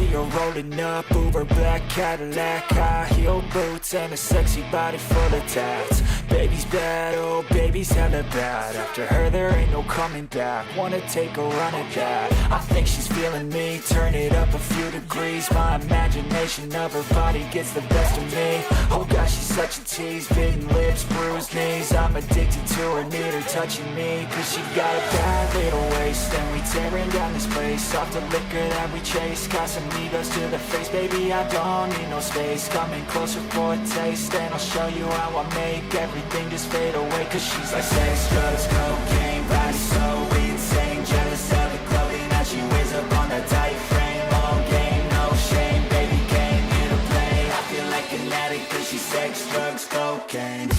see her rolling up, Uber black Cadillac, high heel boots and a sexy body full of tats. Baby's bad, oh baby's hella bad. After her there ain't no coming back. Wanna take a run at that. I think she's feeling me. Turn it up a few degrees. My imagination of her body gets the best of me. Oh gosh, she's such a tease. Bitten lips, bruised knees. I'm addicted to her, need her touching me. Cause she got a bad little waist, and we tearing down this place. Off the liquor that we chase. Casamigos to the face, baby I don't need no space. Coming closer for a taste, and I'll show you how I make everything just fade away. Cause she's like sex, drugs, cocaine, body so insane. Jealous of the clothing that she wears up on that tight frame. All game, no shame, baby came here to play. I feel like an addict cause she's sex, drugs, cocaine.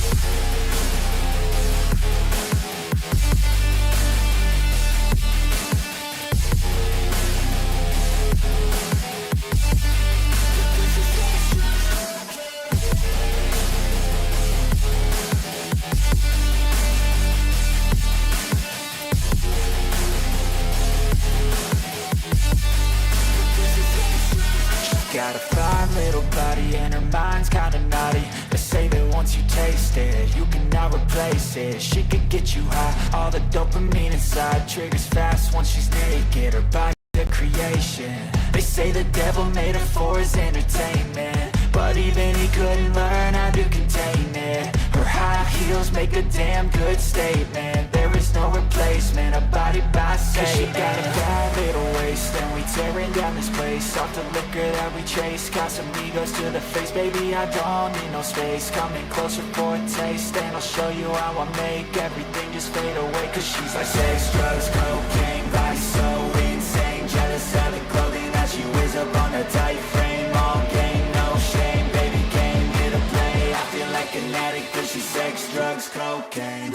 Got a fine little body and her mind's kinda naughty. They say that once you taste it, you cannot replace it. She could get you high, all the dopamine inside triggers fast once she's naked. Her body a creation. They say the devil made her for his entertainment, but even he couldn't learn how to contain it. Her high heels make a damn good statement. There is no replacement, a body by Satan. Cause she got a bad little waist, and we tearing down this place. Off the liquor that we chase. Casamigos to the face, baby I don't need no space. Coming closer for a taste, and I'll show you how I make everything just fade away. Cause she's like sex, drugs, cocaine, body so insane. Jealous of the clothing that she wears up on her tight frame. All game, no shame, baby came here to play. I feel like an addict cause she's sex, drugs, cocaine.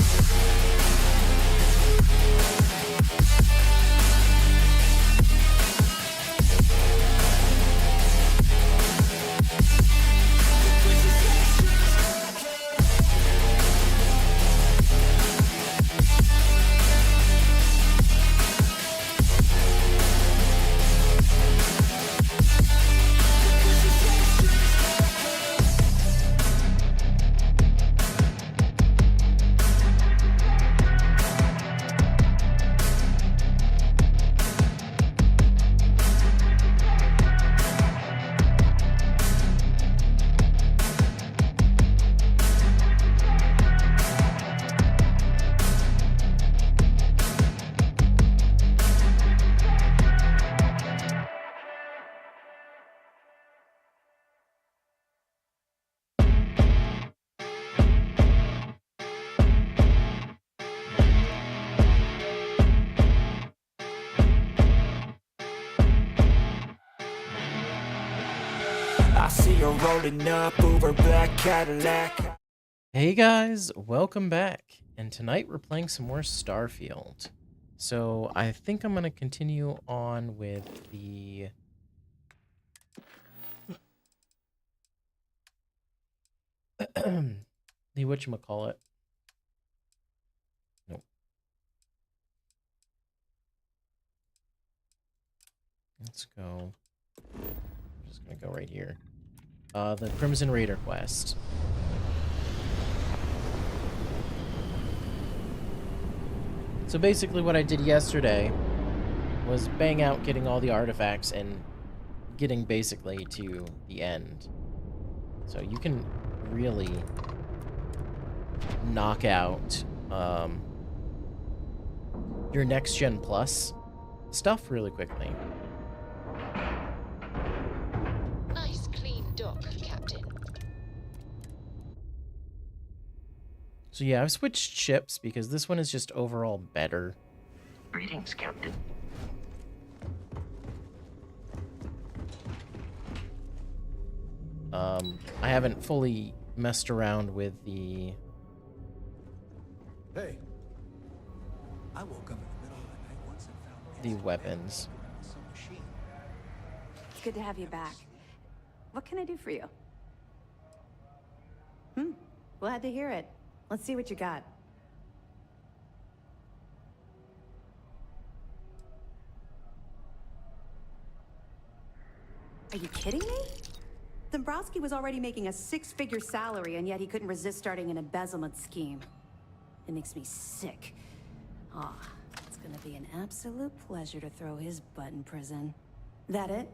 I see her rolling up, Uber black Cadillac. Hey guys, welcome back. And tonight we're playing some more Starfield. So I think I'm going to continue on with the whatchamacallit. Nope. Let's go. I'm just going to go right here. The Crimson Raider quest. So basically what I did yesterday was bang out getting all the artifacts and getting basically to the end. So you can really knock out your next gen plus stuff really quickly. Nice clean dock, Captain. So yeah, I've switched ships because this one is just overall better. Greetings, Captain. I haven't fully messed around with the... Hey. I woke up in the middle of the night once and found the weapons. some machine. It's good to have you back. What can I do for you? Glad to hear it. Let's see what you got. Are you kidding me? Dombrowski was already making a six-figure salary, and yet he couldn't resist starting an embezzlement scheme. It makes me sick. Ah, it's gonna be an absolute pleasure to throw his butt in prison. That it?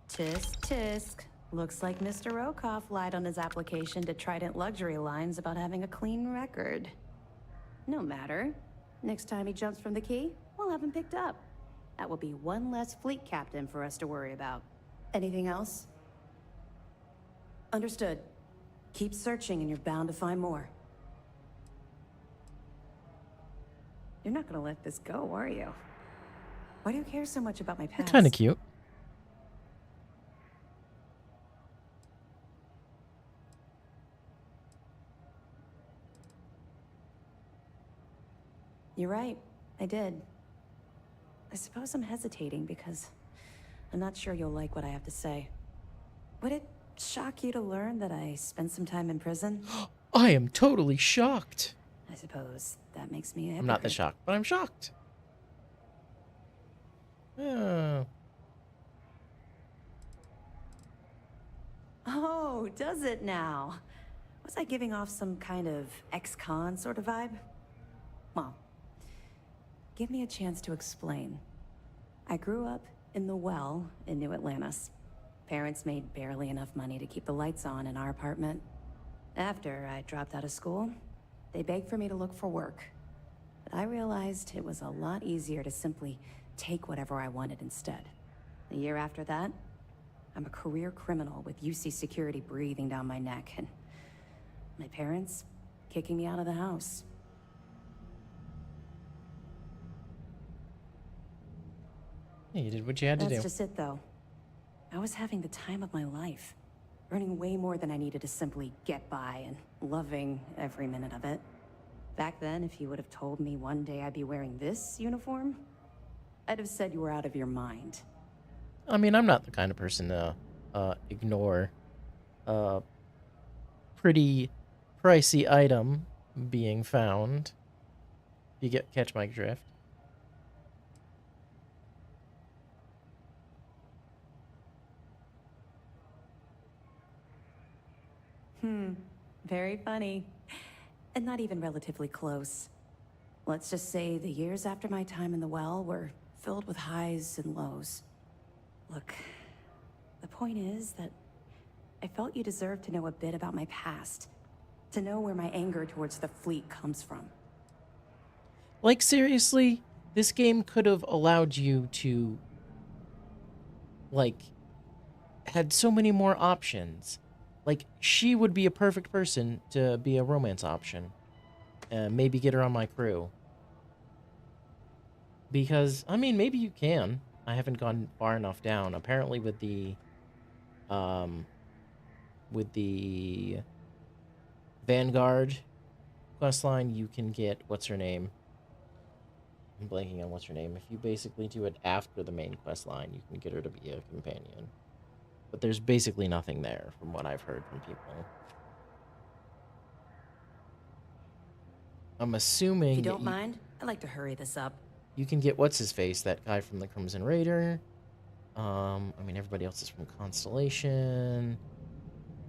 Tisk, tisk. Looks like Mr. Rokoff lied on his application to Trident Luxury Lines about having a clean record. No matter. Next time he jumps from the key, we'll have him picked up. That will be one less fleet captain for us to worry about. Anything else? Understood. Keep searching and you're bound to find more. You're not gonna let this go, are you? Why do you care so much about my past? Kind of cute. You're right. I did. I suppose I'm hesitating because I'm not sure you'll like what I have to say. Would it shock you to learn that I spent some time in prison? I am totally shocked. I suppose that makes me a hypocrite. I'm not that shocked, but I'm shocked. Oh, does it now? Was I giving off some kind of ex-con sort of vibe? Well, give me a chance to explain. I grew up in the well in New Atlantis. Parents made barely enough money to keep the lights on in our apartment. After I dropped out of school, they begged for me to look for work. But I realized it was a lot easier to simply take whatever I wanted instead. A year after that, I'm a career criminal with UC security breathing down my neck, and my parents kicking me out of the house. Yeah, you did what you had to do. That's just it, though. I was having the time of my life, earning way more than I needed to simply get by and loving every minute of it. Back then, if you would have told me one day I'd be wearing this uniform, I'd have said you were out of your mind. I mean, I'm not the kind of person to ignore a pretty pricey item being found. You catch my drift. Very funny. And not even relatively close. Let's just say the years after my time in the well were filled with highs and lows. Look, the point is that I felt you deserved to know a bit about my past. To know where my anger towards the fleet comes from. Like, seriously, this game could have allowed you to, like, had so many more options. Like, she would be a perfect person to be a romance option. Maybe get her on my crew. Because, I mean, maybe you can. I haven't gone far enough down. Apparently with the Vanguard questline, you can get, what's her name? I'm blanking on what's her name. If you basically do it after the main questline, you can get her to be a companion. But there's basically nothing there, from what I've heard from people. I'm assuming... If you don't mind, I'd like to hurry this up. You can get what's-his-face, that guy from the Crimson Raider. I mean, everybody else is from Constellation.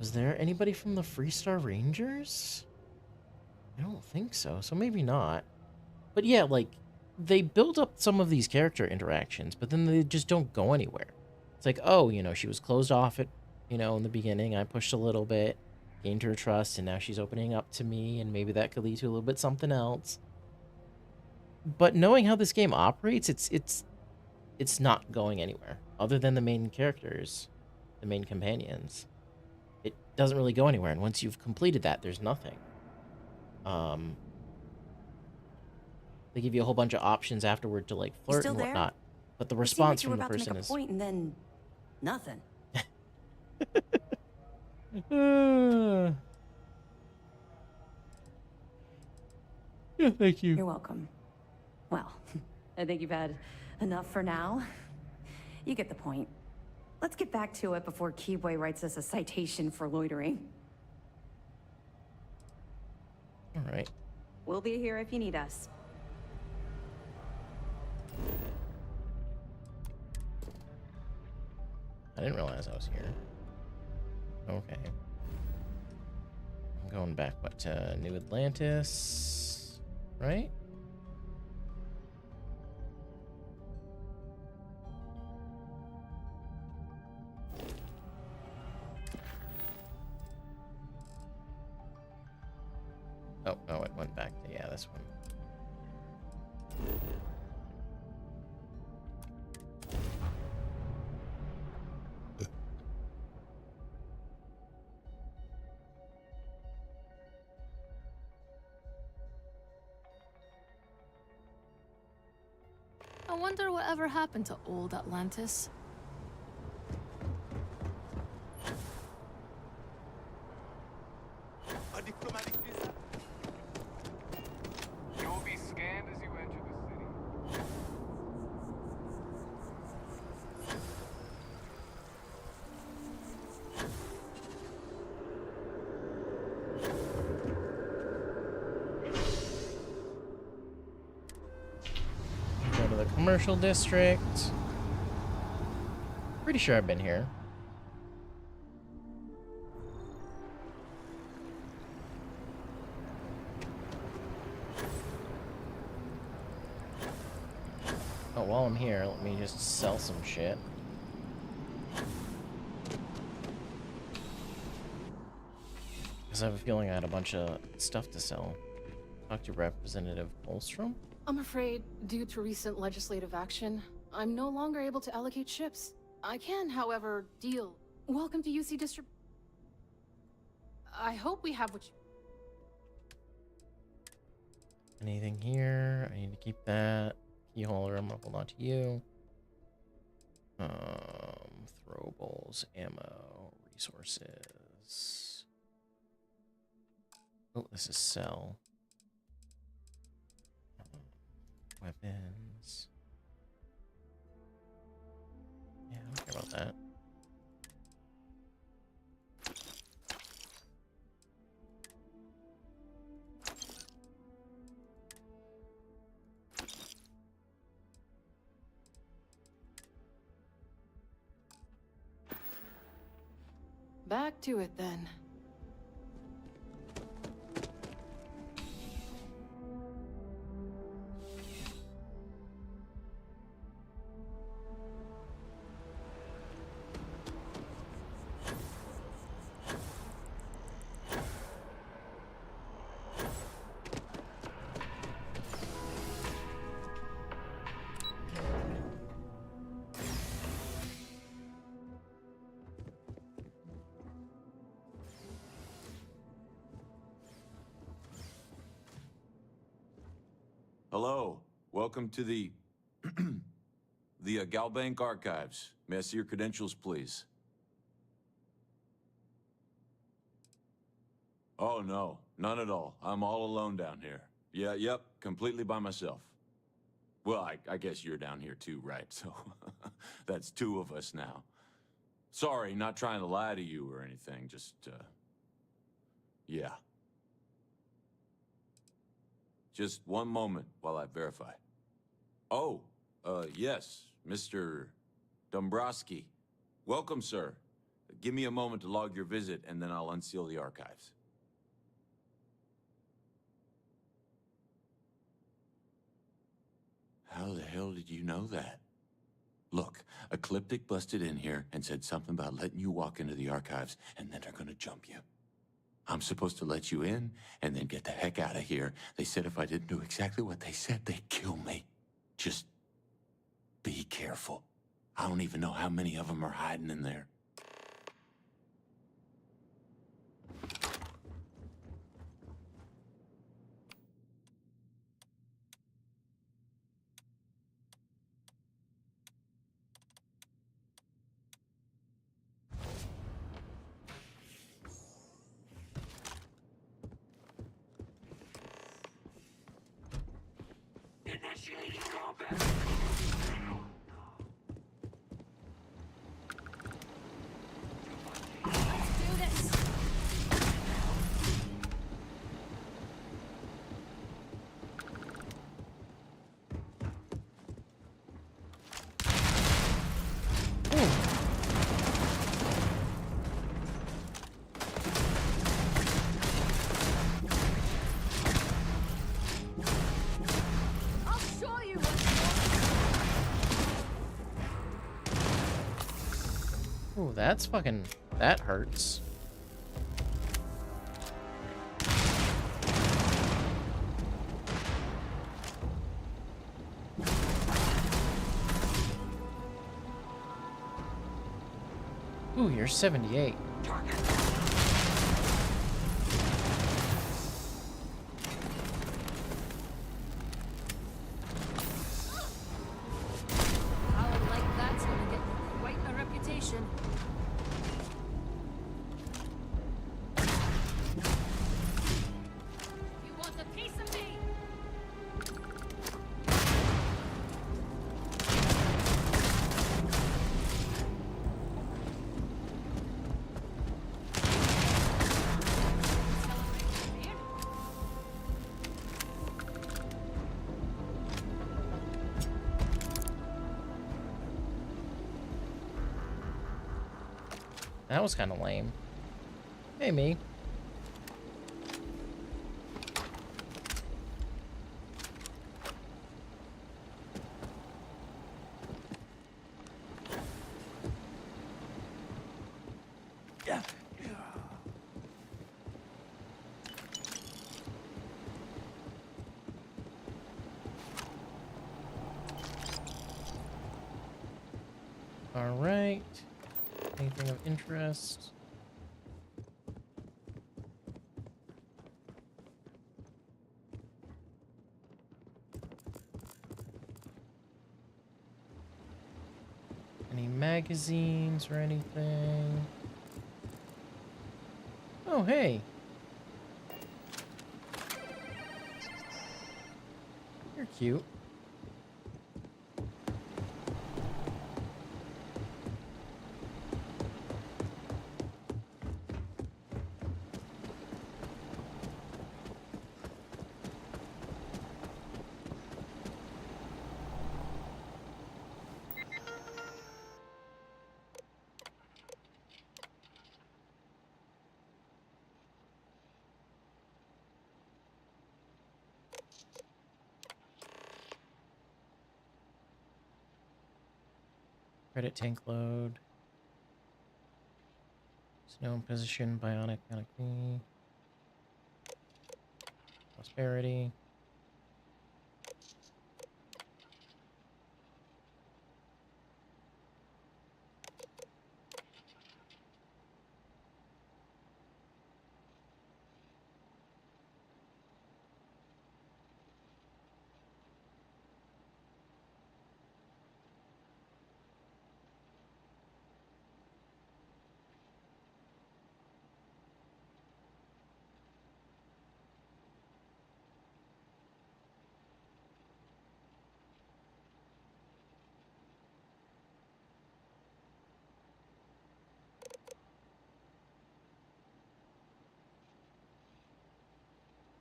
Was there anybody from the Freestar Rangers? I don't think so, so maybe not. But yeah, like, they build up some of these character interactions, but then they just don't go anywhere. It's like, oh, you know, she was closed off at, you know, in the beginning. I pushed a little bit, gained her trust, and now she's opening up to me, and maybe that could lead to a little bit something else. But knowing how this game operates, it's not going anywhere other than the main characters, the main companions. It doesn't really go anywhere, and once you've completed that, there's nothing. They give you a whole bunch of options afterward to, like, flirt and whatnot, but the response from the person is... Point and then nothing. Yeah, thank you. You're welcome. Well, I think you've had enough for now. You get the point. Let's get back to it before Keyboy writes us a citation for loitering. All right. We'll be here if you need us. I didn't realize I was here. Okay. I'm going back, what, to New Atlantis, right? Oh, it went back to, yeah, this one. I wonder whatever happened to old Atlantis. A diplomatic visa. You will be scanned as you enter the city. Go to the commercial district. Pretty sure I've been here. Oh, while I'm here, let me just sell some shit. Because I have a feeling I had a bunch of stuff to sell. Talk to Representative Holstrom? I'm afraid, due to recent legislative action, I'm no longer able to allocate ships. I can, however, deal. Welcome to UC District. I hope we have what you... Anything here? I need to keep that. Key holder, I'm gonna hold on to you. Throwables, ammo, resources. Oh, this is sell. Weapons. Yeah, I don't care about that. Back to it, then. Hello, welcome to the Galbank Archives. May I see your credentials, please? Oh no, none at all. I'm all alone down here. Yep, completely by myself. Well, I guess you're down here too, right? So that's two of us now. Sorry, not trying to lie to you or anything, just, yeah. Just one moment while I verify. Oh, yes, Mr. Dombrowski. Welcome, sir. Give me a moment to log your visit, and then I'll unseal the archives. How the hell did you know that? Look, Ecliptic busted in here and said something about letting you walk into the archives, and then they're gonna jump you. I'm supposed to let you in, and then get the heck out of here. They said if I didn't do exactly what they said, they'd kill me. Just be careful. I don't even know how many of them are hiding in there. Initiating combat. Do this! Ooh, that's fucking... That hurts. Ooh, you're 78. That was kind of lame. Hey, me. All right. Anything of interest? Any magazines or anything? Oh, hey. You're cute. Credit tank load. Snow in position, bionic key. Prosperity.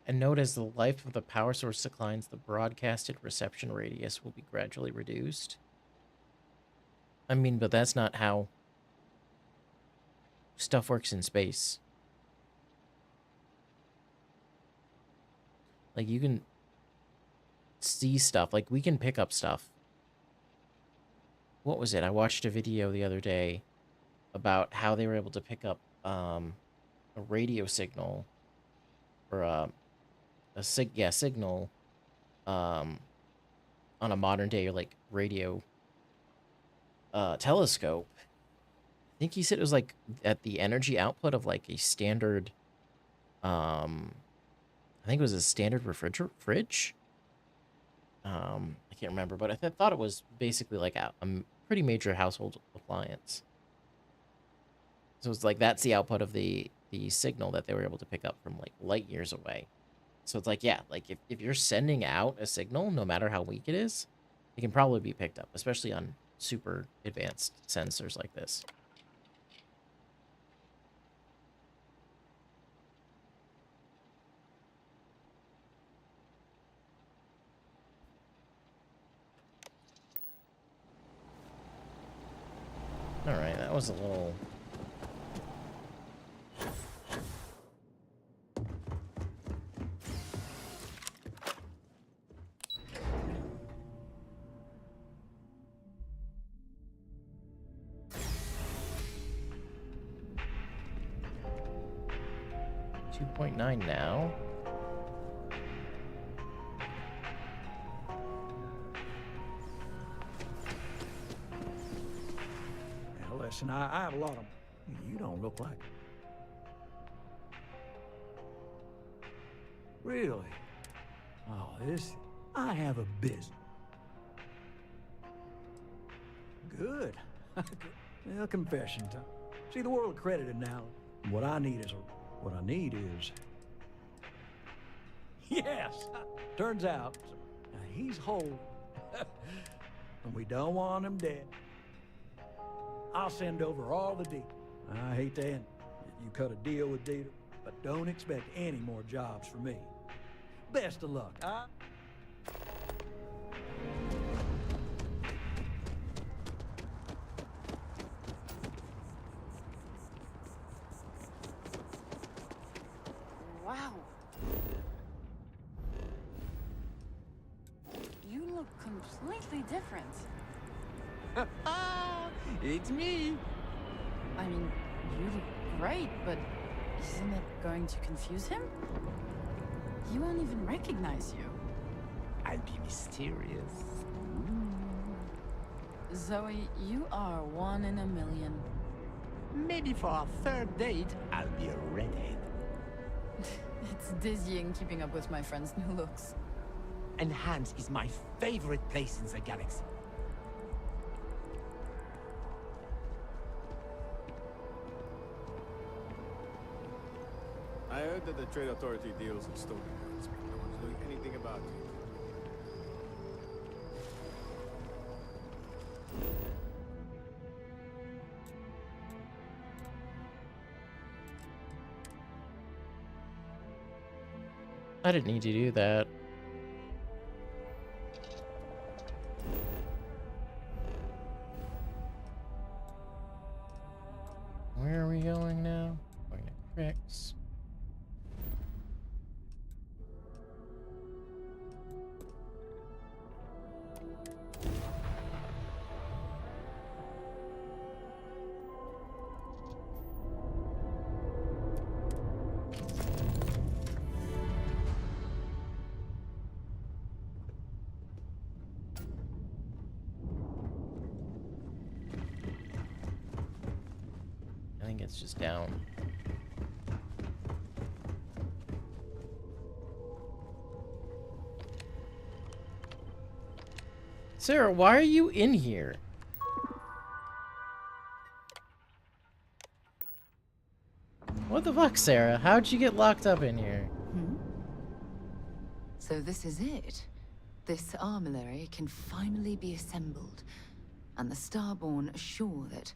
And note as the life of the power source declines, the broadcasted reception radius will be gradually reduced. I mean, but that's not how stuff works in space. Like, you can see stuff. Like, we can pick up stuff. What was it? I watched a video the other day about how they were able to pick up a radio signal or signal on a modern day like radio telescope. I think he said it was like at the energy output of like a standard I think it was a standard fridge. I can't remember, but I thought it was basically like a pretty major household appliance. So it's like that's the output of the signal that they were able to pick up from like light years away. So it's like, yeah, like if you're sending out a signal, no matter how weak it is, it can probably be picked up, especially on super advanced sensors like this. All right, that was a little... 2.9 now. Now listen, I have a lot of... You don't look like... Really? Oh, this... I have a business. Good. Well, confession time. See, the world accredited now. What I need is... Yes! Turns out, now he's whole. And we don't want him dead. I'll send over all the details. I hate to end it. You cut a deal with Dieter, but don't expect any more jobs from me. Best of luck. Wow. You look completely different. It's me. I mean, you look great, but isn't it going to confuse him? He won't even recognize you. I'll be mysterious. Zoe, you are one in a million. Maybe for our third date, I'll be a redhead. It's dizzying keeping up with my friend's new looks. And Hans is my favorite place in the galaxy. I heard that the Trade Authority deals in stolen goods, but no one's doing anything about it. I didn't need to do that. Where are we going now? Going to tricks. I think it's just down. Sarah, why are you in here? What the fuck, Sarah? How'd you get locked up in here? So this is it. This armillary can finally be assembled, and the Starborn are sure that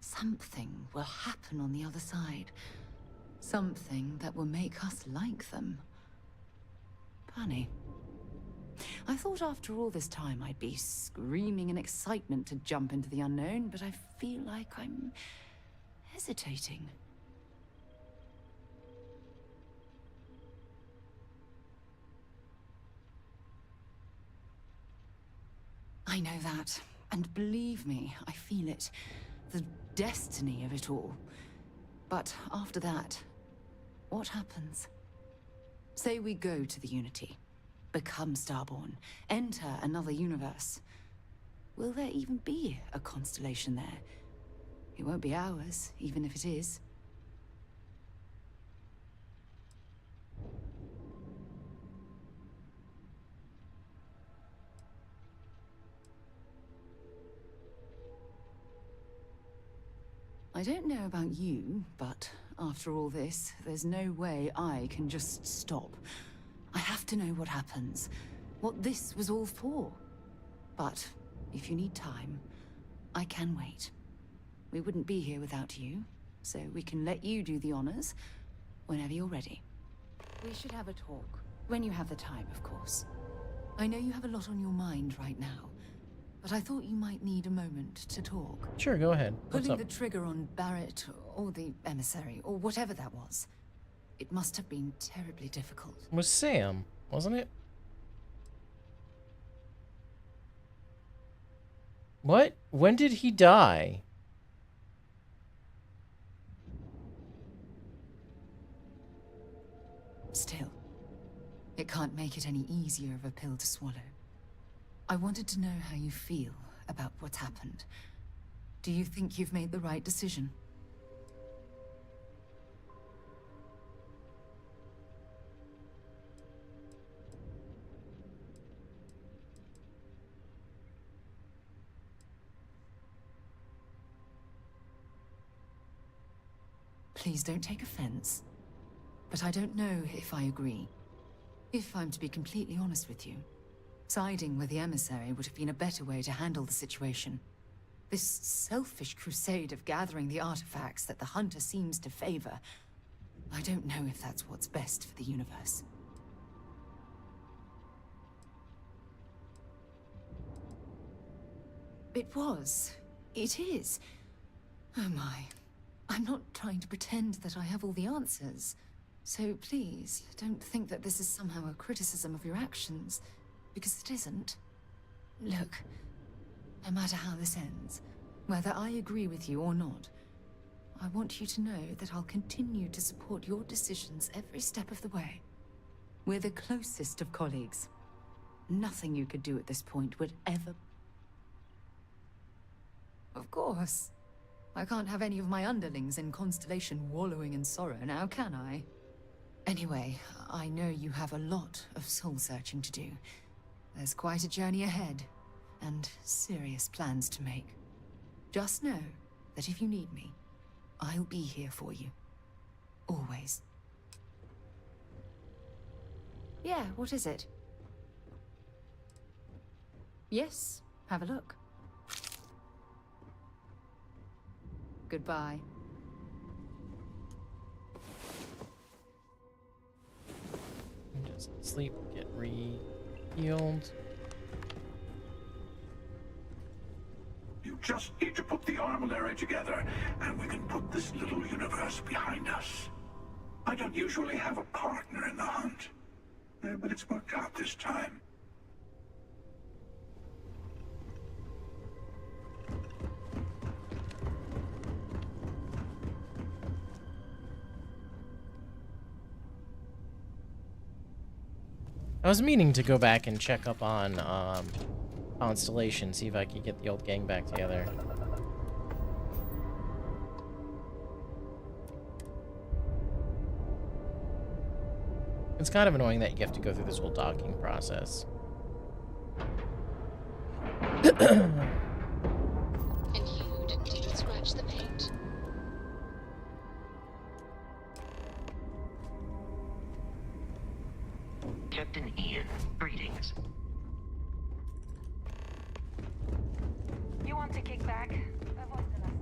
something will happen on the other side. Something that will make us like them. Funny. I thought after all this time I'd be screaming in excitement to jump into the unknown, but I feel like I'm hesitating. I know that, and believe me, I feel it. The destiny of it all. But after that, what happens? Say we go to the Unity, become Starborn, enter another universe. Will there even be a constellation there? It won't be ours, even if it is. I don't know about you, but after all this, there's no way I can just stop. I have to know what happens, what this was all for. But if you need time, I can wait. We wouldn't be here without you, so we can let you do the honors whenever you're ready. We should have a talk, when you have the time, of course. I know you have a lot on your mind right now, but I thought you might need a moment to talk. Sure, go ahead. What's Pulling up? the trigger on Barrett, or the emissary, or whatever that was. It must have been terribly difficult. It was Sam, wasn't it? What? When did he die? Still, it can't make it any easier of a pill to swallow. I wanted to know how you feel about what's happened. Do you think you've made the right decision? Please don't take offense, but I don't know if I agree. If I'm to be completely honest with you, siding with the emissary would have been a better way to handle the situation. This selfish crusade of gathering the artifacts that the Hunter seems to favor, I don't know if that's what's best for the universe. It was. It is. Oh my. I'm not trying to pretend that I have all the answers. So please, don't think that this is somehow a criticism of your actions, because it isn't. Look, no matter how this ends, whether I agree with you or not, I want you to know that I'll continue to support your decisions every step of the way. We're the closest of colleagues. Nothing you could do at this point would ever... Of course. I can't have any of my underlings in Constellation wallowing in sorrow now, can I? Anyway, I know you have a lot of soul-searching to do. There's quite a journey ahead, and serious plans to make. Just know that if you need me, I'll be here for you. Always. Yeah, what is it? Yes, have a look. Goodbye. Just sleep, get re-healed. You just need to put the armillary together, and we can put this little universe behind us. I don't usually have a partner in the hunt, but it's worked out this time. I was meaning to go back and check up on Constellation, see if I could get the old gang back together. It's kind of annoying that you have to go through this whole docking process. And you didn't even scratch the paint. Captain Ian, greetings. You want to kick back? Avoid the last.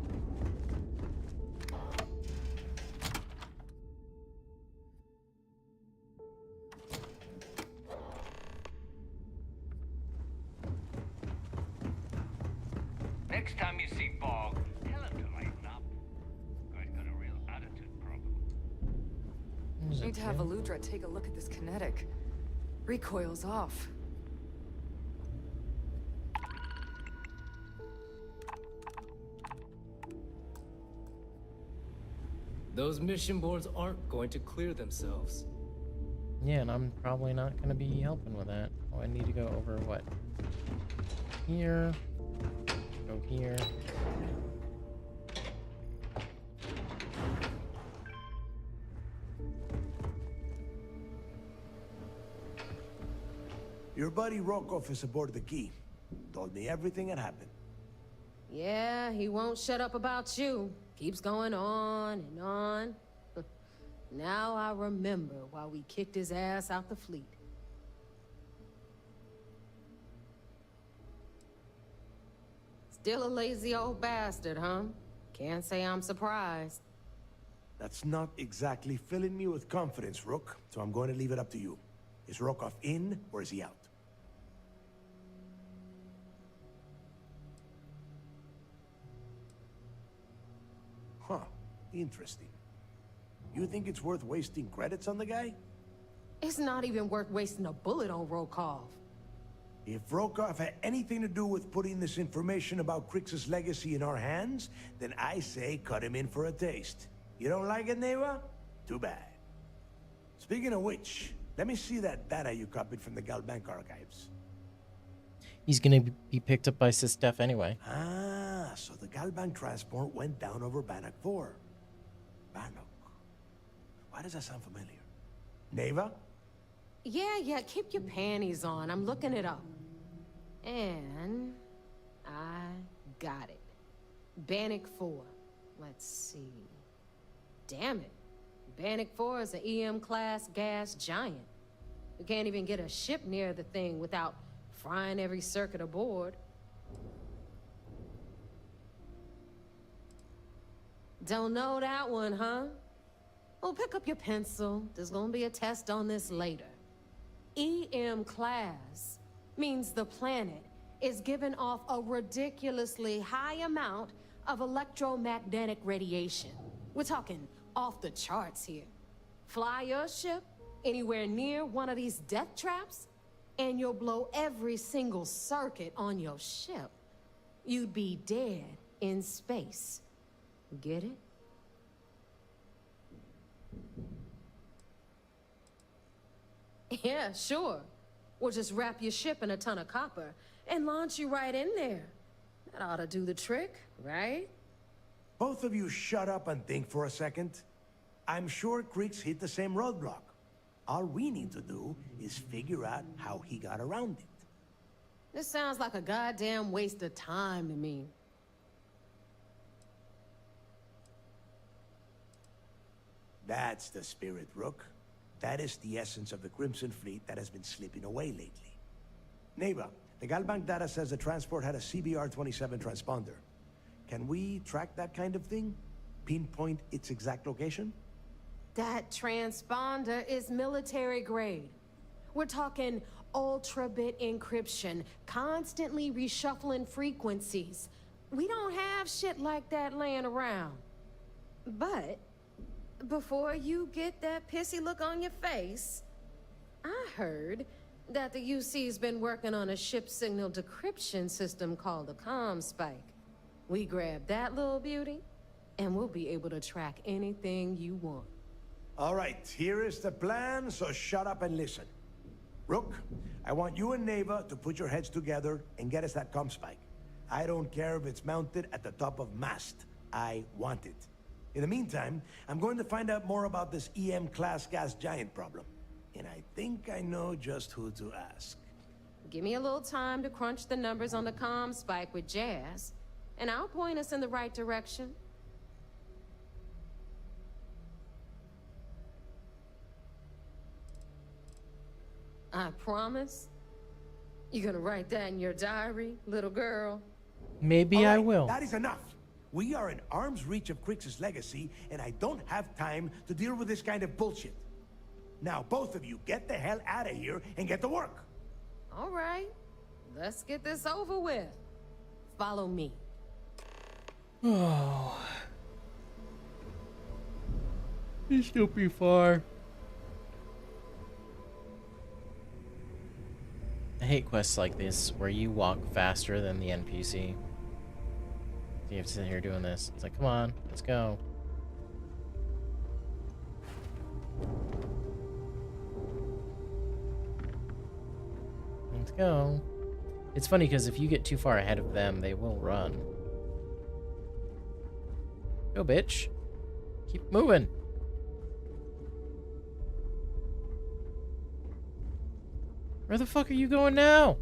Next time you see Bog, tell him to lighten up. Guy's got a real attitude problem. Need to have Aludra take a look at this kinetic. Recoil's off. Those mission boards aren't going to clear themselves. Yeah, and I'm probably not going to be helping with that. Oh, I need to go over what? Here. Go here. Your buddy Rokov is aboard the Key. Told me everything that happened. Yeah, he won't shut up about you. Keeps going on and on. Now I remember why we kicked his ass out the fleet. Still a lazy old bastard, huh? Can't say I'm surprised. That's not exactly filling me with confidence, Rook, so I'm going to leave it up to you. Is Rokov in, or is he out? Huh. Interesting. You think it's worth wasting credits on the guy? It's not even worth wasting a bullet on Rokov. If Rokov had anything to do with putting this information about Crix's legacy in our hands, then I say cut him in for a taste. You don't like it, Neva? Too bad. Speaking of which, let me see that data you copied from the Galbank archives. He's gonna be picked up by Sistef anyway. Ah, so the Galbank transport went down over Bannock 4. Bannock. Why does that sound familiar? Neva? Yeah, keep your panties on. I'm looking it up. And I got it. Bannock 4. Let's see. Damn it. Bannock 4 is an EM-class gas giant. We can't even get a ship near the thing without frying every circuit aboard. Don't know that one, huh? Well, pick up your pencil. There's gonna be a test on this later. EM-class means the planet is giving off a ridiculously high amount of electromagnetic radiation. We're talking off the charts here. Fly your ship anywhere near one of these death traps, and you'll blow every single circuit on your ship. You'd be dead in space. Get it? Yeah, sure. We'll just wrap your ship in a ton of copper and launch you right in there. That ought to do the trick, right? Both of you shut up and think for a second. I'm sure Creeks hit the same roadblock. All we need to do is figure out how he got around it. This sounds like a goddamn waste of time to me. That's the spirit, Rook. That is the essence of the Crimson Fleet that has been slipping away lately. Neva, the Galbank data says the transport had a CBR-27 transponder. Can we track that kind of thing? Pinpoint its exact location? That transponder is military grade. We're talking ultra-bit encryption, constantly reshuffling frequencies. We don't have shit like that laying around. But before you get that pissy look on your face, I heard that the UC's been working on a ship signal decryption system called the ComSpike. We grab that little beauty, and we'll be able to track anything you want. All right, here is the plan, so shut up and listen. Rook, I want you and Neva to put your heads together and get us that ComSpike. I don't care if it's mounted at the top of mast. I want it. In the meantime, I'm going to find out more about this EM-class gas giant problem. And I think I know just who to ask. Give me a little time to crunch the numbers on the ComSpike with Jazz, and I'll point us in the right direction. I promise. You gonna write that in your diary, little girl? Maybe I will. That is enough. We are in arm's reach of Creeks' legacy, and I don't have time to deal with this kind of bullshit. Now, both of you, get the hell out of here and get to work. All right. Let's get this over with. Follow me. Oh. This will be far. I hate quests like this, where you walk faster than the NPC. You have to sit here doing this. It's like, come on, let's go. Let's go. It's funny because if you get too far ahead of them, they will run. Go, bitch. Keep moving. Where the fuck are you going now?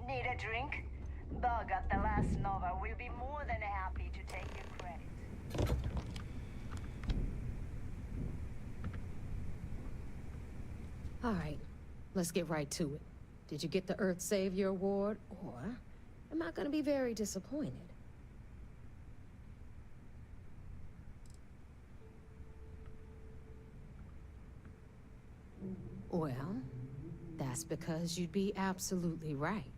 Need a drink? Bug at the last Nova will be more than happy to take your credit. All right, let's get right to it. Did you get the Earth Savior Award, or am I gonna be very disappointed? Well, that's because you'd be absolutely right.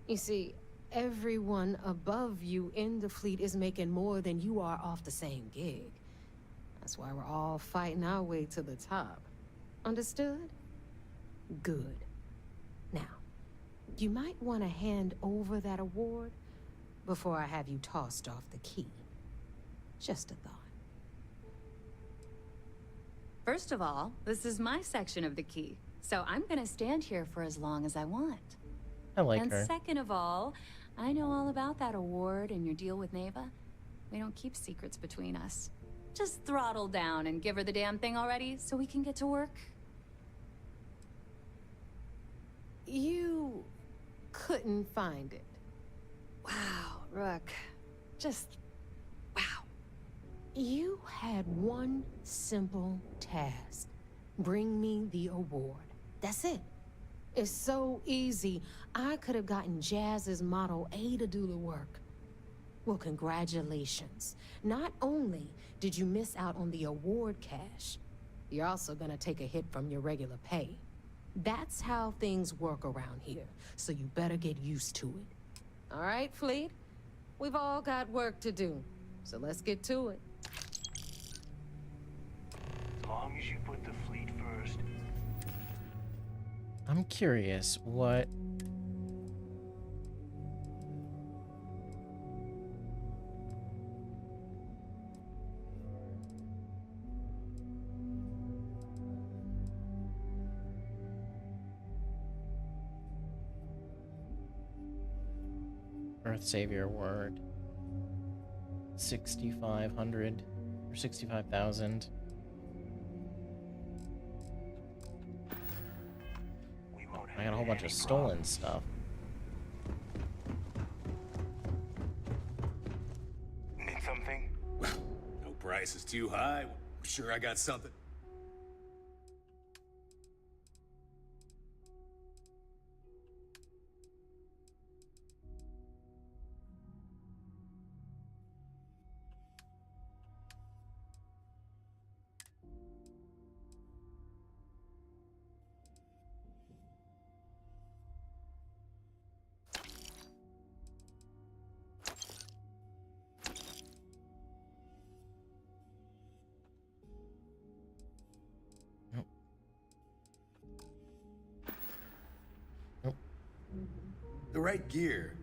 You see, everyone above you in the fleet is making more than you are off the same gig. That's why we're all fighting our way to the top. Understood? Good. Now, you might want to hand over that award before I have you tossed off the key. Just a thought. First of all, this is my section of the key, so I'm gonna stand here for as long as I want. I like and her. Second of all, I know all about that award and your deal with Neva. We don't keep secrets between us. Just throttle down and give her the damn thing already so we can get to work. You couldn't find it. Wow, Rook. Just wow. You had one simple task. Bring me the award. That's it. It's so easy. I could have gotten Jazz's Model A to do the work. Well, congratulations. Not only did you miss out on the award cash, you're also gonna take a hit from your regular pay. That's how things work around here, so you better get used to it. All right, Fleet? We've all got work to do, so let's get to it. As long as you put the fleet first. I'm curious what... Earth Savior Award. 6,500 or 65,000. I got a whole bunch of stolen stuff. Need something? No price is too high. I'm sure I got something. The right gear.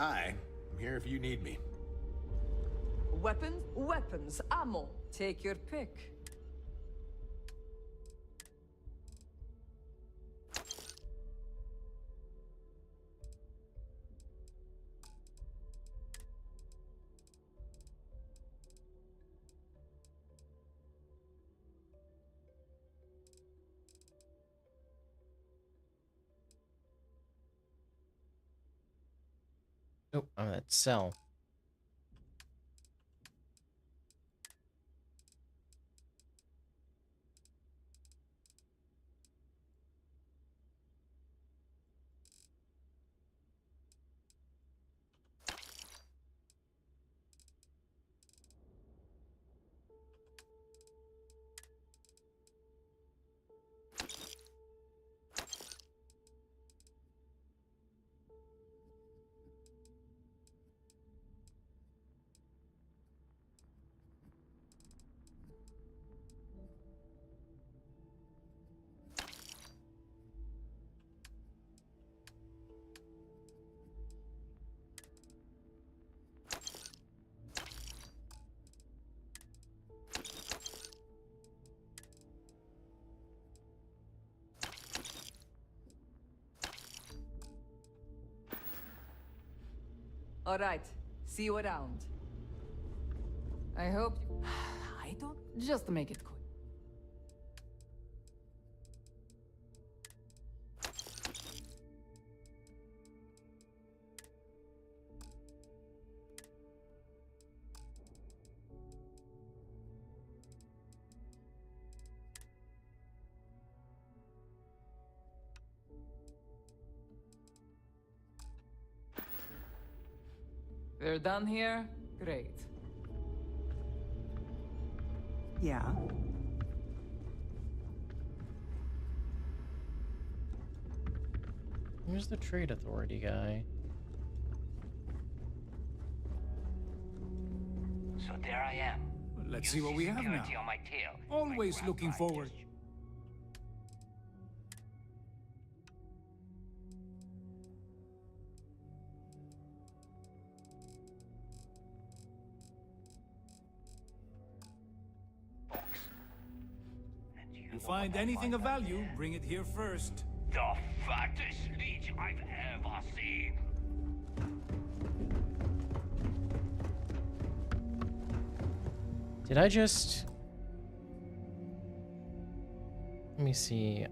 Aye, I'm here if you need me. Weapons, weapons, ammo. Take your pick. Oh, I'm at sell. All right, see you around. I hope you... I don't... Just to make it quick. We're done here? Great. Yeah. Who's the trade authority guy? So there I am. Let's see what we have now. Security on my tail. Always looking forward. You find anything of value, bring it here first. The fattest leech I've ever seen. Did I just... Let me see,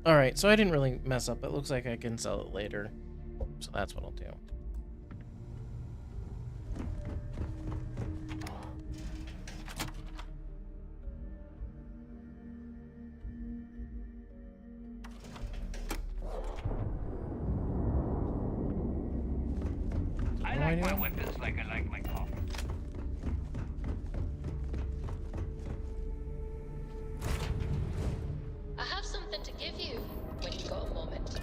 Alright, so I didn't really mess up. It looks like I can sell it later. So that's what I'll do. I like my weapons like I like my coffee. I have something to give you when you've got a moment.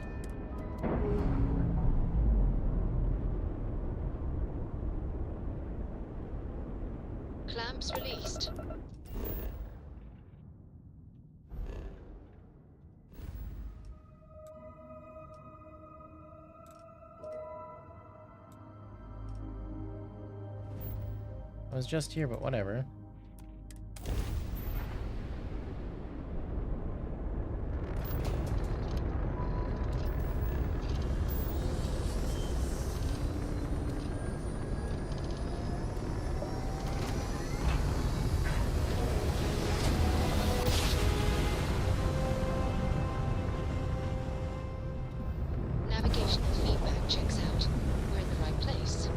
Clamps released. I was just here, but whatever. Navigational feedback checks out. We're in the right place.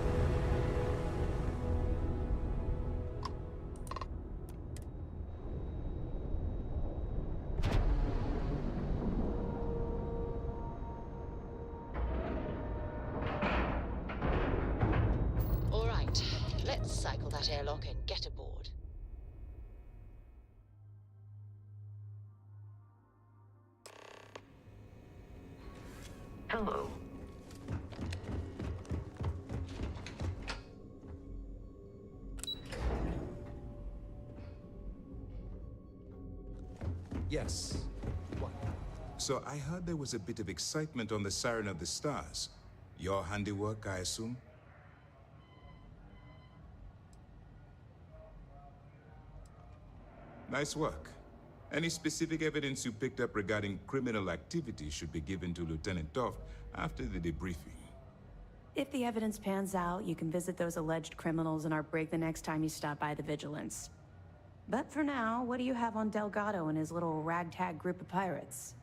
All right, let's cycle that airlock and get aboard. Hello. Yes. What? So I heard there was a bit of excitement on the Siren of the Stars. Your handiwork, I assume? Nice work. Any specific evidence you picked up regarding criminal activity should be given to Lieutenant Toft after the debriefing. If the evidence pans out, you can visit those alleged criminals in our brig the next time you stop by the Vigilance. But for now, what do you have on Delgado and his little ragtag group of pirates?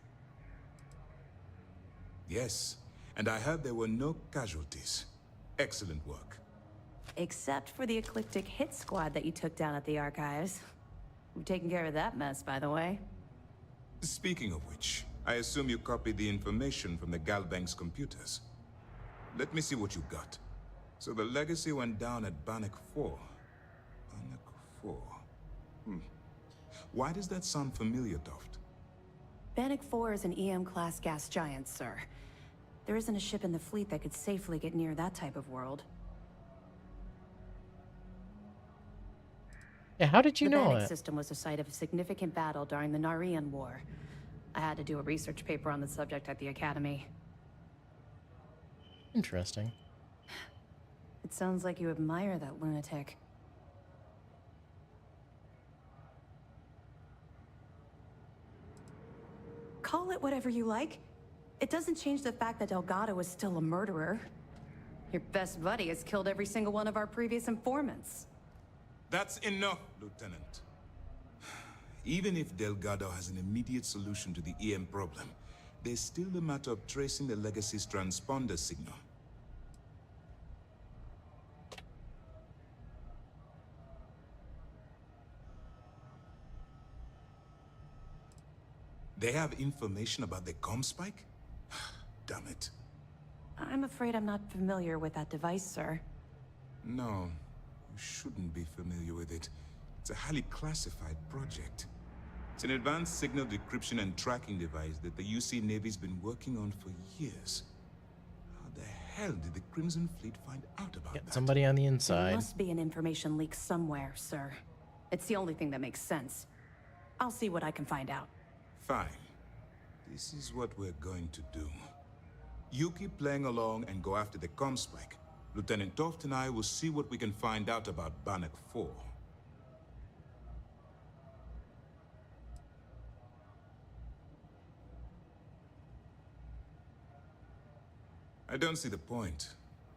Yes, and I heard there were no casualties. Excellent work. Except for the eclectic hit squad that you took down at the archives. We've taken care of that mess, by the way. Speaking of which, I assume you copied the information from the Galbank's computers. Let me see what you got. So the legacy went down at Bannock 4. Bannock 4. Why does that sound familiar, Toft? Bannock 4 is an EM-class gas giant, sir. There isn't a ship in the fleet that could safely get near that type of world. Yeah, how did you the know Bannock it? system was the site of a significant battle during the Narian War. I had to do a research paper on the subject at the Academy. Interesting. It sounds like you admire that lunatic. Call it whatever you like. It doesn't change the fact that Delgado is still a murderer. Your best buddy has killed every single one of our previous informants. That's enough, Lieutenant. Even if Delgado has an immediate solution to the EM problem, there's still the matter of tracing the Legacy's transponder signal. They have information about the comm spike? Damn it. I'm afraid I'm not familiar with that device, sir. No, you shouldn't be familiar with it. It's a highly classified project. It's an advanced signal decryption and tracking device that the UC Navy's been working on for years. How the hell did the Crimson Fleet find out about that? Somebody on the There inside. must be an information leak somewhere, sir. It's the only thing that makes sense. I'll see what I can find out. Fine. This is what we're going to do. You keep playing along and go after the comm spike. Lieutenant Toft and I will see what we can find out about Bannock 4. I don't see the point.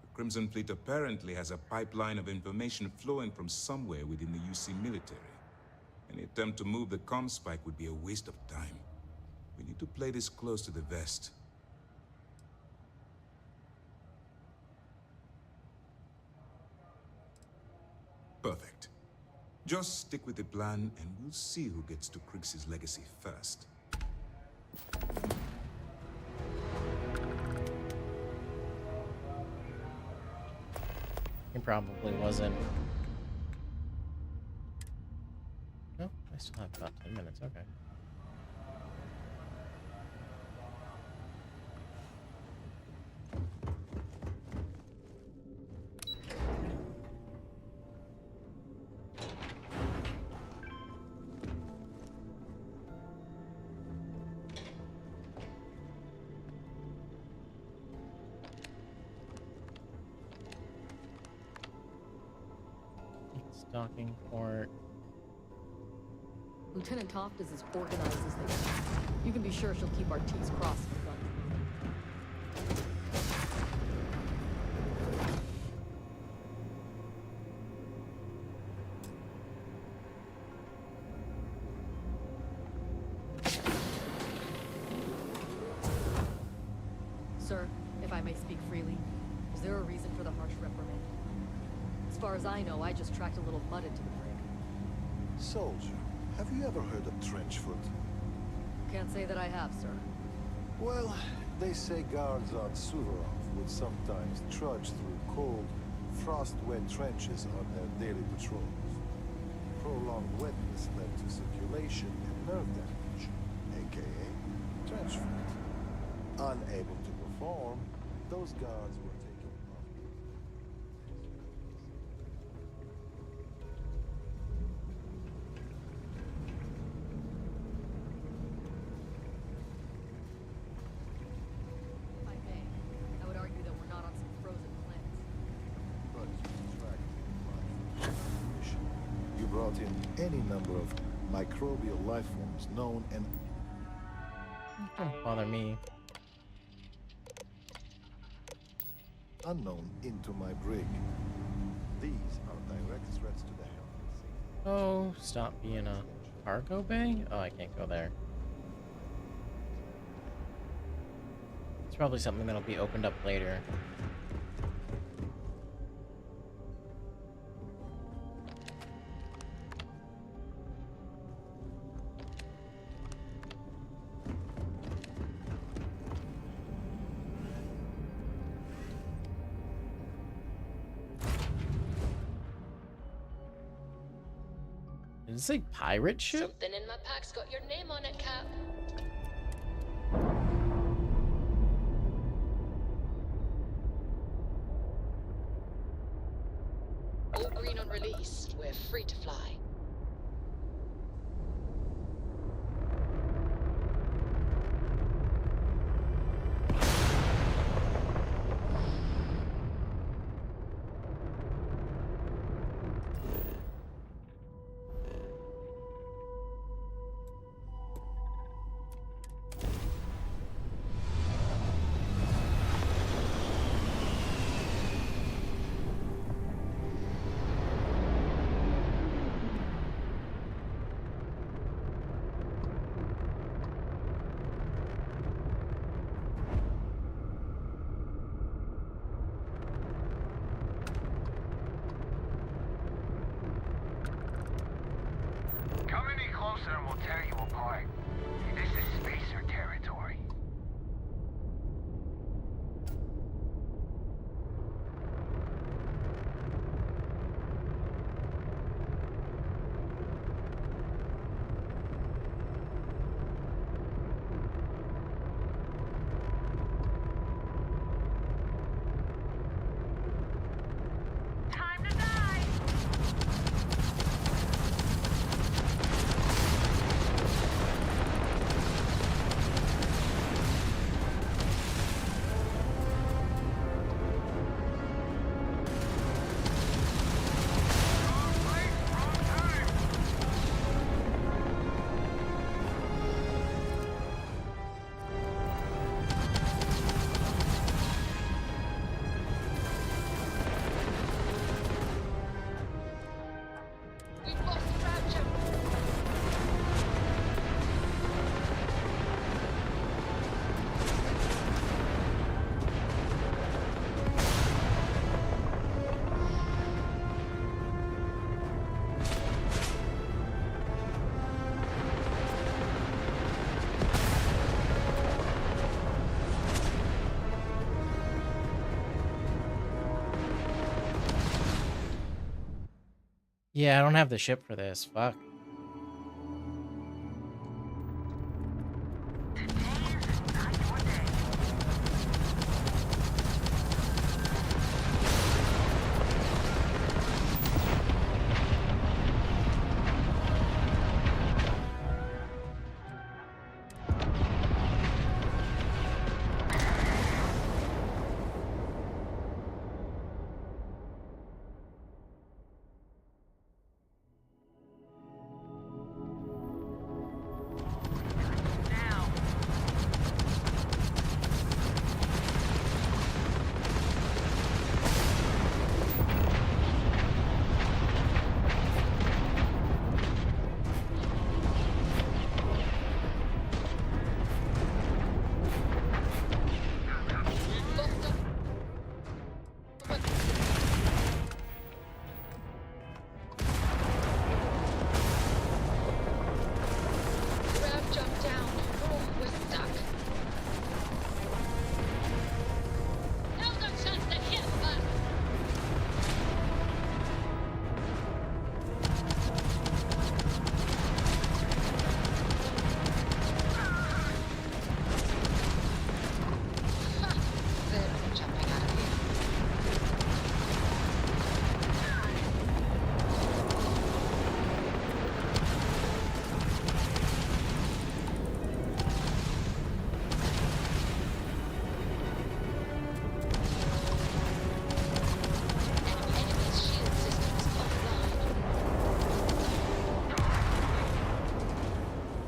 The Crimson Fleet apparently has a pipeline of information flowing from somewhere within the UC military. Any attempt to move the comm spike would be a waste of time. We need to play this close to the vest. Perfect. Just stick with the plan, and we'll see who gets to Krig's legacy first. He probably wasn't. No, I still have about 10 minutes. Okay. Docking port. Lieutenant Toft is as organized as they can. You can be sure she'll keep our T's crossed for guns. Sir, if I may speak freely, is there a reason for the harsh reprimand? As far as I know, I just tracked a little mud into the brig. Soldier, have you ever heard of trenchfoot? Can't say that I have, sir. Well, they say guards on Suvorov would sometimes trudge through cold, frost-wet trenches on their daily patrols. Prolonged wetness led to circulation and nerve damage, aka trenchfoot. Unable to perform, those guards were taken off. If I may, I would argue that we're not on some frozen planets. But you tracked the mission. You brought in any number of microbial life forms known and Don't bother me. unknown into my brig. These are direct threats to the health and safety. Oh, stop being a cargo bay? Oh, I can't go there. It's probably something that'll be opened up later. Did it say pirate ship? Something in my pack's got your name on it, Cap. All green on release. We're free to fly. Come any closer and we'll tear you apart. This is spacer territory. Time to die! Yeah, I don't have the ship for this. Fuck.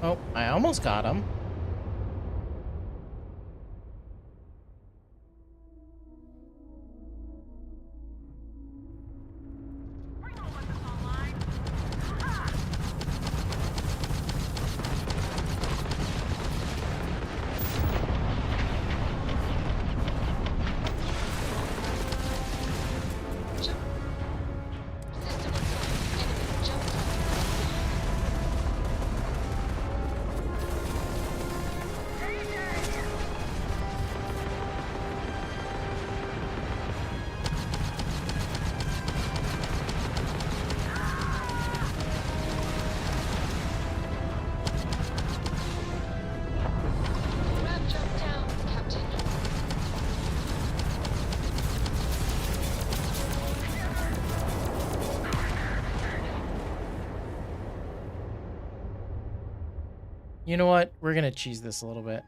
Oh, I almost got him. You know what? We're gonna cheese this a little bit.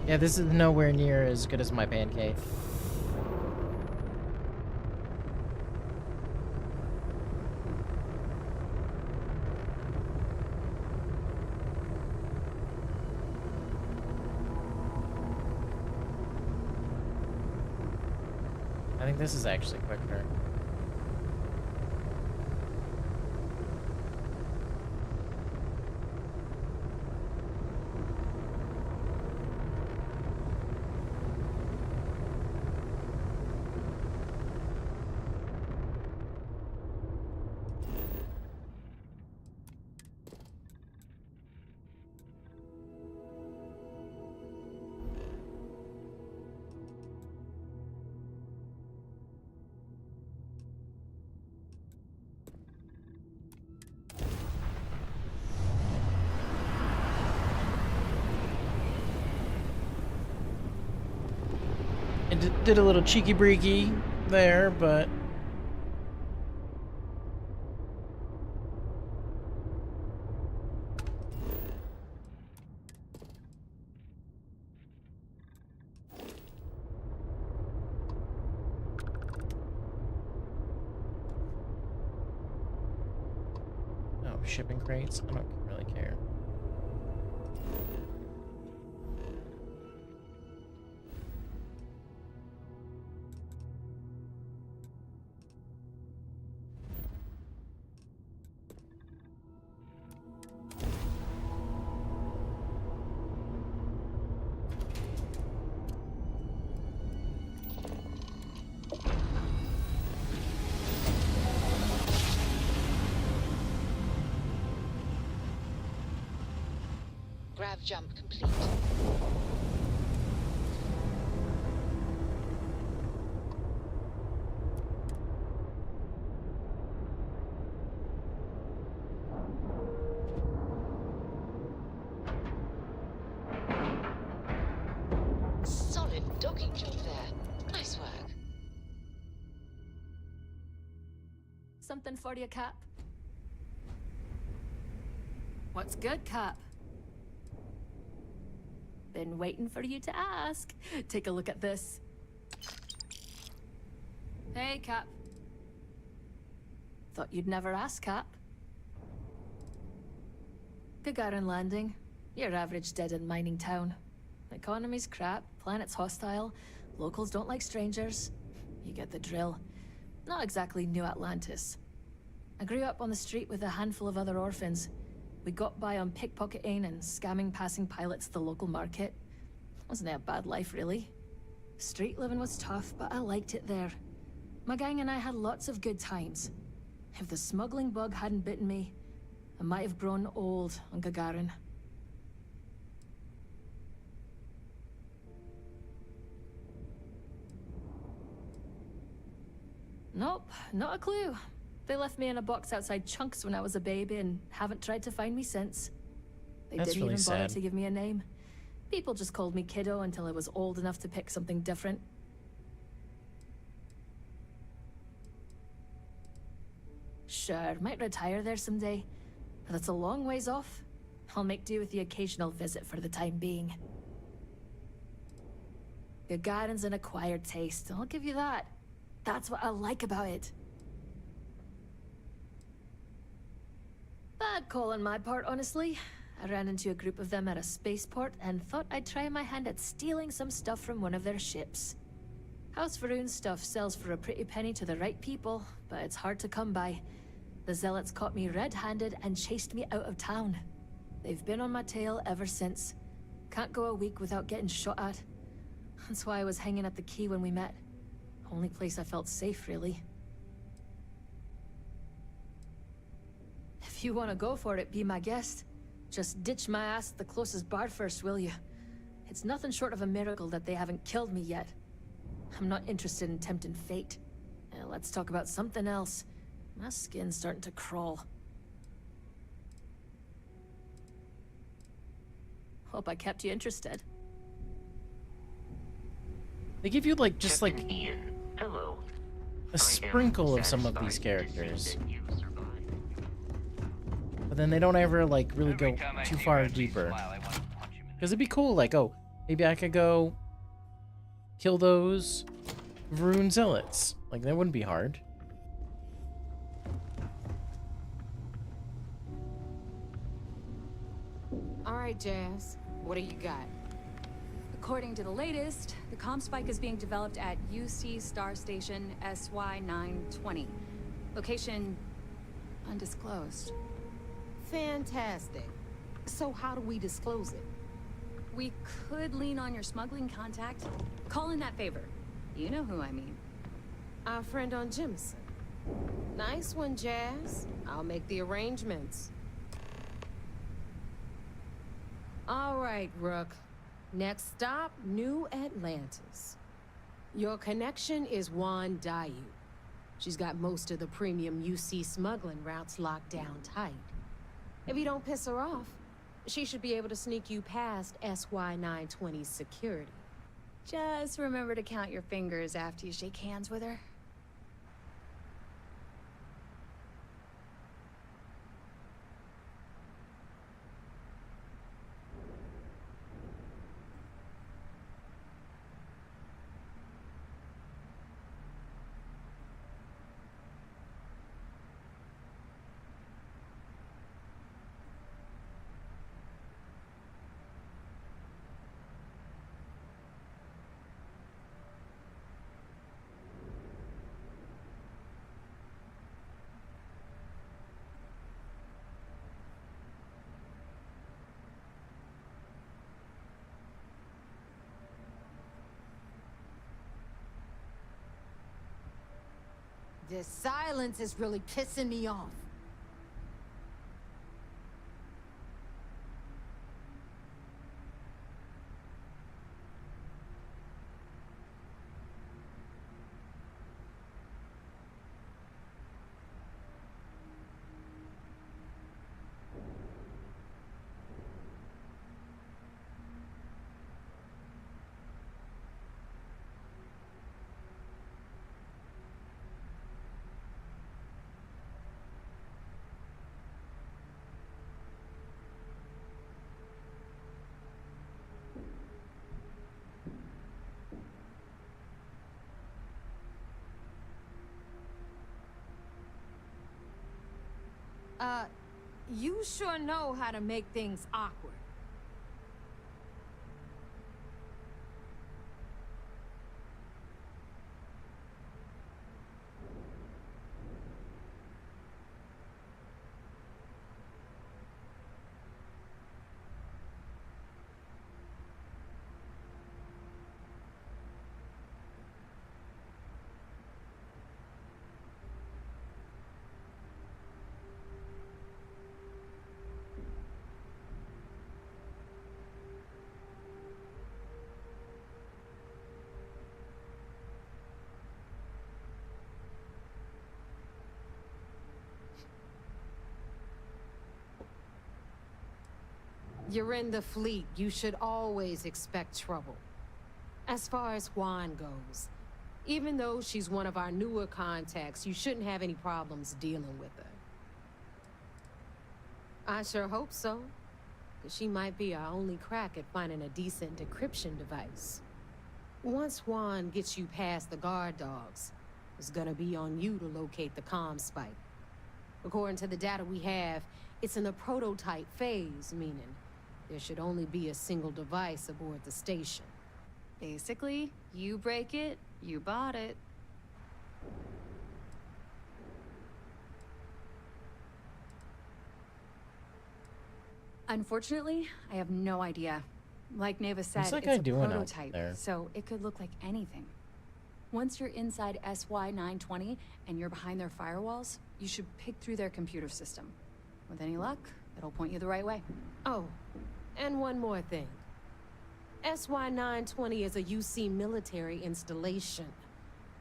Yeah, this is nowhere near as good as my pancake. I think this is actually quicker. It did a little cheeky breaky there, but oh, shipping crates. I don't really care. Grav jump complete. Solid docking job there. Nice work. Something for you, Cap? What's good, Cap? Been waiting for you to ask. Take a look at this. Hey, Cap. Thought you'd never ask, Cap. Gagarin Landing. Your average dead-end mining town. Economy's crap, planet's hostile, locals don't like strangers. You get the drill. Not exactly New Atlantis. I grew up on the street with a handful of other orphans. We got by on pickpocketing and scamming passing pilots at the local market. Wasn't it a bad life, really? Street living was tough, but I liked it there. My gang and I had lots of good times. If the smuggling bug hadn't bitten me, I might have grown old on Gagarin. Nope, not a clue. They left me in a box outside Chunks when I was a baby and haven't tried to find me since. They That's didn't really even bother sad. to give me a name. People just called me Kiddo until I was old enough to pick something different. Sure, might retire there someday, but that's a long ways off. I'll make do with the occasional visit for the time being. Gagarin's an acquired taste, I'll give you that. That's what I like about it. Bad call on my part, honestly. I ran into a group of them at a spaceport and thought I'd try my hand at stealing some stuff from one of their ships. House Varun's stuff sells for a pretty penny to the right people, but it's hard to come by. The zealots caught me red-handed and chased me out of town. They've been on my tail ever since. Can't go a week without getting shot at. That's why I was hanging at the quay when we met. Only place I felt safe, really. If you want to go for it, be my guest. Just ditch my ass at the closest bar first, will you? It's nothing short of a miracle that they haven't killed me yet. I'm not interested in tempting fate. Let's talk about something else. My skin's starting to crawl. Hope I kept you interested. They give you like just like Hello. a sprinkle of some of these characters, but then they don't ever like really go too far deeper. Because it'd be cool, like, oh, maybe I could go kill those Varun zealots. Like, that wouldn't be hard. All right, Jazz. What do you got? According to the latest, the comm spike is being developed at UC Star Station SY-920. Location undisclosed. Fantastic. So how do we disclose it? We could lean on your smuggling contact. Call in that favor. You know who I mean. Our friend on Jimison. Nice one, Jazz. I'll make the arrangements. All right, Rook. Next stop, New Atlantis. Your connection is Juan Dayu. She's got most of the premium UC smuggling routes locked down tight. If you don't piss her off, she should be able to sneak you past SY-920's security. Just remember to count your fingers after you shake hands with her. This silence is really pissing me off. You sure know how to make things awkward. You're in the fleet. You should always expect trouble. As far as Juan goes, even though she's one of our newer contacts, you shouldn't have any problems dealing with her. I sure hope so, because she might be our only crack at finding a decent decryption device. Once Juan gets you past the guard dogs, it's gonna be on you to locate the comm spike. According to the data we have, it's in the prototype phase, meaning there should only be a single device aboard the station. Basically, you break it, you bought it. Unfortunately, I have no idea. Like Neva said, What's that it's guy a doing out prototype, there? so it could look like anything. Once you're inside SY-920 and you're behind their firewalls, you should pick through their computer system. With any luck, it'll point you the right way. Oh, and one more thing. SY-920 is a UC military installation.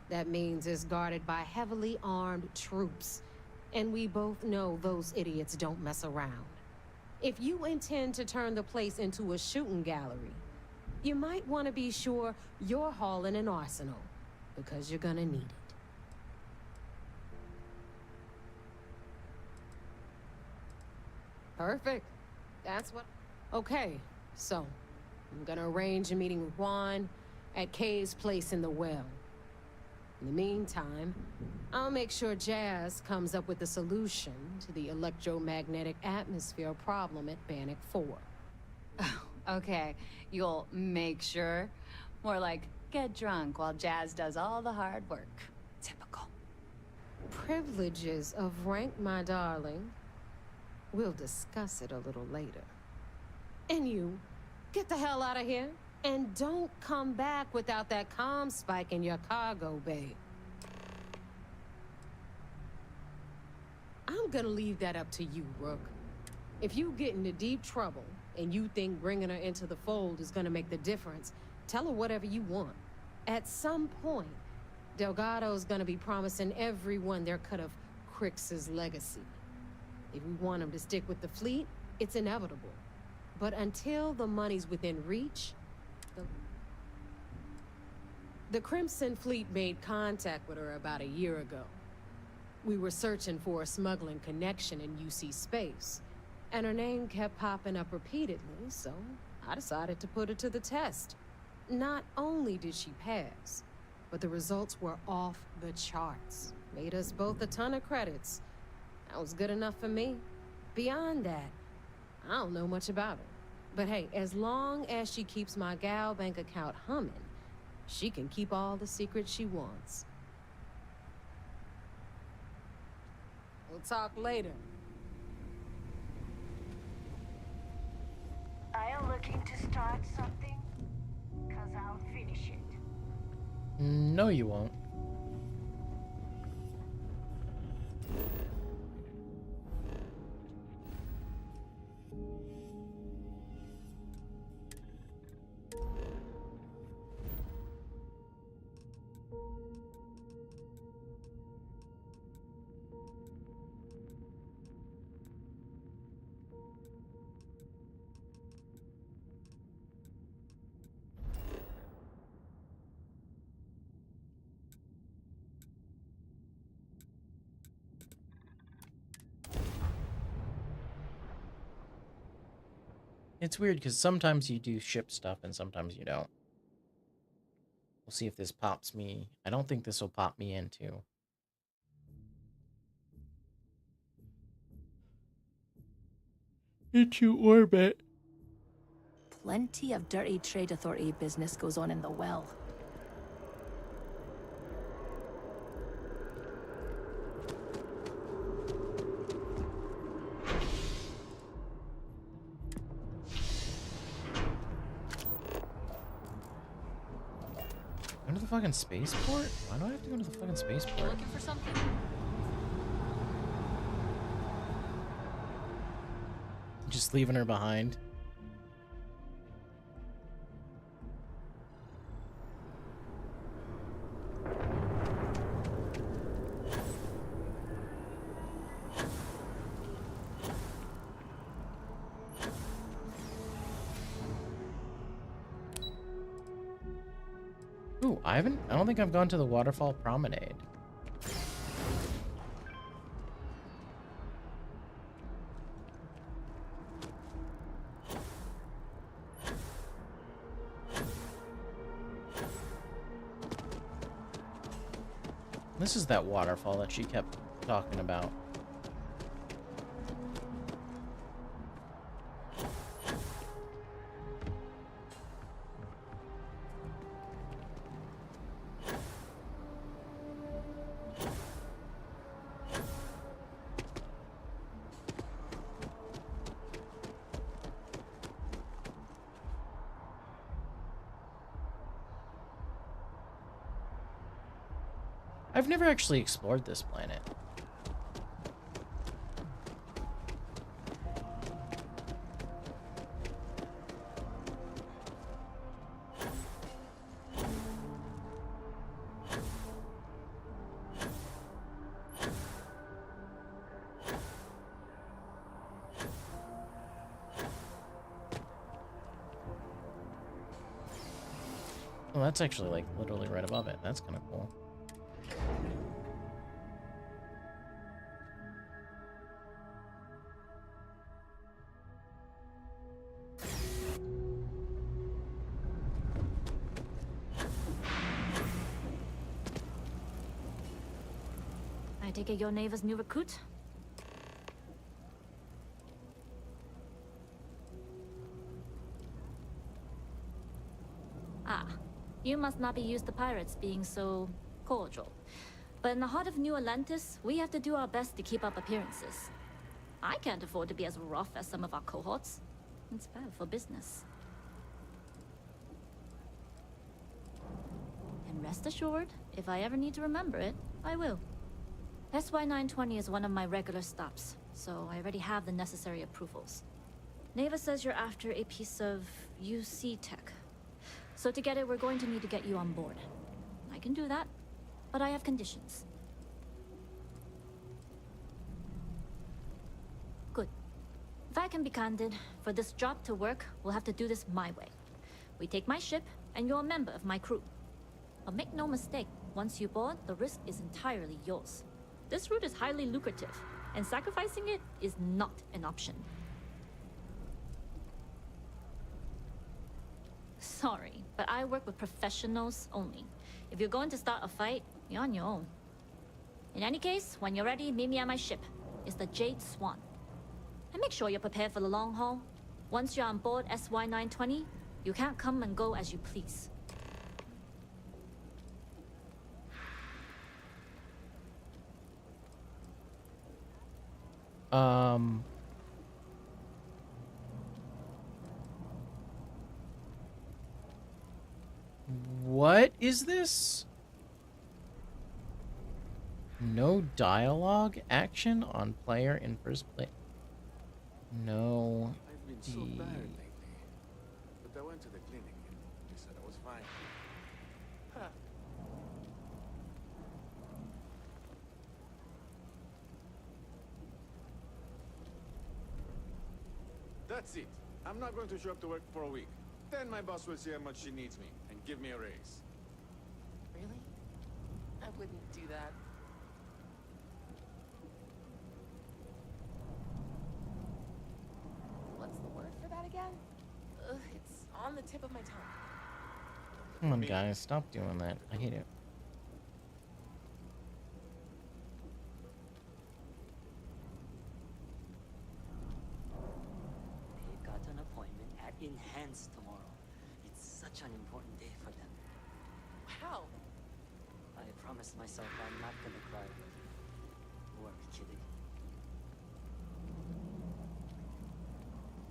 That means it's guarded by heavily armed troops. And we both know those idiots don't mess around. If you intend to turn the place into a shooting gallery, you might want to be sure you're hauling an arsenal, because you're gonna need it. Perfect. That's what... Okay, so, I'm gonna arrange a meeting with Juan at Kay's place in the well. In the meantime, I'll make sure Jazz comes up with a solution to the electromagnetic atmosphere problem at Bannock 4. Okay, you'll make sure. More like get drunk while Jazz does all the hard work. Typical. Privileges of rank, my darling. We'll discuss it a little later. And you, get the hell out of here. And don't come back without that comm spike in your cargo bay. I'm gonna leave that up to you, Rook. If you get into deep trouble and you think bringing her into the fold is gonna make the difference, tell her whatever you want. At some point, Delgado's gonna be promising everyone their cut of Crix's legacy. If we want him to stick with the fleet, it's inevitable. But until the money's within reach, the Crimson Fleet made contact with her about a year ago. We were searching for a smuggling connection in UC space, and her name kept popping up repeatedly, so I decided to put her to the test. Not only did she pass, but the results were off the charts. Made us both a ton of credits. That was good enough for me. Beyond that, I don't know much about her. But hey, as long as she keeps my gal bank account humming, she can keep all the secrets she wants. We'll talk later. Are you looking to start something? 'Cause I'll finish it. No, you won't. It's weird because sometimes you do ship stuff and sometimes you don't. We'll see if this pops me. I don't think this will pop me into orbit. Plenty of dirty trade authority business goes on in the well. Go to the fucking spaceport? Why do I have to go to the fucking spaceport? Looking for something? Just leaving her behind. Ooh, I don't think I've gone to the waterfall promenade. This is that waterfall that she kept talking about. I've never actually explored this planet. Well, that's actually like literally right above it. That's kind of cool. take it you're Neva's new recruit? Ah, you must not be used to pirates being so cordial. But in the heart of New Atlantis, we have to do our best to keep up appearances. I can't afford to be as rough as some of our cohorts. It's bad for business. And rest assured, if I ever need to remember it, I will. SY-920 is one of my regular stops, so I already have the necessary approvals. Neva says you're after a piece of UC tech. So to get it, we're going to need to get you on board. I can do that, but I have conditions. Good. If I can be candid, for this job to work, we'll have to do this my way. We take my ship, and you're a member of my crew. But make no mistake, once you board, the risk is entirely yours. This route is highly lucrative, and sacrificing it is not an option. Sorry, but I work with professionals only. If you're going to start a fight, you're on your own. In any case, when you're ready, meet me at my ship. It's the Jade Swan. And make sure you're prepared for the long haul. Once you're on board SY-920, you can't come and go as you please. What is this? No dialogue action on player in first place. No. I've been so tired lately. But I went to the clinic and they said I was fine. Huh. That's it. I'm not going to show up to work for a week. Then my boss will see how much she needs me and give me a raise. Really? I wouldn't do that. What's the word for that again? It's on the tip of my tongue. Come on, guys, stop doing that. I hate it. They got an appointment at Enhance tomorrow. It's such an important day for them. How? I promised myself I'm not gonna cry. Or kidding.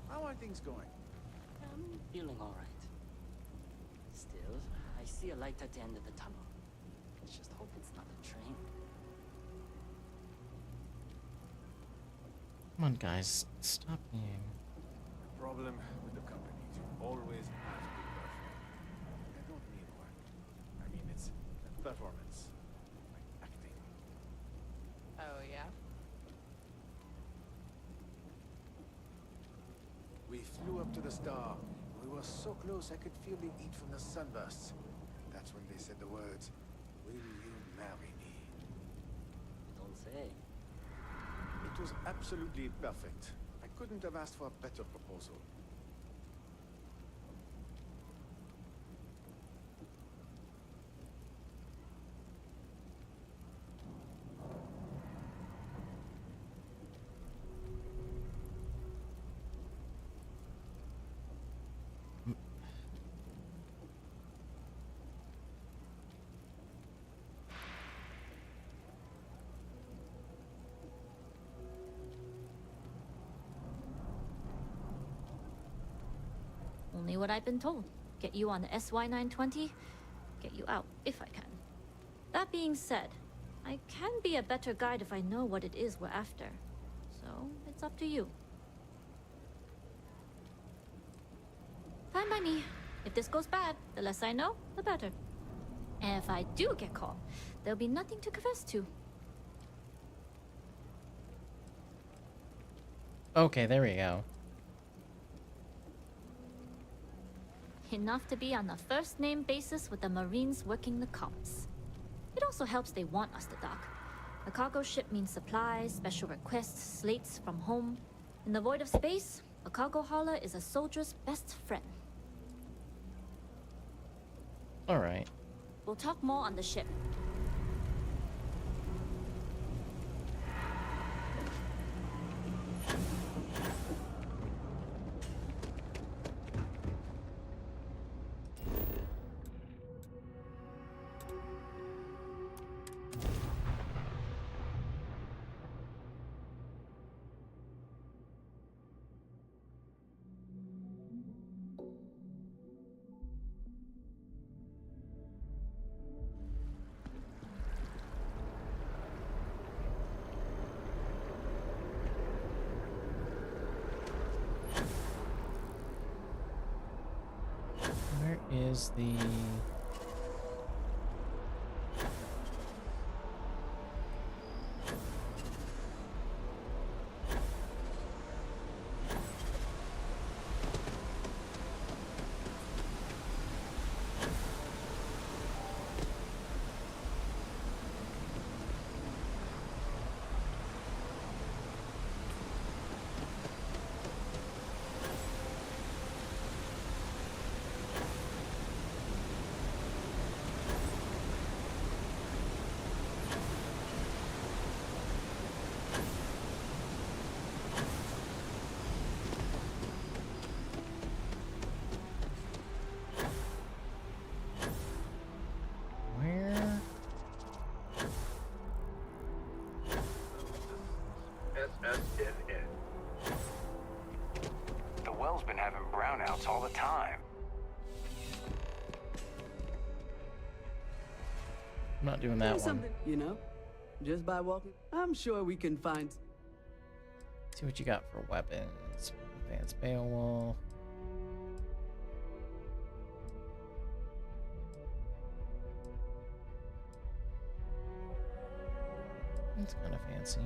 How are things going? I'm feeling alright. Still, I see a light at the end of the tunnel. Let's just hope it's not a train. Come on, guys, stop being. The problem with the company is you always have to be perfect. I don't need one. I mean, it's a performance. Like acting. Oh, yeah? We flew up to the star. We were so close I could feel the heat from the sunbursts. That's when they said the words, "Will you marry me?" Don't say. It was absolutely perfect. I couldn't have asked for a better proposal. Only what I've been told. Get you on the SY-920, get you out if I can. That being said, I can be a better guide if I know what it is we're after. So, it's up to you. Fine by me. If this goes bad, the less I know, the better. And if I do get caught, there'll be nothing to confess to. Okay, there we go. Enough to be on a first-name basis with the Marines working the comms. It also helps they want us to dock. A cargo ship means supplies, special requests, slates from home. In the void of space, a cargo hauler is a soldier's best friend. All right. We'll talk more on the ship. Where is the... The well's been having brownouts all the time. I'm not doing that one. Something, you know, just by walking, I'm sure we can find. See what you got for weapons. Advanced Beowulf. That's kind of fancy.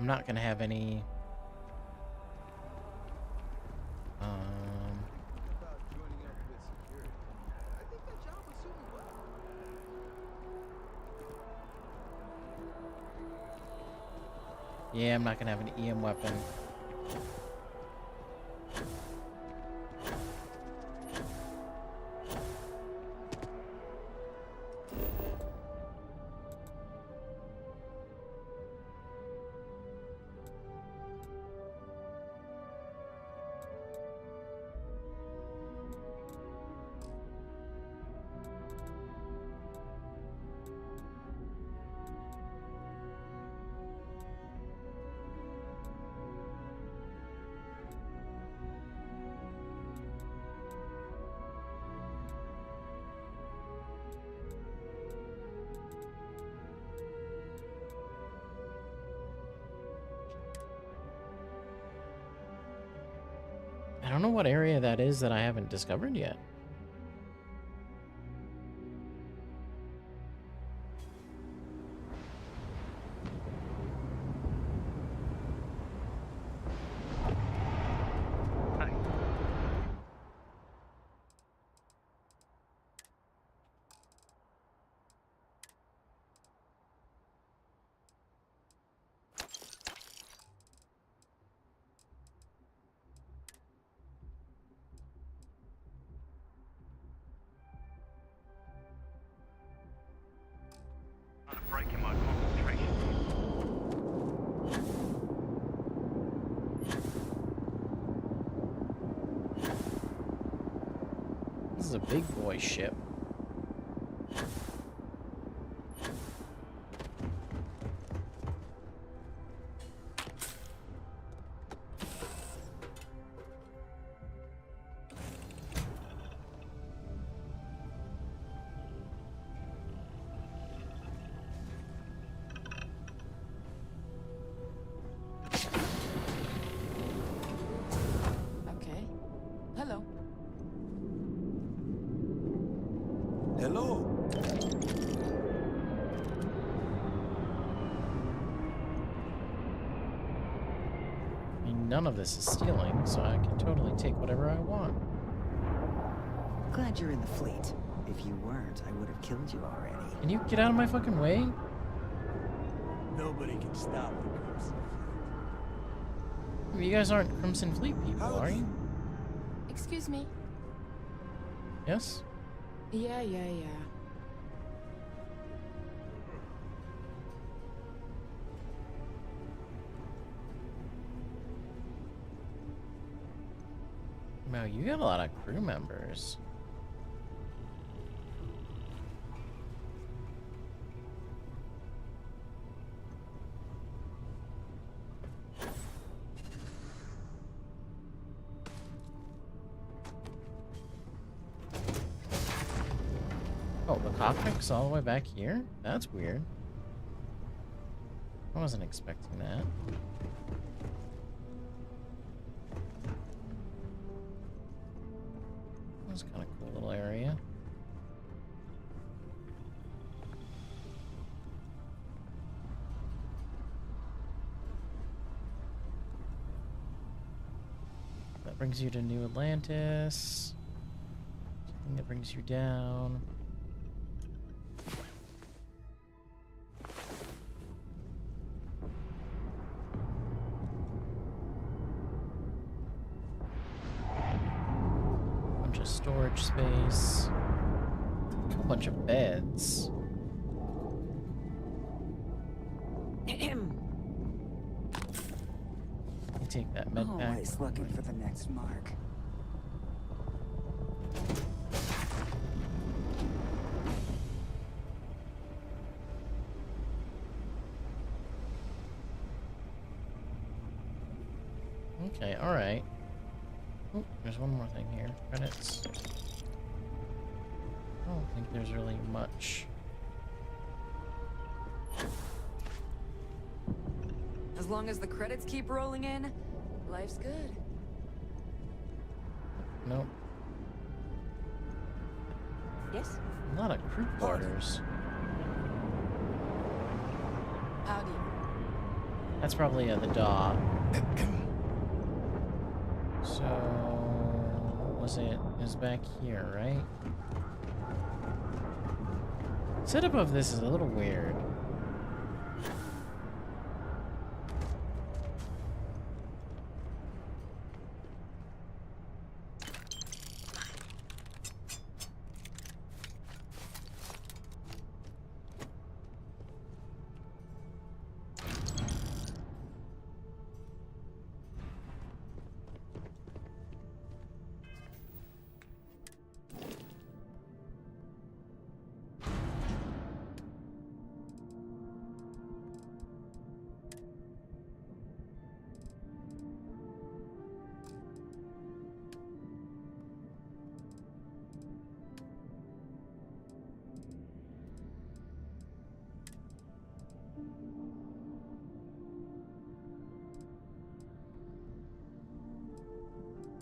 I'm not gonna have any yeah, I'm not gonna have an EM weapon. I don't know what area that is that I haven't discovered yet. Breaking my concentration. This is a big boy ship. Hello. Hello. I mean, none of this is stealing, so I can totally take whatever I want. Glad you're in the fleet. If you weren't, I would have killed you already. Can you get out of my fucking way? Nobody can stop the Crimson You guys aren't Crimson Fleet people, are you? Excuse me. Yes? Yeah. Wow, you got a lot of crew members. Oh, the cockpit's all the way back here? That's weird. I wasn't expecting that. That's kind of cool little area. That brings you to New Atlantis. Something that brings you down. Bunch of storage space. A whole bunch of beds. Take that med pack. Always looking for the next mark. Okay, alright. Oh, there's one more thing here. Credits. I don't think there's really much. As long as the credits keep rolling in, life's good. Nope. Yes? A lot of crew quarters. Howdy. That's probably the DAW. So, what was it? It was back here, right? Setup of this is a little weird.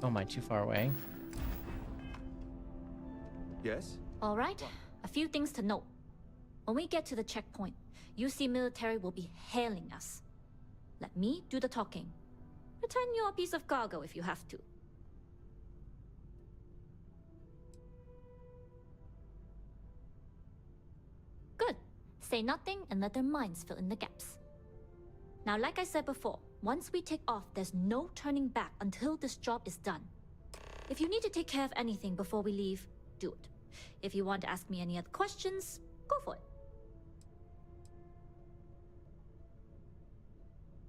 Oh, am I too far away? Yes? All right, a few things to note. When we get to the checkpoint, UC military will be hailing us. Let me do the talking. Pretend you're a piece of cargo if you have to. Good. Say nothing and let their minds fill in the gaps. Now, like I said before, once we take off, there's no turning back until this job is done. If you need to take care of anything before we leave, do it. If you want to ask me any other questions, go for it.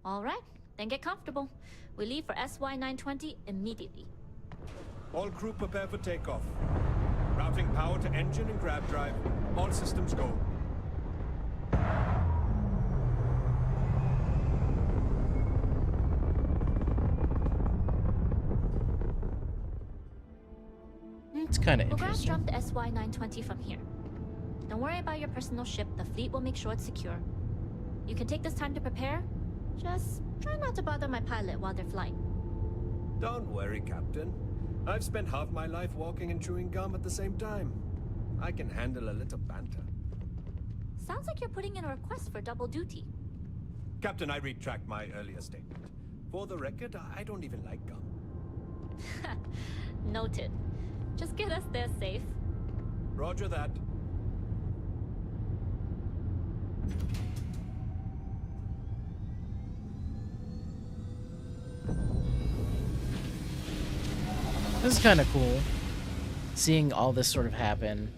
All right, then get comfortable. We leave for SY-920 immediately. All crew prepare for takeoff. Routing power to engine and grab drive. All systems go. It's kind of We'll ground interesting. jump the SY-920 from here. Don't worry about your personal ship. The fleet will make sure it's secure. You can take this time to prepare. Just try not to bother my pilot while they're flying. Don't worry, Captain. I've spent half my life walking and chewing gum at the same time. I can handle a little banter. Sounds like you're putting in a request for double duty. Captain, I retract my earlier statement. For the record, I don't even like gum. Noted. Just get us there safe. Roger that. This is kind of cool, seeing all this sort of happen.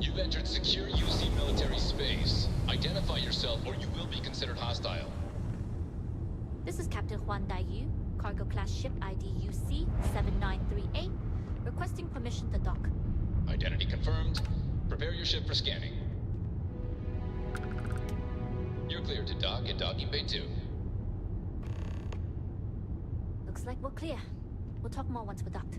You've entered secure UC military space. Identify yourself or you will be considered hostile. This is Captain Huan Daiyu. Cargo class ship ID UC-7938. Requesting permission to dock. Identity confirmed. Prepare your ship for scanning. You're cleared to dock at docking bay 2. Looks like we're clear. We'll talk more once we're docked.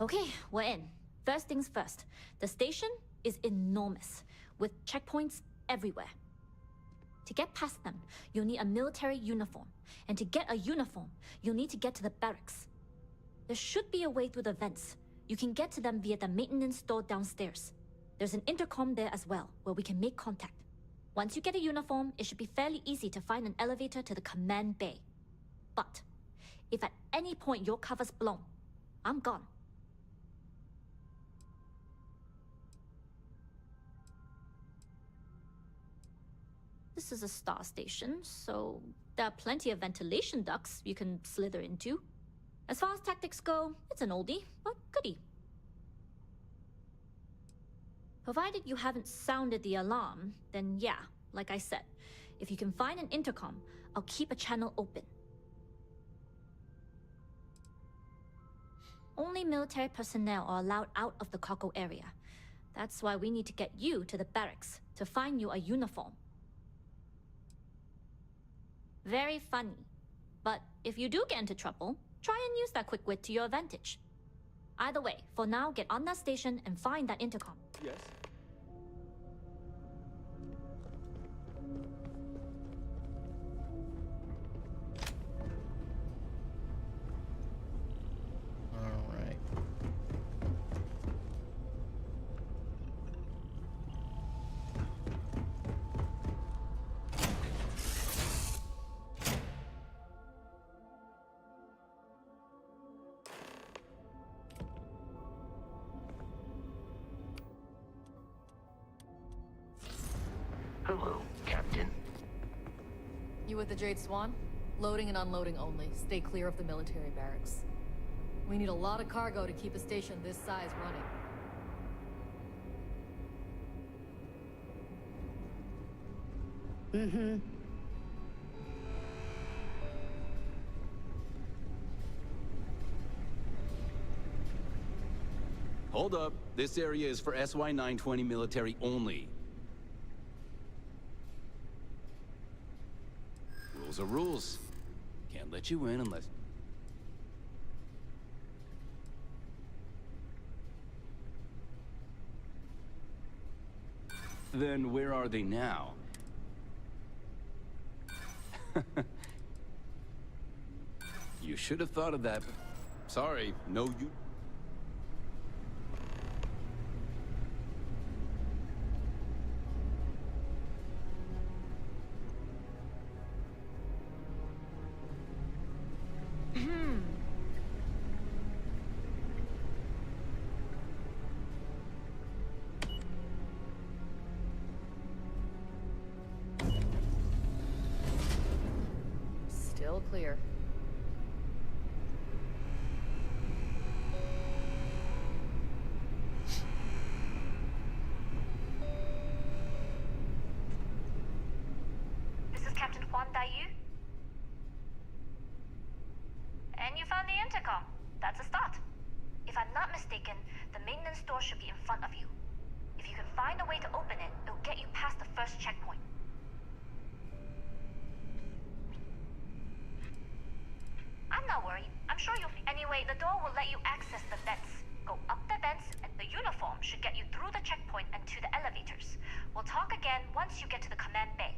Okay, we're in. First things first. The station is enormous, with checkpoints everywhere. To get past them, you'll need a military uniform. And to get a uniform, you'll need to get to the barracks. There should be a way through the vents. You can get to them via the maintenance store downstairs. There's an intercom there as well, where we can make contact. Once you get a uniform, it should be fairly easy to find an elevator to the command bay. But if at any point your cover's blown, I'm gone. This is a star station, so there are plenty of ventilation ducts you can slither into. As far as tactics go, it's an oldie, but goodie. Provided you haven't sounded the alarm, then yeah, like I said, if you can find an intercom, I'll keep a channel open. Only military personnel are allowed out of the cargo area. That's why we need to get you to the barracks to find you a uniform. Very funny. But if you do get into trouble, try and use that quick wit to your advantage. Either way, for now, get on that station and find that intercom. Yes. All right. Hello, Captain. You with the Jade Swan? Loading and unloading only. Stay clear of the military barracks. We need a lot of cargo to keep a station this size running. Mm-hmm. Hold up. This area is for SY-920 military only. Rules are rules. Can't let you in unless... Then where are they now? You should have thought of that. Sorry, no you... Still clear. This is Captain Huan Daiyu. And you found the intercom. That's a start. If I'm not mistaken, the maintenance door should be in front of you. If you can find a way to open it, it'll get you past the first checkpoint. I'm not worried. I'm sure you'll... Anyway, the door will let you access the vents. Go up the vents, and the uniform should get you through the checkpoint and to the elevators. We'll talk again once you get to the command bay.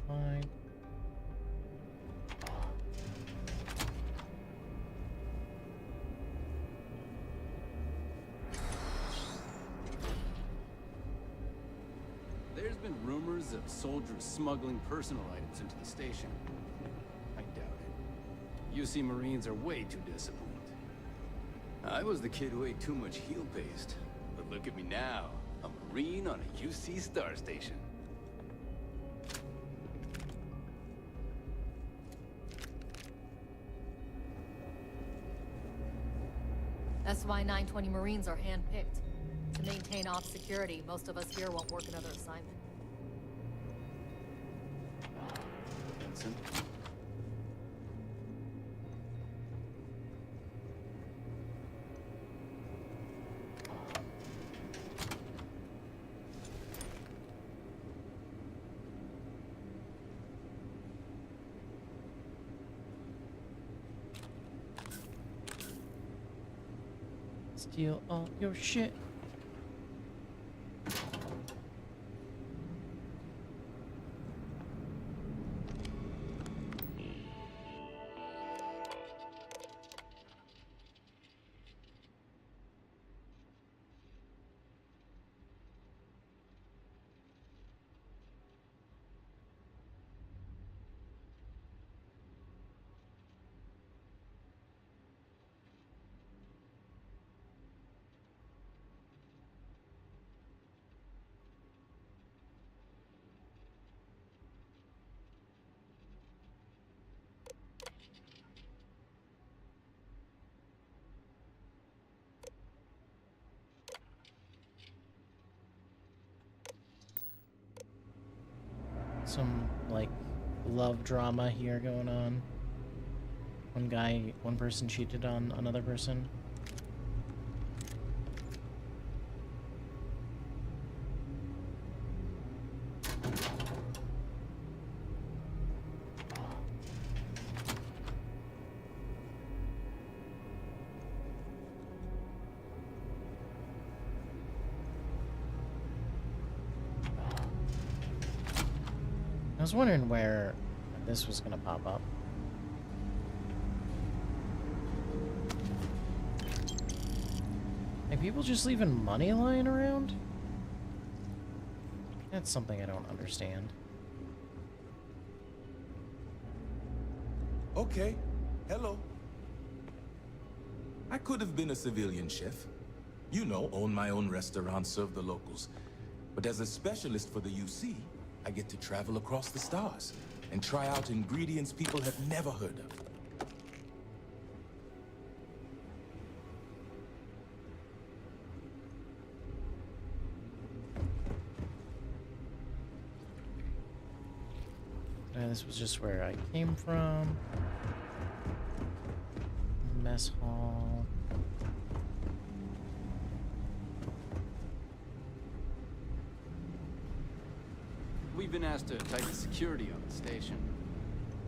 fine. There's been rumors of soldiers smuggling personal items into the station. I doubt it. UC Marines are way too disciplined. I was the kid who ate too much heel paste. But look at me now. A Marine on a UC star station. SY-920 Marines are hand-picked. To maintain off security, most of us here won't work another assignment. Vincent. Steal all your shit. Some, like, love drama here going on. One person cheated on another person. I was wondering where this was gonna pop up. Like, people just leaving money lying around? That's something I don't understand. Okay, hello. I could have been a civilian chef. You know, own my own restaurant, serve the locals. But as a specialist for the UC, I get to travel across the stars and try out ingredients people have never heard of. This was just where I came from. Mess hall. We've been asked to tighten security on the station.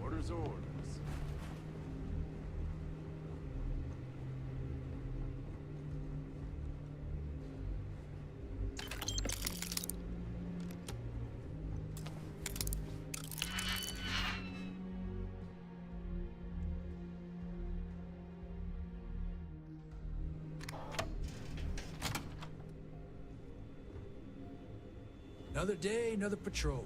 Orders are orders. Another day, another patrol.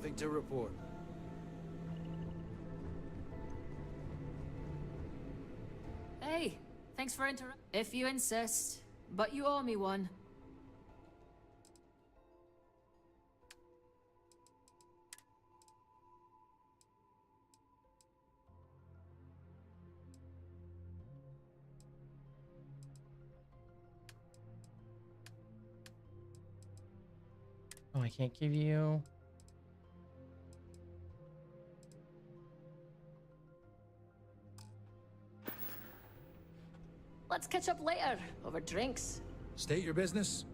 Nothing to report. Hey, thanks for interrupting. If you insist, but you owe me one. Oh, I can't give you... Let's catch up later, over drinks. State your business.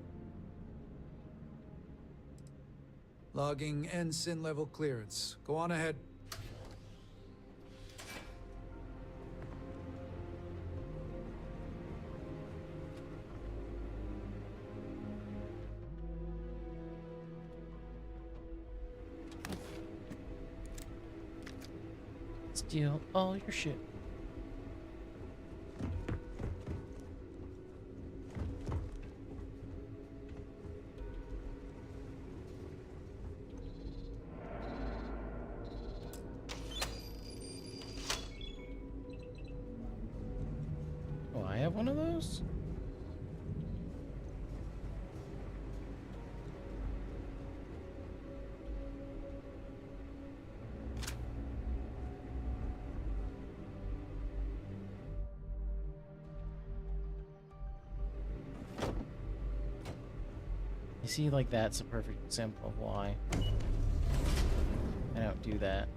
Logging ensign level clearance. Go on ahead. Steal all your shit. Oh, I have one of those? You see, like, that's a perfect example of why I don't do that.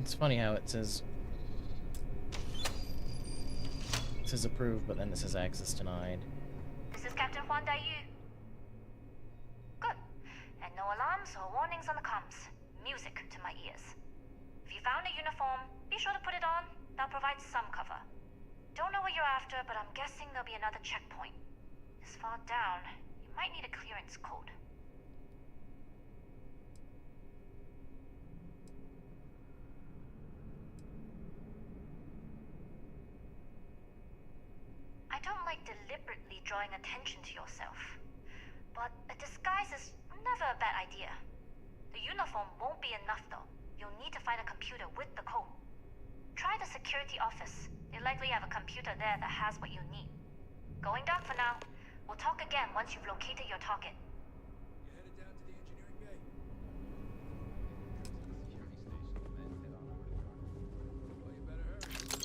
It's funny how it says approved, but then it says access denied. This is Captain Huan Daiyu. Good. And no alarms or warnings on the comms. Music to my ears. If you found a uniform, be sure to put it on. That'll provide some cover. Don't know what you're after, but I'm guessing there'll be another checkpoint. This far down, you might need a clearance code. I don't like deliberately drawing attention to yourself, but a disguise is never a bad idea. The uniform won't be enough though. You'll need to find a computer with the code. Try the security office. They likely have a computer there that has what you need. Going dark for now. We'll talk again once you've located your target. You headed down to the engineering bay. Well, you better hurry.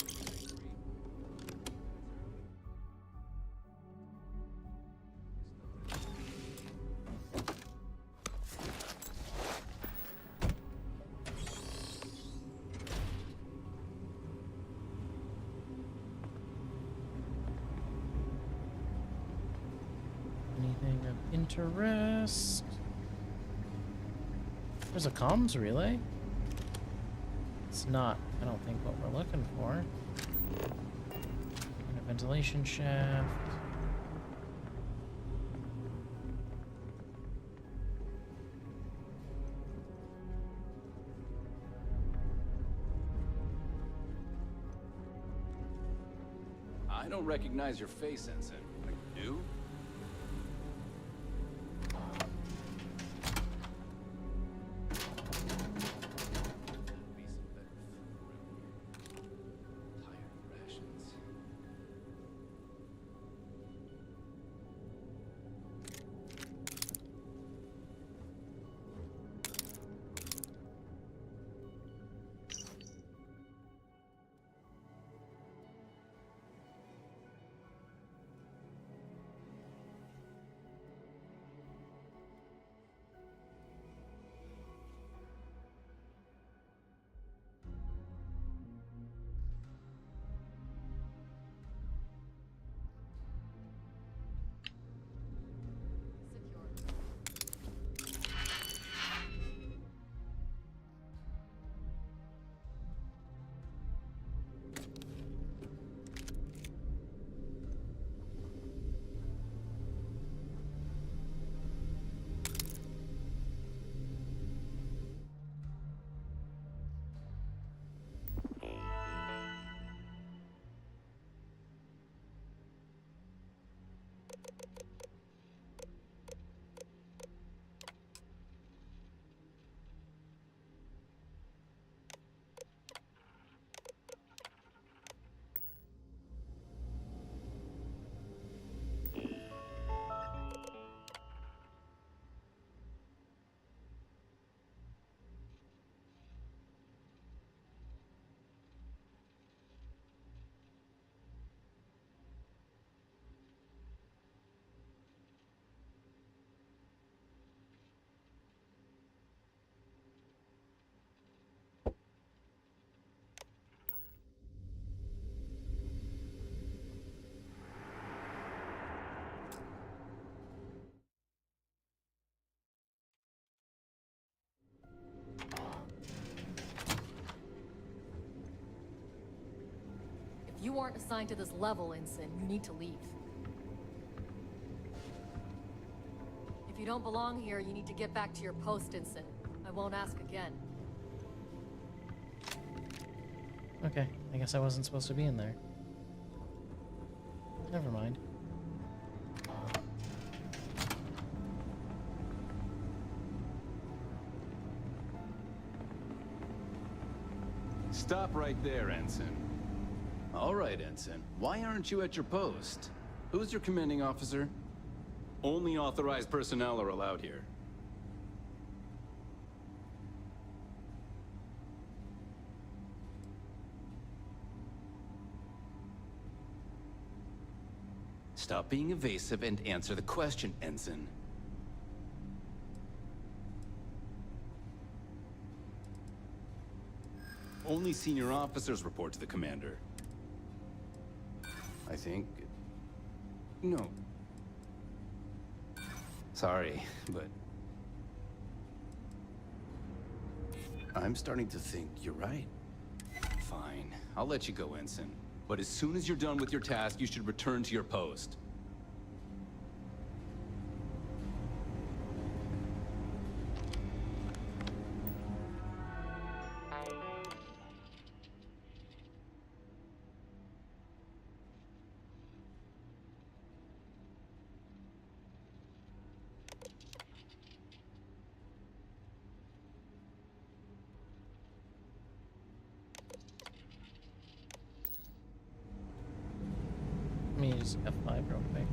Anything of interest? There's a comms relay. It's not, I don't think, what we're looking for. And a ventilation shaft. I don't recognize your face, Ensign. You do? you aren't assigned to this level, Ensign, you need to leave. If you don't belong here, you need to get back to your post, Ensign. I won't ask again. Okay, I guess I wasn't supposed to be in there. Never mind. Stop right there, Ensign. All right, Ensign. Why aren't you at your post? Who's your commanding officer? Only authorized personnel are allowed here. Stop being evasive and answer the question, Ensign. Only senior officers report to the commander. I think... No. Sorry, but... I'm starting to think you're right. Fine, I'll let you go, Ensign. But as soon as you're done with your task, you should return to your post. Let me use F5 real quick.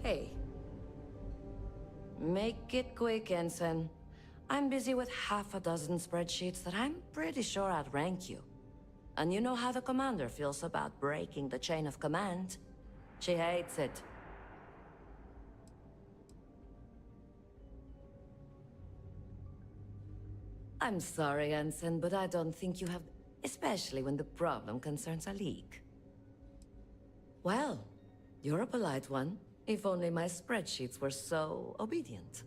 Hey. Make it quick, Ensign. I'm busy with half a dozen spreadsheets that I'm pretty sure outrank you. And you know how the commander feels about breaking the chain of command. She hates it. I'm sorry, Ensign, but I don't think you have... Especially when the problem concerns a leak. Well, you're a polite one. If only my spreadsheets were so obedient.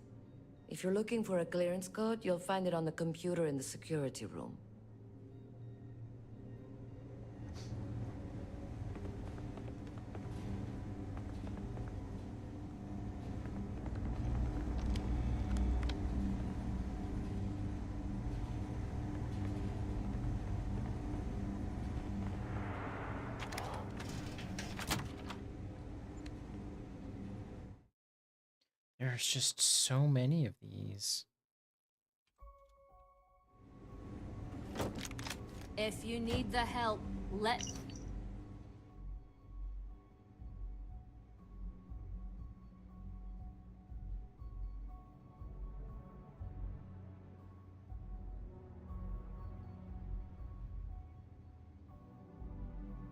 If you're looking for a clearance code, you'll find it on the computer in the security room. There's just so many of these. If you need the help, let...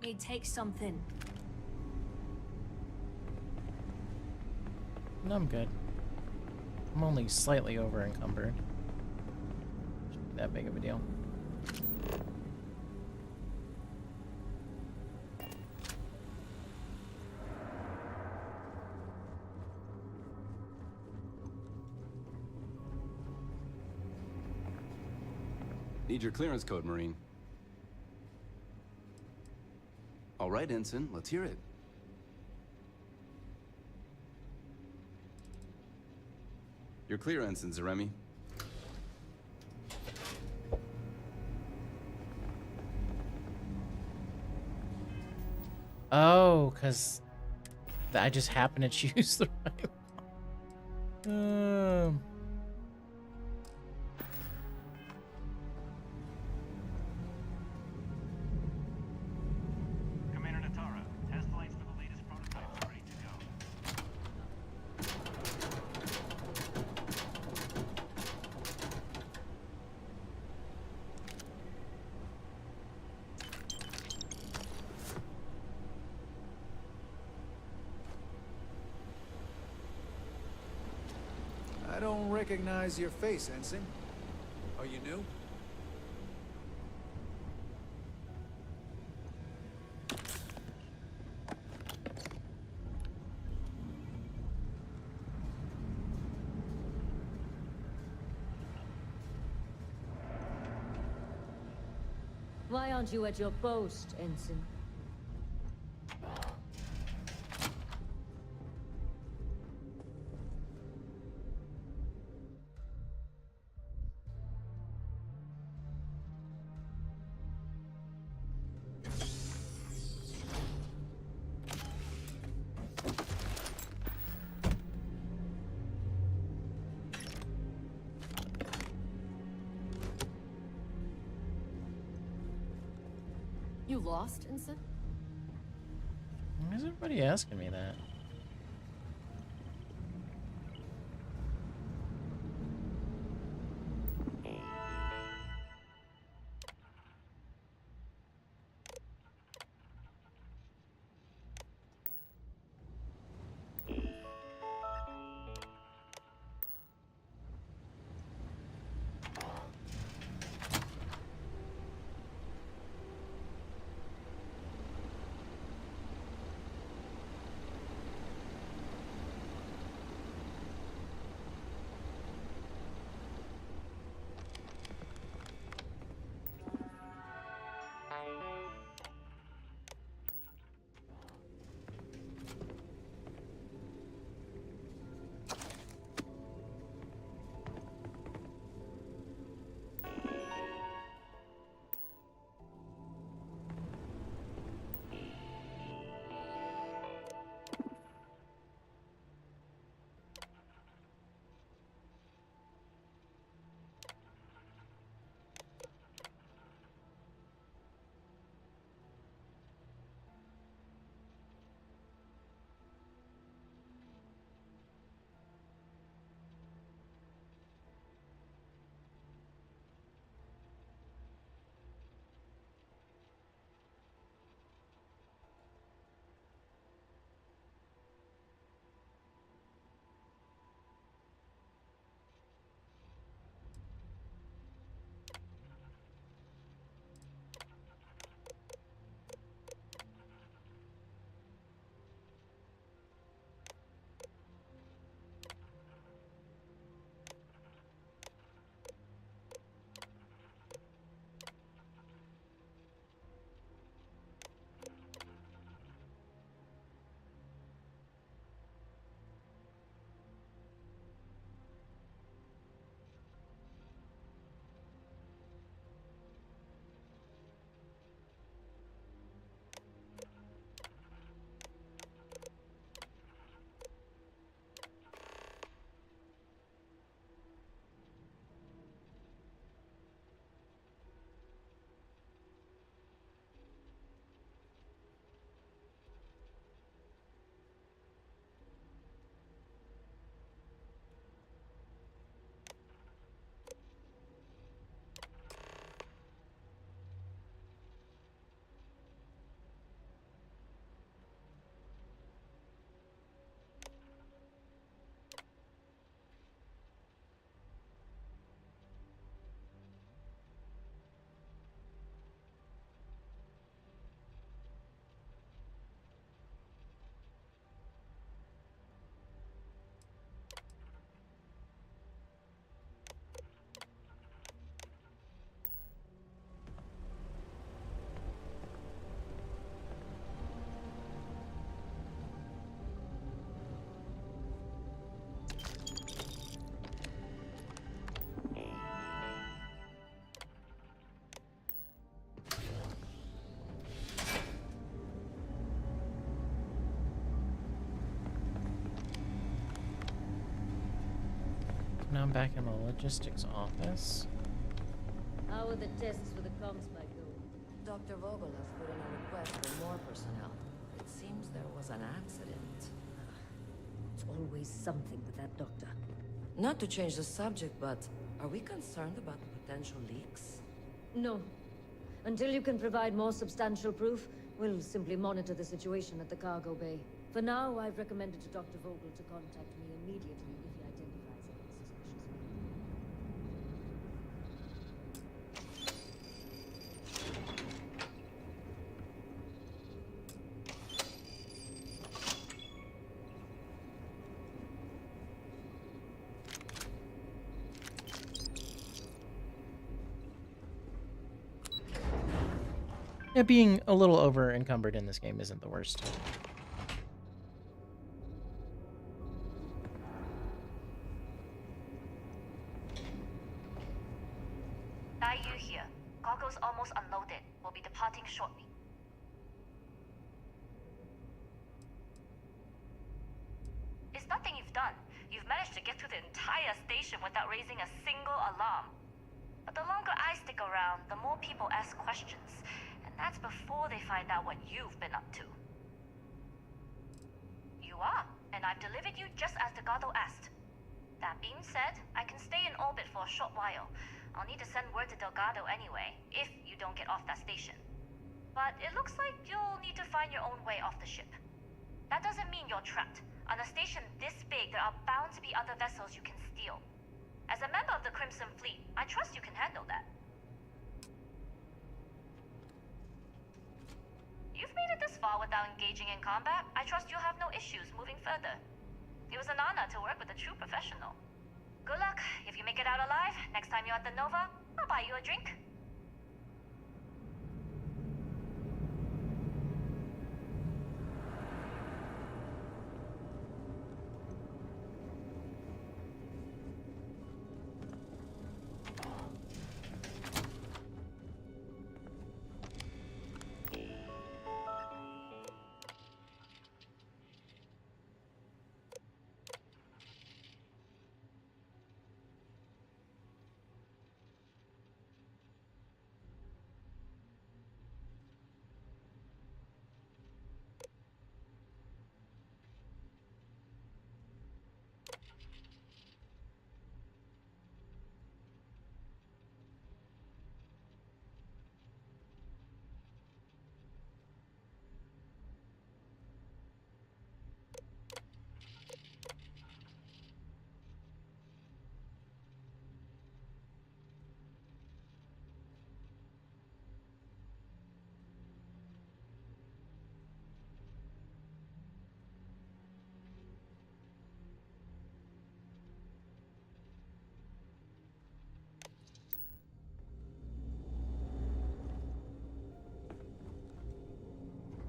me take something. No, I'm good. I'm only slightly over encumbered. Shouldn't be that big of a deal. Need your clearance code, Marine. All right, Ensign, let's hear it. You're clear, Ensign Zaremi. Oh, because I just happened to choose the right one. Commander Natara, test flights for the latest prototypes are ready to go. recognize your face, Ensign. Are you new? Why aren't you at your post, Ensign? You lost, Ensign? Why is everybody asking me that? Now I'm back in the logistics office. How are the tests for the comms might go? Dr. Vogel has put in a request for more personnel. It seems there was an accident. It's always something with that doctor. Not to change the subject, but are we concerned about potential leaks? No. Until you can provide more substantial proof, we'll simply monitor the situation at the cargo bay. For now, I've recommended to Dr. Vogel to contact me immediately if he identifies anything suspicious. Yeah, being a little over encumbered in this game isn't the worst. Daiyu here. Cargo's almost unloaded. We'll be departing shortly. It's nothing you've done. You've managed to get through the entire station without raising a single alarm. But the longer I stick around, the more people ask questions. And that's before they find out what you've been up to. You are, and I've delivered you just as Delgado asked. That being said, I can stay in orbit for a short while. I'll need to send word to Delgado anyway, if you don't get off that station. But it looks like you'll need to find your own way off the ship. That doesn't mean you're trapped. On a station this big, there are bound to be other vessels you can steal. As a member of the Crimson Fleet, I trust you can handle that. You've made it this far without engaging in combat. I trust you'll have no issues moving further. It was an honor to work with a true professional. Good luck. If you make it out alive, next time you're at the Nova, I'll buy you a drink.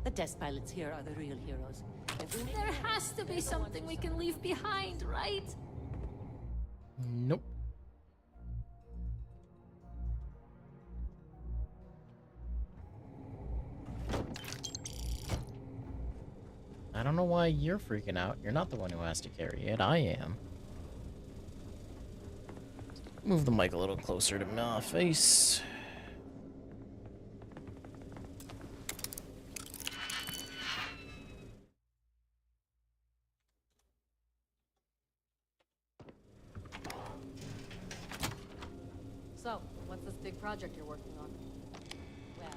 The test pilots here are the real heroes. There has to be something we can leave behind, right? Nope. I don't know why you're freaking out. You're not the one who has to carry it. I am. Move the mic a little closer to my face. So, what's this big project you're working on? Well,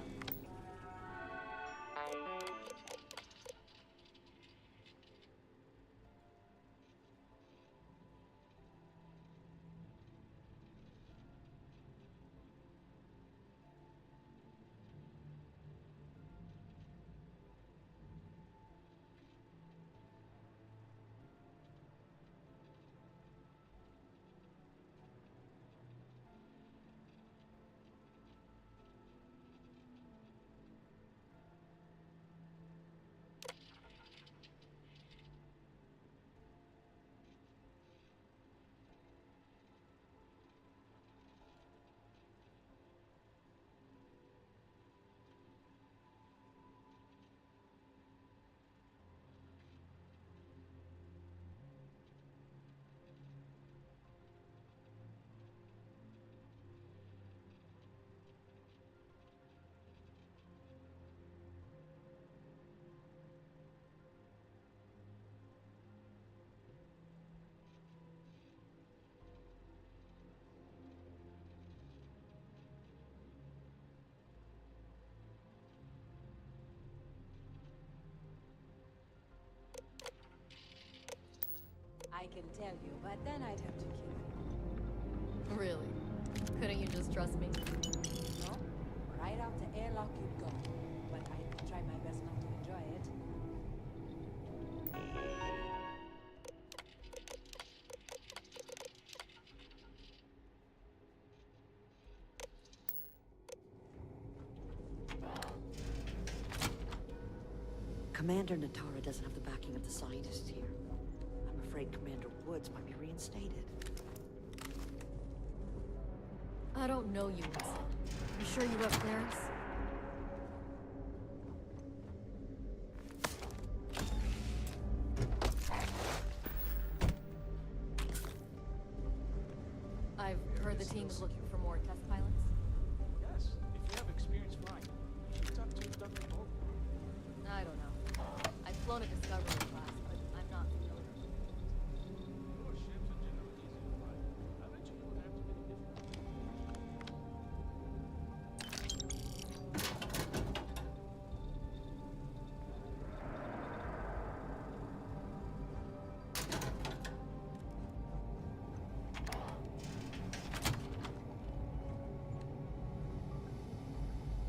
I can tell you, but then I'd have to kill you. Really? Couldn't you just trust me? No? Right out the airlock you'd go. But I'd try my best not to enjoy it. Commander Natara doesn't have the backing of the scientists here. I'm afraid Commander Woods might be reinstated. I don't know you, Ensign. You sure you have clearance? I've heard the team's looking for more test pilots. Yes, if you have experience, fine. You talk to Dr. Vogel. I don't know. I've flown a Discovery class, but I'm not familiar. Your ships are generally easy to fly. I bet you don't have too many difficulties.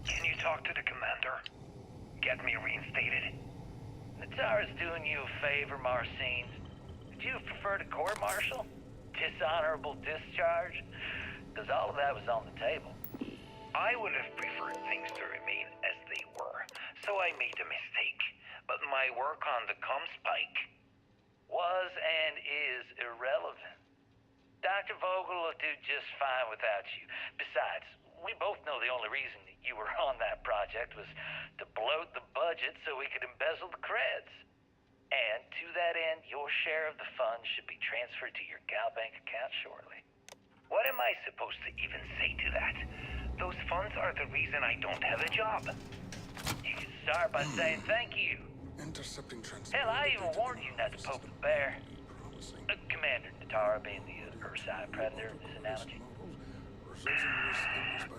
Can you talk to the commander? Get me reinstated? Natara's doing you a favor, Marcine. Would you have preferred a court-martial? Dishonorable discharge? Because all of that was on the table. I would have preferred things to remain as they were, so I made a mistake. But my work on the Comspike was and is irrelevant. Dr. Vogel will do just fine without you. Besides, we both know the only reason you were on that project was to bloat the budget so we could embezzle the creds. And to that end, your share of the funds should be transferred to your Gal Bank account shortly. What am I supposed to even say to that? Those funds are the reason I don't have a job. You can start by saying thank you. Intercepting transport. Hell, I even warned you not to poke the bear. Commander Natara being the Ursine Predator in this analogy.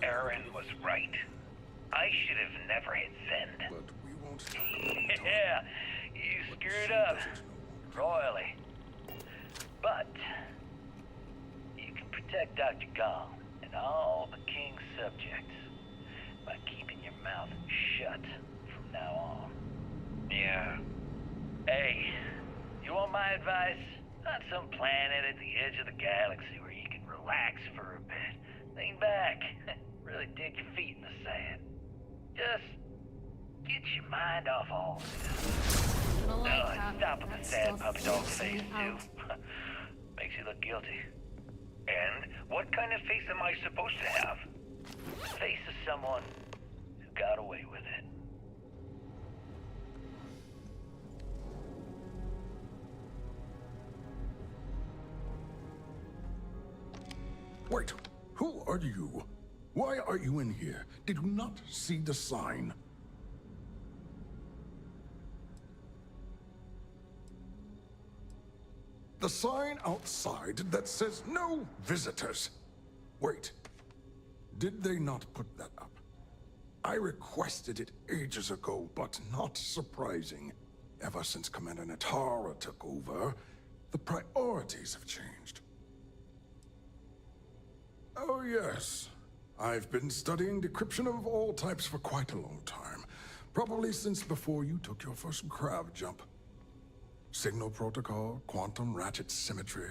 Aaron was right. I should have never hit send. But we won't. Yeah, you screwed up. Royally. But you can protect Dr. Gong and all the King's subjects by keeping your mouth shut from now on. Yeah. Hey, you want my advice? On some planet at the edge of the galaxy where you can relax for a bit. Lean back. Really dig your feet in the sand. Just get your mind off all this. Gonna like And stop with the that sad stuff puppy dog freaks me face, too. Makes you look guilty. And what kind of face am I supposed to have? The face of someone who got away with it. Wait, who are you? Why are you in here? Did you not see the sign? The sign outside that says no visitors. Wait, did they not put that up? I requested it ages ago, but not surprising. Ever since Commander Natara took over, the priorities have changed. Oh, yes. I've been studying decryption of all types for quite a long time. Probably since before you took your first crab jump. Signal protocol, quantum ratchet symmetry,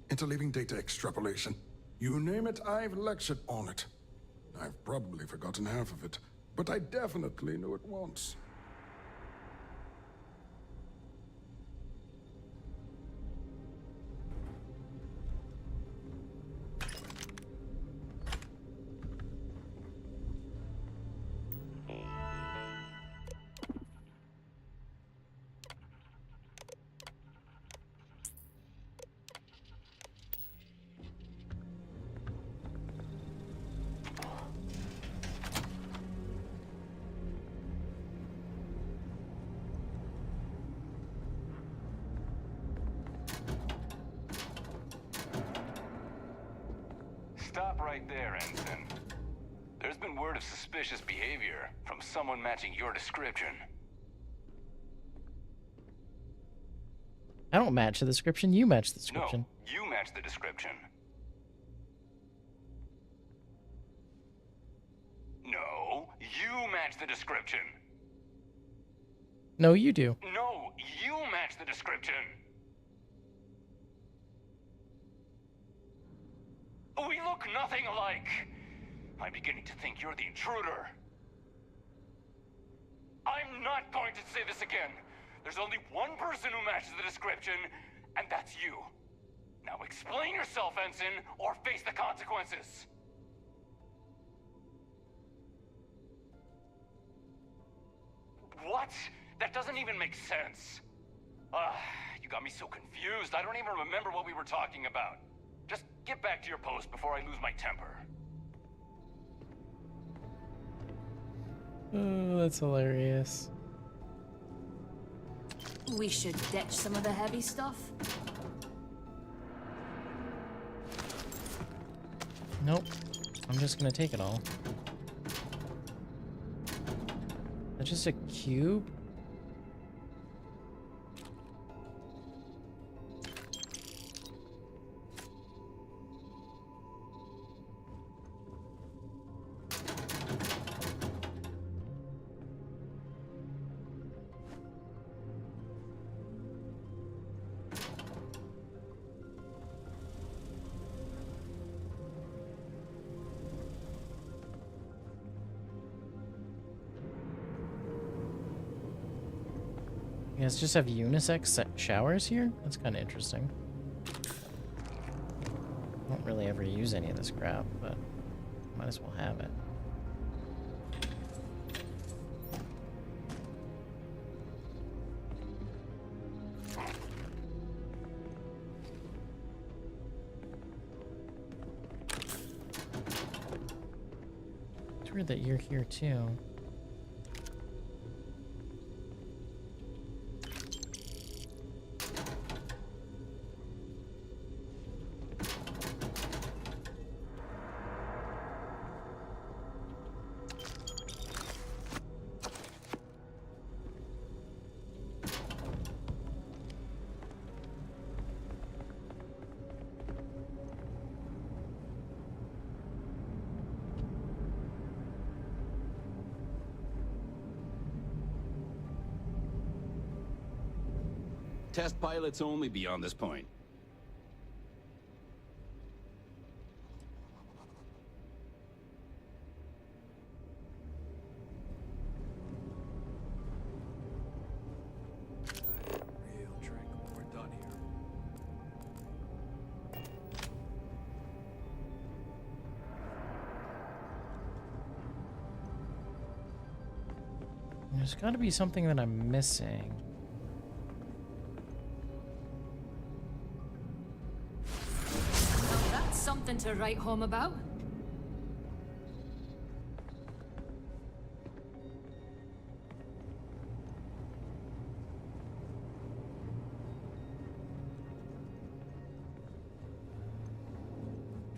interleaving data extrapolation. You name it, I've lectured on it. I've probably forgotten half of it, but I definitely knew it once. Stop right there, Ensign. There's been word of suspicious behavior from someone matching your description. I don't match the description, you match the description. No, you match the description. No, you match the description. No, you do. No, you match the description. We look nothing alike. I'm beginning to think you're the intruder. I'm not going to say this again. There's only one person who matches the description, and that's you. Now explain yourself, Ensign, or face the consequences. What? That doesn't even make sense. You got me so confused. I don't even remember what we were talking about. Just get back to your post before I lose my temper. Oh, that's hilarious. We should ditch some of the heavy stuff. Nope. I'm just gonna take it all. That's just a cube? You guys just have unisex showers here? That's kind of interesting. I don't really ever use any of this crap, but might as well have it. It's weird that you're here too. Test pilots only beyond this point. Real tranquil. We're done here. There's got to be something that I'm missing. Something to write home about.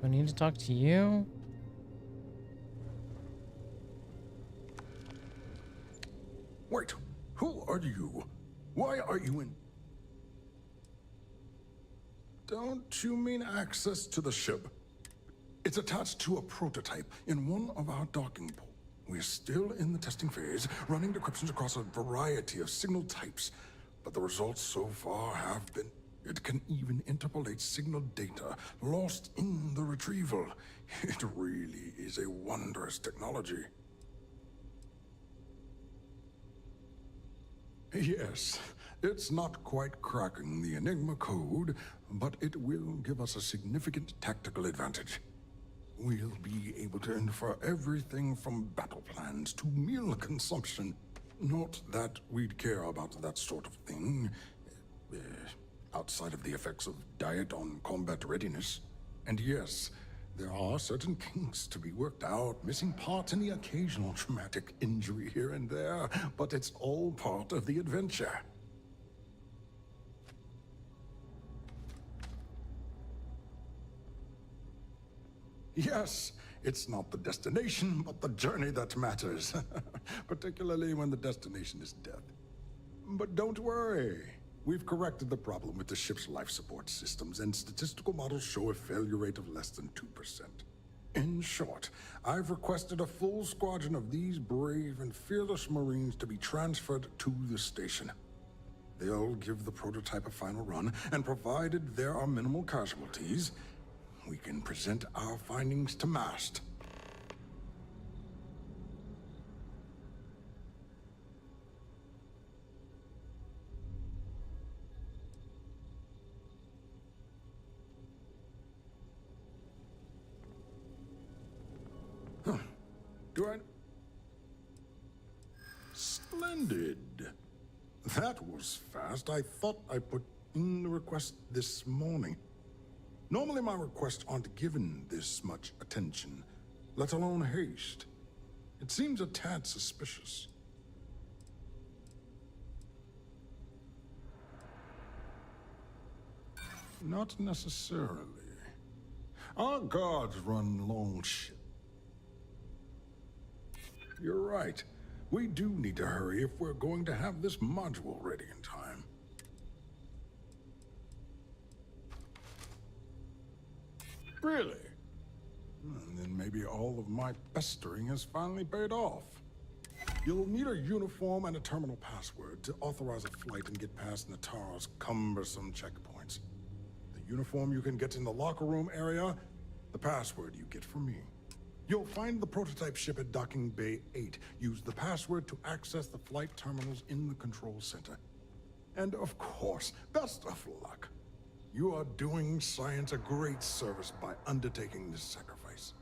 Do I need to talk to you? Wait, who are you? Why are you in... Don't you mean access to the ship? It's attached to a prototype in one of our docking ports. We're still in the testing phase, running decryptions across a variety of signal types. But the results so far have been... It can even interpolate signal data lost in the retrieval. It really is a wondrous technology. Yes, it's not quite cracking the Enigma code, but it will give us a significant tactical advantage. We'll be able to infer everything from battle plans to meal consumption. Not that we'd care about that sort of thing, outside of the effects of diet on combat readiness. And yes, there are certain kinks to be worked out, missing parts and the occasional traumatic injury here and there, but it's all part of the adventure. Yes, it's not the destination, but the journey that matters. Particularly when the destination is death. But don't worry. We've corrected the problem with the ship's life support systems, and statistical models show a failure rate of less than 2%. In short, I've requested a full squadron of these brave and fearless Marines to be transferred to the station. They'll give the prototype a final run, and provided there are minimal casualties, we can present our findings to Mast. Do I... Splendid. That was fast. I thought I put in the request this morning. Normally my requests aren't given this much attention, let alone haste. It seems a tad suspicious. Not necessarily. Our guards run long shifts. You're right. We do need to hurry if we're going to have this module ready in time. Really? And then maybe all of my pestering has finally paid off. You'll need a uniform and a terminal password to authorize a flight and get past Natara's cumbersome checkpoints. The uniform you can get in the locker room area, the password you get from me. You'll find the prototype ship at Docking Bay 8. Use the password to access the flight terminals in the control center. And of course, best of luck. You are doing science a great service by undertaking this sacrifice.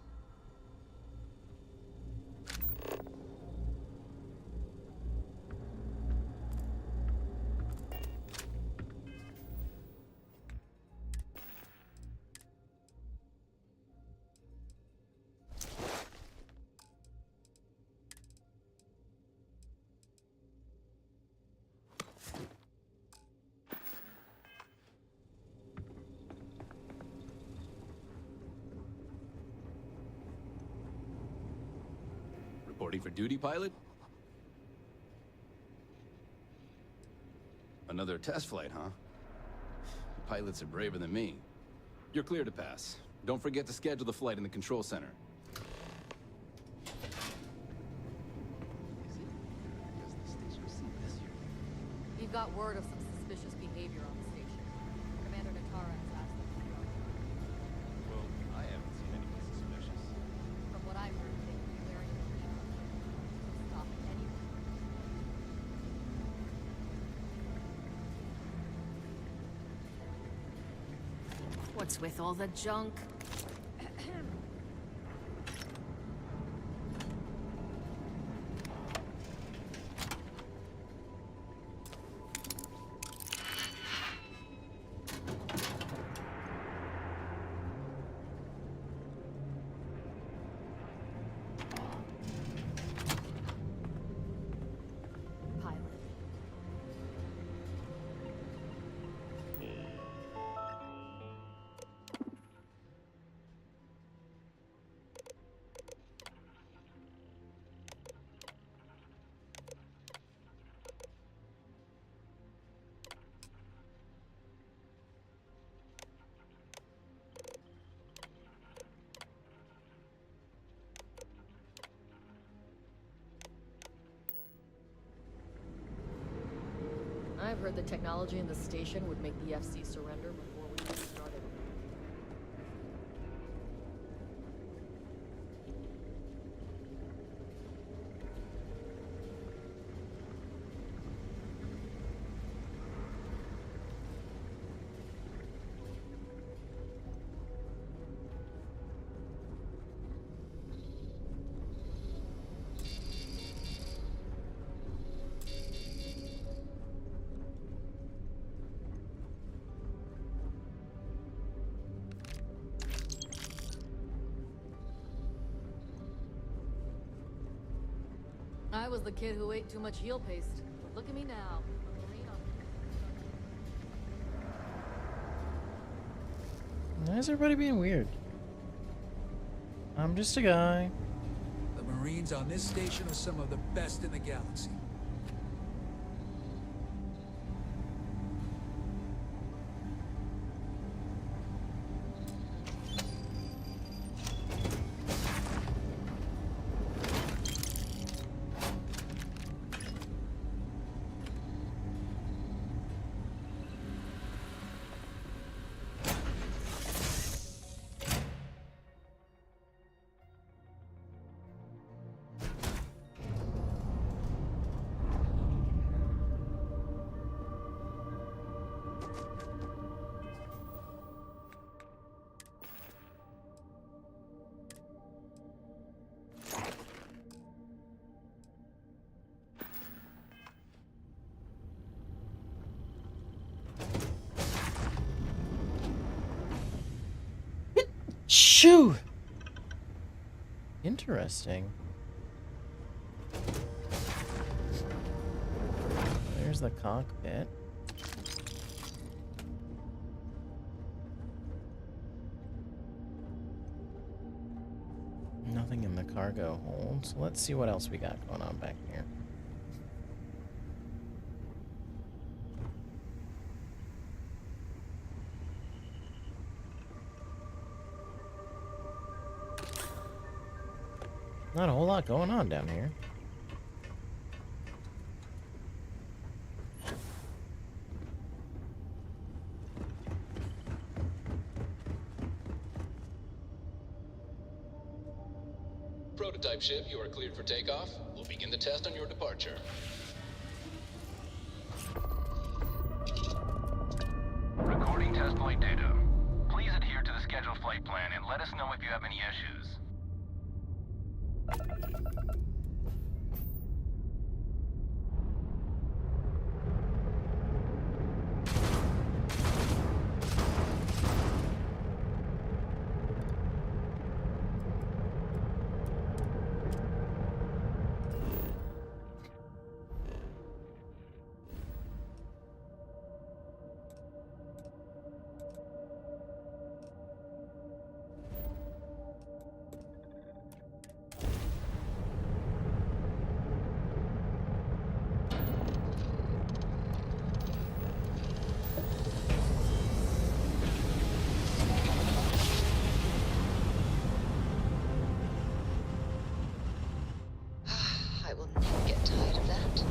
Reporting for duty, pilot? Another test flight, huh? Pilots are braver than me. You're clear to pass. Don't forget to schedule the flight in the control center. We've got word of some suspicious behavior on the station. Commander Natara has asked them to go. Well, I haven't seen anything suspicious. From what I've heard, they could be wearing a green stop anyone. What's with all the junk? I've heard the technology in the station would make the FC surrender before we get started. I was the kid who ate too much heel paste. But look at me now. Why is everybody being weird? I'm just a guy. The Marines on this station are some of the best in the galaxy. Shoo! Interesting. There's the cockpit. Nothing in the cargo hold, so let's see what else we got going on back here. Not a whole lot going on down here. Prototype ship, you are cleared for takeoff. We'll begin the test on your departure. Recording test flight data. Please adhere to the scheduled flight plan and let us know if you have any issues. I will never get tired of that.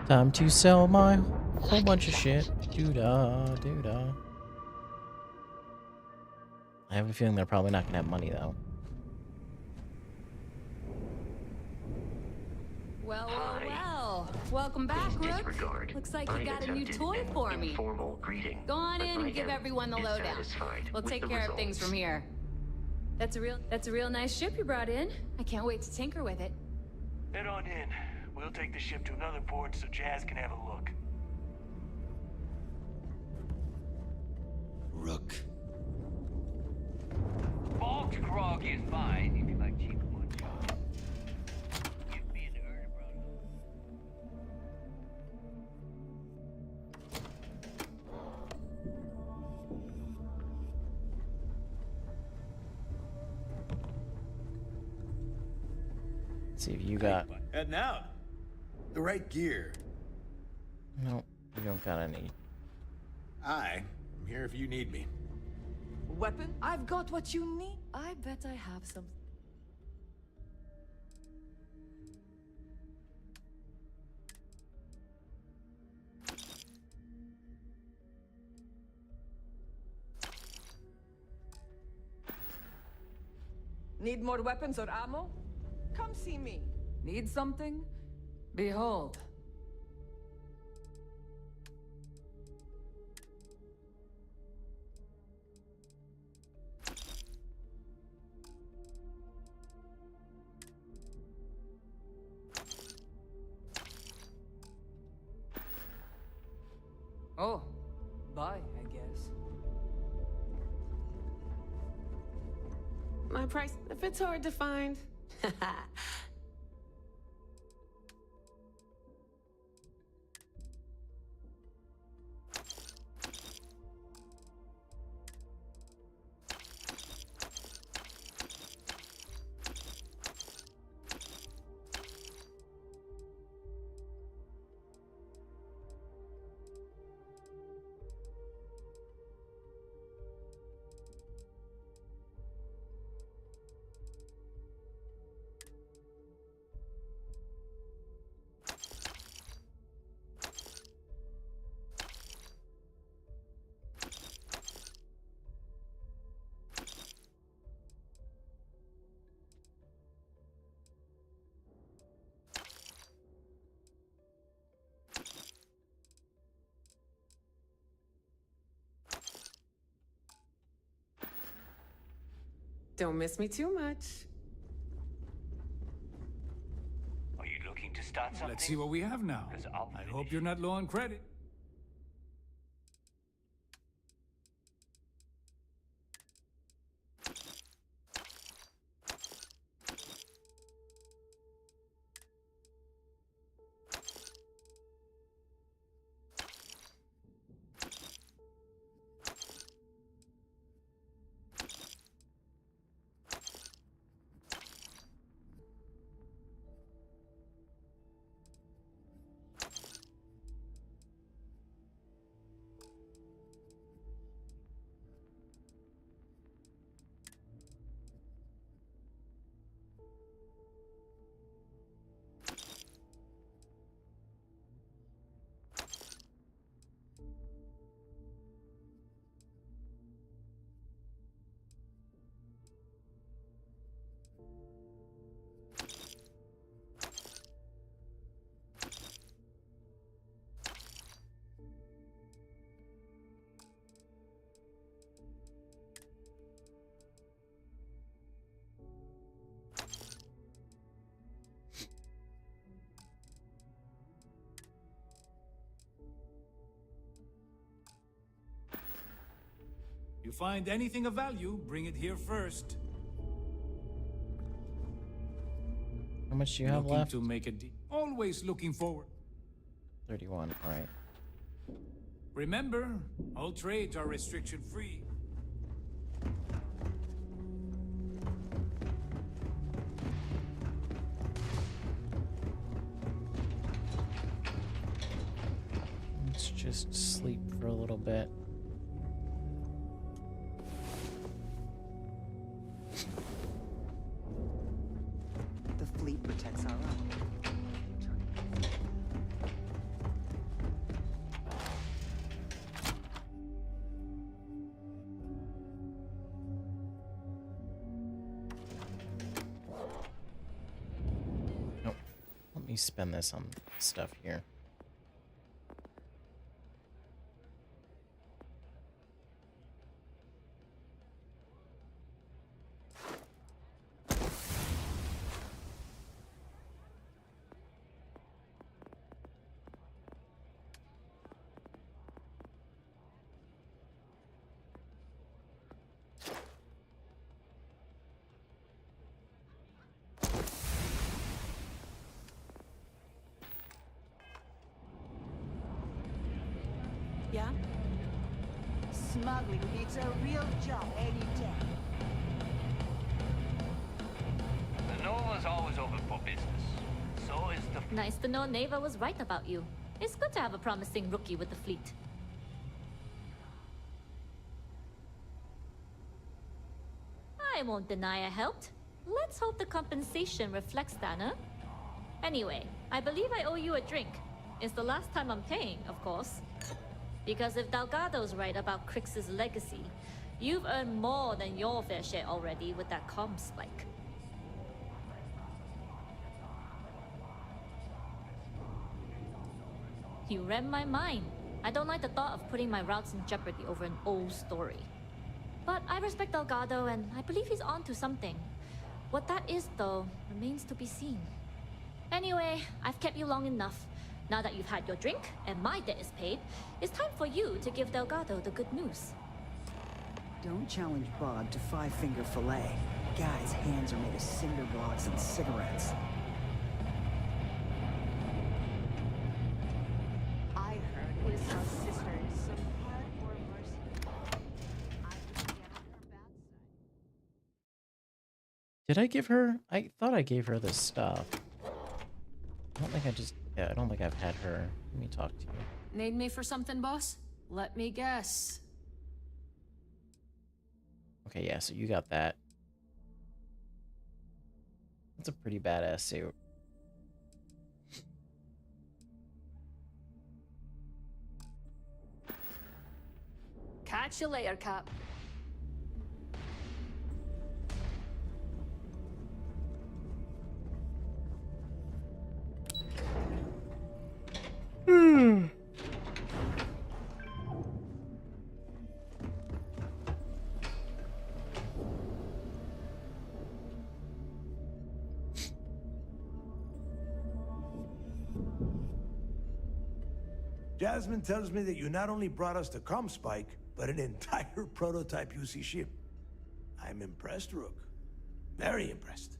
Time to sell my whole bunch of shit. Doo-dah, doo-dah. I have a feeling they're probably not gonna have money though. Well, well, well. Welcome back, Rook. Looks like you got a new toy for me. Greeting, Go on in and give everyone the lowdown. We'll take care of things from here. That's a real nice ship you brought in. I can't wait to tinker with it. Head on in. We'll take the ship to another port so Jazz can have a look. Rook. Bulk grog is fine if you like cheap moonshine. Give me an earn, brother. Let's see if you got. Heading out. The right gear. No, you don't got any. I'm here if you need me. Weapon? I've got what you need. I bet I have some. Need more weapons or ammo? Come see me. Need something? Behold. Oh, bye, I guess. My price, if it's hard to find. Don't miss me too much. got something? Let's see what we have now. I hope you're not low on credit. You find anything of value, bring it here first. How much do you have left? To make a deal. Always looking forward. 31, alright. Remember, all trades are restriction-free. Let's just sleep for a little bit. The fleet protects our own. Nope. Let me spend this on stuff here. Yeah? Smuggling needs a real job any day. The Nova's always open for business. So is the... Nice to know Neva was right about you. It's good to have a promising rookie with the fleet. I won't deny I helped. Let's hope the compensation reflects that, huh? Anyway, I believe I owe you a drink. It's the last time I'm paying, of course. Because if Delgado's right about Crix's legacy, you've earned more than your fair share already with that comm spike. You read my mind. I don't like the thought of putting my routes in jeopardy over an old story. But I respect Delgado, and I believe he's onto something. What that is, though, remains to be seen. Anyway, I've kept you long enough. Now that you've had your drink, and my debt is paid, it's time for you to give Delgado the good news. Don't challenge Bob to five-finger fillet. Guy's hands are made of cinder blocks and cigarettes. I heard it was her sister. Some hardcore mercy. I would get on her bad side. Did I give her? I thought I gave her this stuff. I don't think I just... Yeah, I don't think I've had her. Let me talk to you. Need me for something, boss? Let me guess. Okay, yeah, so you got that. That's a pretty badass suit. Catch you later, Cap. Jasmine tells me that you not only brought us the Comspike, but an entire prototype UC ship. I'm impressed, Rook. Very impressed.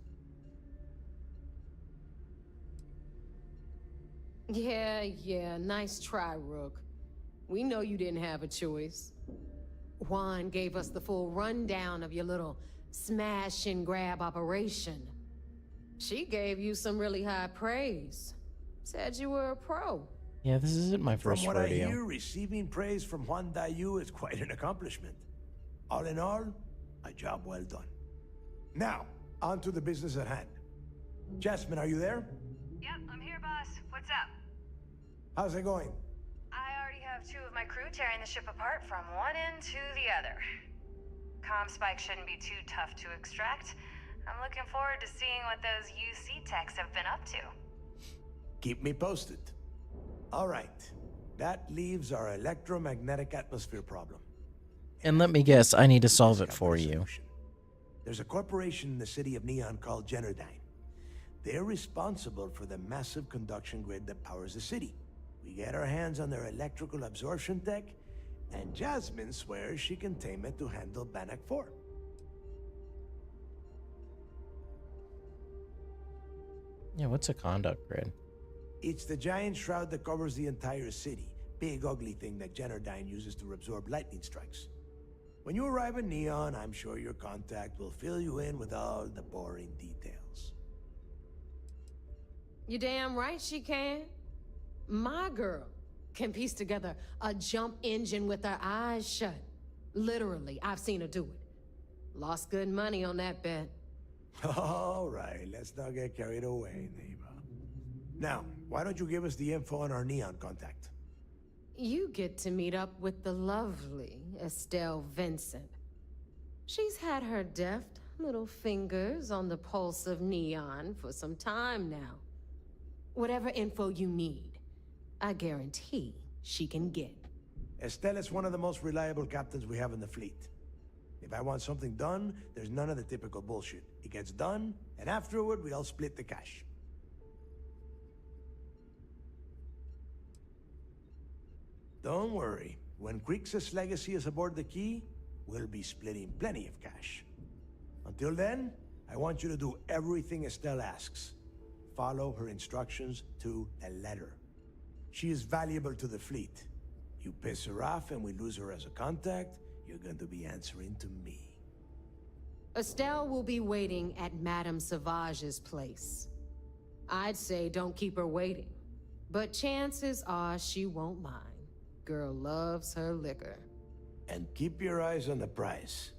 Yeah, nice try, Rook. We know you didn't have a choice. Juan gave us the full rundown of your little smash and grab operation. She gave you some really high praise. Said you were a pro. Yeah, this isn't my first From what rodeo. I hear, receiving praise from Juan Dayu is quite an accomplishment. All in all, a job well done. Now, on to the business at hand. Jasmine, are you there? Yep, I'm here, boss. What's up? How's it going? I already have 2 of my crew tearing the ship apart from one end to the other. Comspike shouldn't be too tough to extract. I'm looking forward to seeing what those UC techs have been up to. Keep me posted. All right. That leaves our electromagnetic atmosphere problem. And let me guess, I need to solve it for you. There's a corporation in the city of Neon called Generdyne. They're responsible for the massive conduction grid that powers the city. We get our hands on their electrical absorption tech, and Jasmine swears she can tame it to handle Bannock 4. Yeah, what's a conduct grid? It's the giant shroud that covers the entire city. Big ugly thing that Generdyne uses to absorb lightning strikes. When you arrive in Neon, I'm sure your contact will fill you in with all the boring details. You damn right she can. My girl can piece together a jump engine with her eyes shut. Literally, I've seen her do it. Lost good money on that bet. All right, let's not get carried away, Neva. Now, why don't you give us the info on our Neon contact? You get to meet up with the lovely Estelle Vincent. She's had her deft little fingers on the pulse of Neon for some time now. Whatever info you need, I guarantee she can get. Estelle is one of the most reliable captains we have in the fleet. If I want something done, there's none of the typical bullshit. It gets done, and afterward, we all split the cash. Don't worry. When Crixus' legacy is aboard the Key, we'll be splitting plenty of cash. Until then, I want you to do everything Estelle asks. Follow her instructions to a letter. She is valuable to the fleet. You piss her off and we lose her as a contact, you're going to be answering to me. Estelle will be waiting at Madame Savage's place. I'd say don't keep her waiting, but chances are she won't mind. Girl loves her liquor. And keep your eyes on the prize.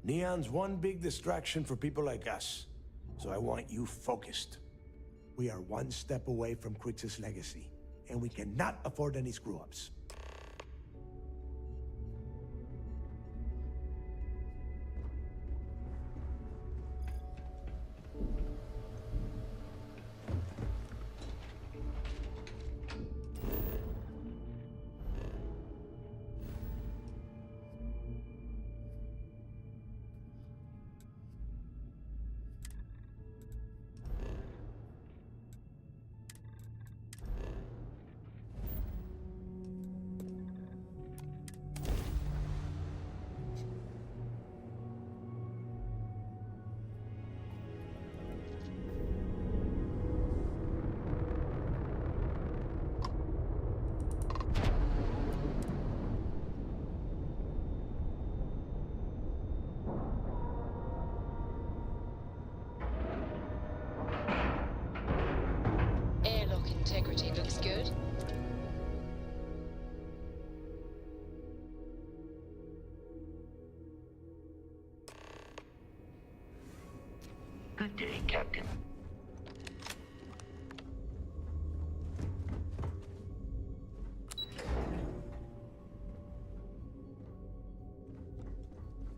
Neon's one big distraction for people like us, so I want you focused. We are one step away from Crixus' legacy, and we cannot afford any screw-ups. Airlock integrity looks good. Good day, Captain.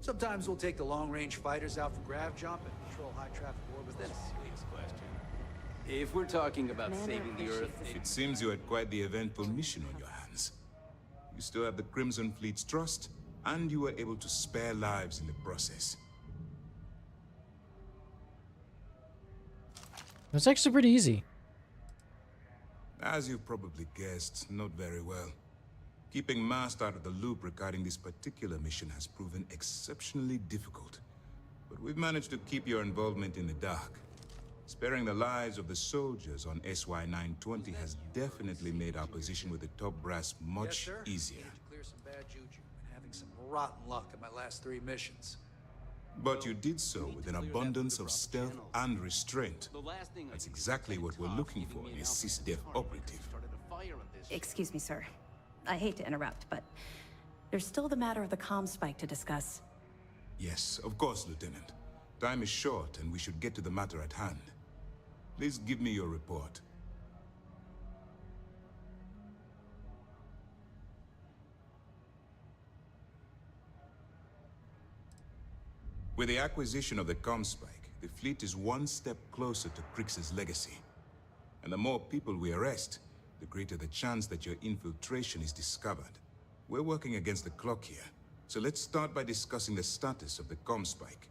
Sometimes we'll take the long-range fighters out for grav jump and patrol high-traffic orbits. That's a serious question. If we're talking about saving the Earth, It seems you had quite the eventful mission on your hands. You still have the Crimson Fleet's trust, and you were able to spare lives in the process. It's actually pretty easy. As you've probably guessed, not very well. Keeping Mast out of the loop regarding this particular mission has proven exceptionally difficult. But we've managed to keep your involvement in the dark. Sparing the lives of the soldiers on SY-920 has definitely made our position with the top brass much easier. Need to clear some bad juju. Been having some rotten luck in my last 3 missions. But you did so with an abundance of stealth and restraint. That's exactly what we're looking for in a SysDef operative. Excuse me, sir. I hate to interrupt, but there's still the matter of the comm spike to discuss. Yes, of course, Lieutenant. Time is short, and we should get to the matter at hand. Please give me your report. With the acquisition of the comm spike, the fleet is one step closer to Krix's legacy. And the more people we arrest, the greater the chance that your infiltration is discovered. We're working against the clock here, so let's start by discussing the status of the comm spike.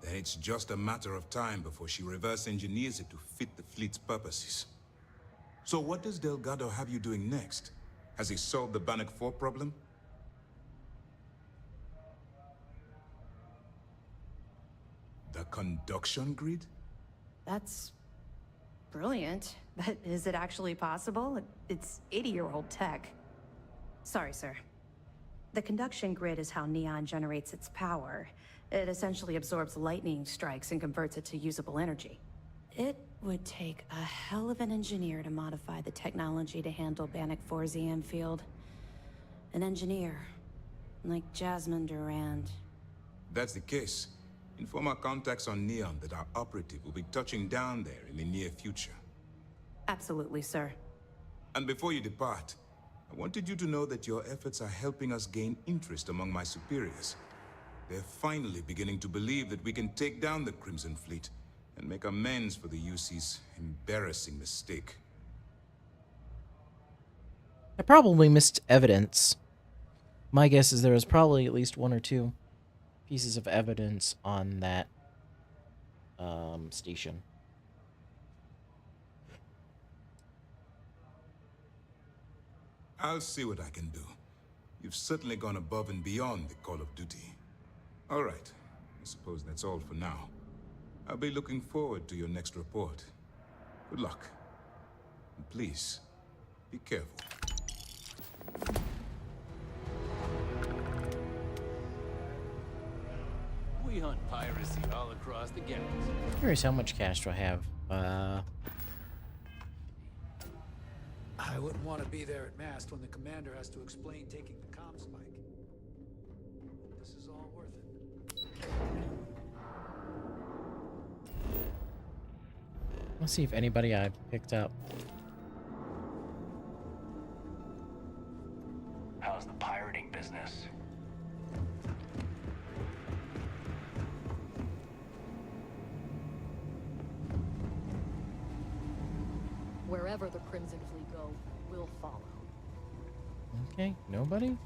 Then it's just a matter of time before she reverse engineers it to fit the fleet's purposes. So what does Delgado have you doing next? Has he solved the Bannock 4 problem? The conduction grid? That's brilliant, but is it actually possible? It's 80-year-old tech. Sorry, sir. The conduction grid is how Neon generates its power. It essentially absorbs lightning strikes and converts it to usable energy. It would take a hell of an engineer to modify the technology to handle Bannock 4's EM field. An engineer, like Jasmine Durand. That's the case. Inform our contacts on Neon that our operative will be touching down there in the near future. Absolutely, sir. And before you depart, I wanted you to know that your efforts are helping us gain interest among my superiors. They're finally beginning to believe that we can take down the Crimson Fleet and make amends for the UC's embarrassing mistake. I probably missed evidence. My guess is there was probably at least 1 or 2 pieces of evidence on that station. I'll see what I can do. You've certainly gone above and beyond the call of duty. All right, I suppose that's all for now. I'll be looking forward to your next report. Good luck. And please, be careful. We hunt piracy all across the galaxy. Curious how much cash do I have? I wouldn't want to be there at mast when the commander has to explain taking the comm spike. This is all worth it. Let's see if anybody I picked up. How's the pirating business? Wherever the Crimson Fleet go, we'll follow. Okay, nobody?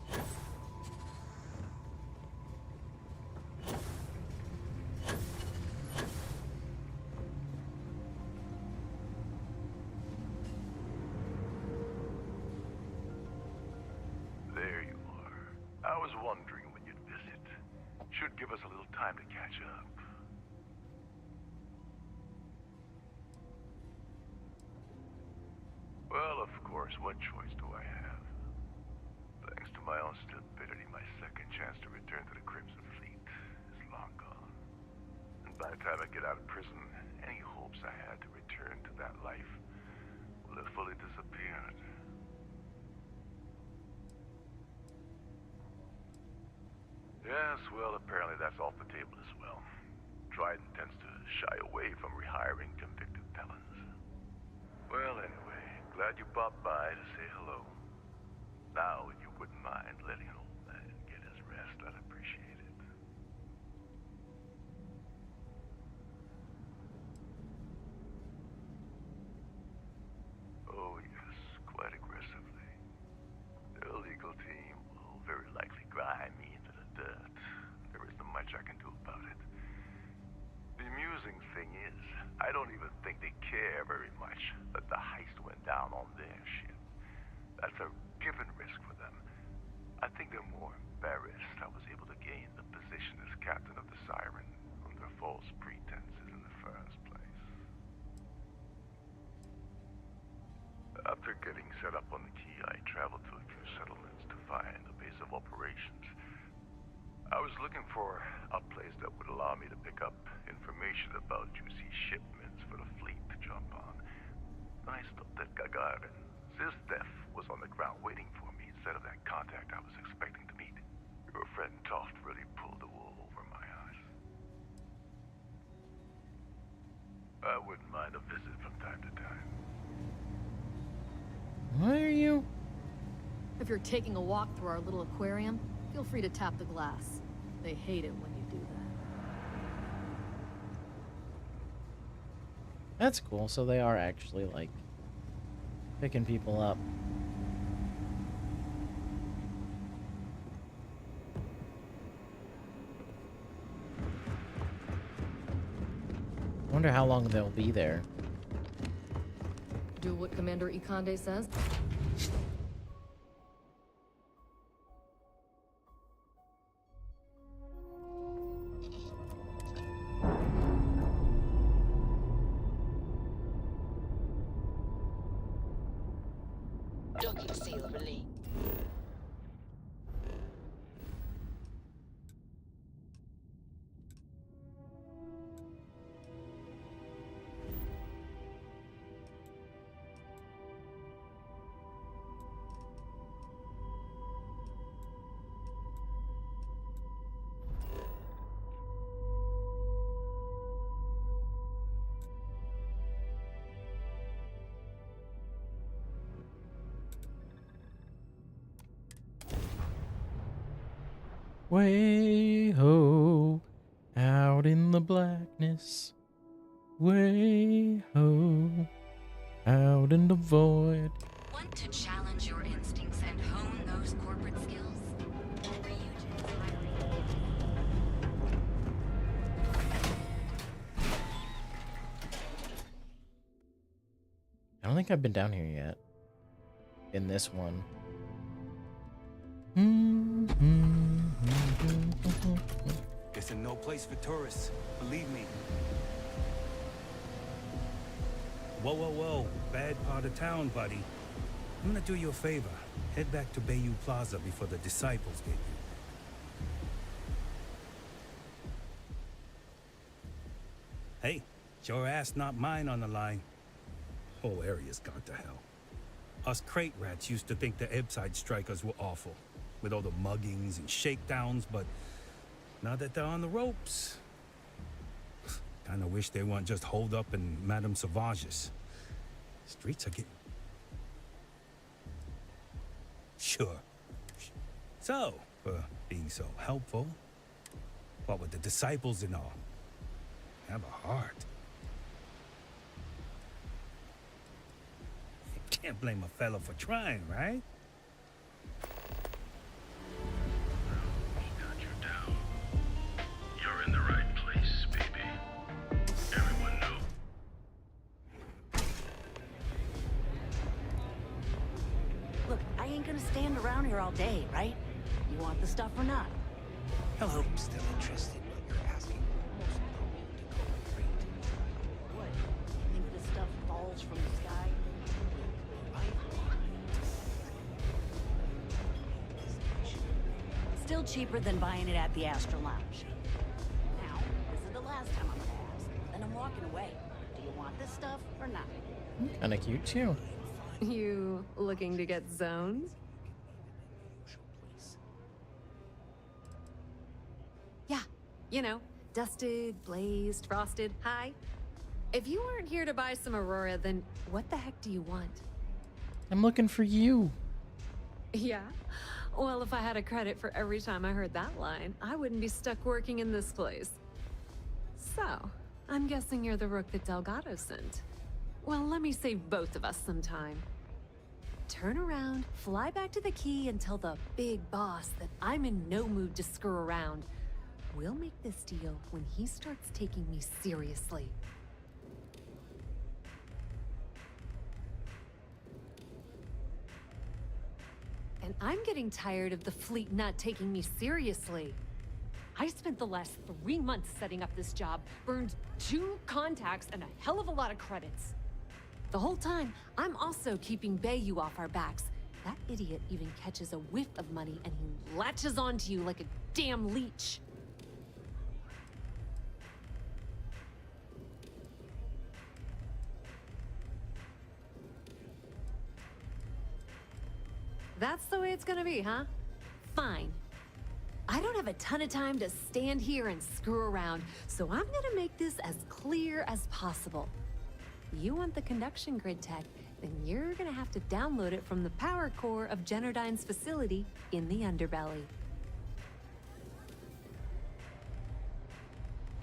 There you are. I was wondering when you'd visit. Should give us a little time to catch up. Well, of course, what choice do I have? Thanks to my own stupidity, my second chance to return to the Crimson Fleet is long gone. And by the time I get out of prison, any hopes I had to return to that life will have fully disappeared. Yes, well, apparently that's off the table as well. Dryden tends to shy away from rehiring convicted felons. Well, anyway, glad you popped by to say hello. Now, if you wouldn't mind letting an old man get his rest, I'd appreciate it. Oh, yes, quite aggressively. Their legal team will very likely grind me into the dirt. There isn't much I can do about it. The amusing thing is, I don't even think they care very much that the heist went down on their ship. That's a traveled to a few settlements to find a base of operations. I was looking for a place that would allow me to pick up information about juicy shipments for the fleet to jump on. I stopped at Gagarin. Zistef was on the ground waiting for me instead of that contact I was expecting to meet. Your friend Toft really pulled the wool over my eyes. I wouldn't mind a visit from time to time. Why are you? If you're taking a walk through our little aquarium, feel free to tap the glass. They hate it when you do that. That's cool. So they are actually like picking people up. Wonder how long they'll be there. Do what Commander Ikande says. Docking seal released. Way ho, out in the blackness. Way ho, out in the void. Want to challenge your instincts and hone those corporate skills? I don't think I've been down here yet. In this one. This is no place for tourists, believe me. Whoa, whoa, whoa. Bad part of town, buddy. I'm gonna do you a favor. Head back to Bayou Plaza before the disciples get you. Hey, it's your ass, not mine on the line. Whole area's gone to hell. Us crate rats used to think the Ebbside strikers were awful, with all the muggings and shakedowns, but now that they're on the ropes, kinda wish they weren't just holed up in Madame Sauvage's. Streets are getting... Sure. So, for being so helpful, what with the disciples and all, have a heart. Can't blame a fellow for trying, right? Got you down. You're in the right place, baby. Everyone knew. Look, I ain't gonna stand around here all day, right? You want the stuff or not? Hello. I'm still interested, but you're asking almost probably to go great. What? You think this stuff falls from the sky? Still cheaper than buying it at the Astra Lounge. Now, this is the last time I'm gonna ask. Then I'm walking away. Do you want this stuff or not? Kinda cute too. You looking to get zoned? Yeah, you know, dusted, blazed, frosted, high. If you weren't here to buy some Aurora, then what the heck do you want? I'm looking for you. Yeah? Well, if I had a credit for every time I heard that line, I wouldn't be stuck working in this place. So, I'm guessing you're the rook that Delgado sent. Well, let me save both of us some time. Turn around, fly back to the key, and tell the big boss that I'm in no mood to screw around. We'll make this deal when he starts taking me seriously. And I'm getting tired of the fleet not taking me seriously. I spent the last 3 months setting up this job, burned 2 contacts and a hell of a lot of credits. The whole time, I'm also keeping Bayou off our backs, That idiot even catches a whiff of money and he latches onto you like a damn leech. That's the way it's gonna be, huh? Fine. I don't have a ton of time to stand here and screw around, so I'm gonna make this as clear as possible. You want the conduction grid tech, then you're gonna have to download it from the power core of Generdyne's facility in the underbelly.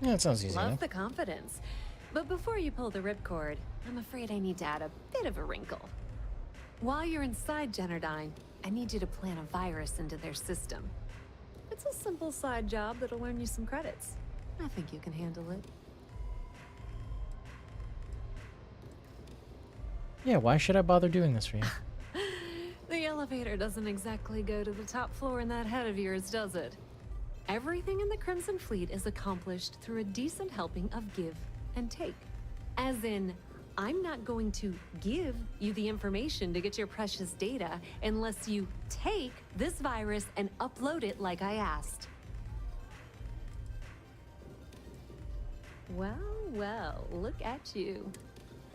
Yeah, that sounds easy Love enough. the confidence. But before you pull the ripcord, I'm afraid I need to add a bit of a wrinkle. While you're inside Generdyne, I need you to plant a virus into their system. It's a simple side job that'll earn you some credits. I think you can handle it. Yeah, why should I bother doing this for you? The elevator doesn't exactly go to the top floor in that head of yours, does it? Everything in the Crimson Fleet is accomplished through a decent helping of give and take. As in, I'm not going to give you the information to get your precious data unless you take this virus and upload it like I asked. Well, well, look at you.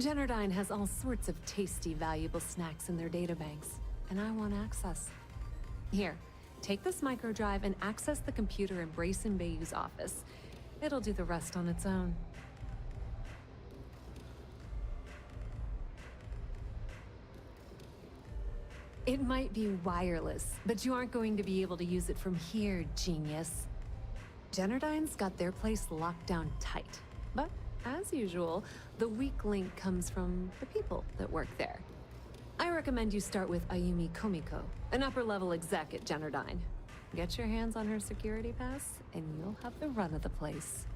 Generdyne has all sorts of tasty, valuable snacks in their databanks, and I want access. Here, take this microdrive and access the computer in Brayson Bayou's office. It'll do the rest on its own. It might be wireless, but you aren't going to be able to use it from here, genius. Generdyne's got their place locked down tight. But, as usual, the weak link comes from the people that work there. I recommend you start with Ayumi Komiko, an upper-level exec at Generdyne. Get your hands on her security pass, and you'll have the run of the place.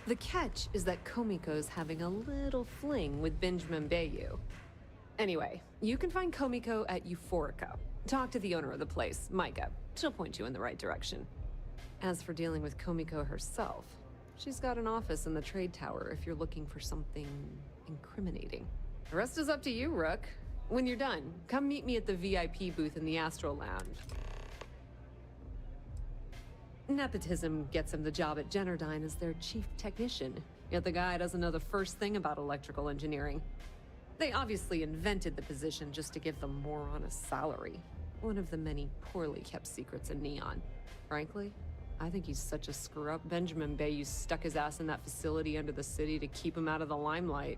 The catch is that Komiko's having a little fling with Benjamin Bayou. Anyway, you can find Komiko at Euphorica. Talk to the owner of the place, Micah. She'll point you in the right direction. As for dealing with Komiko herself, she's got an office in the trade tower if you're looking for something incriminating. The rest is up to you, Rook. When you're done, come meet me at the VIP booth in the Astral Lounge. Nepotism gets him the job at Generdyne as their chief technician, yet the guy doesn't know the first thing about electrical engineering. They obviously invented the position just to give the moron a salary. One of the many poorly kept secrets in Neon. Frankly, I think he's such a screw-up Benjamin Bayou stuck his ass in that facility under the city to keep him out of the limelight.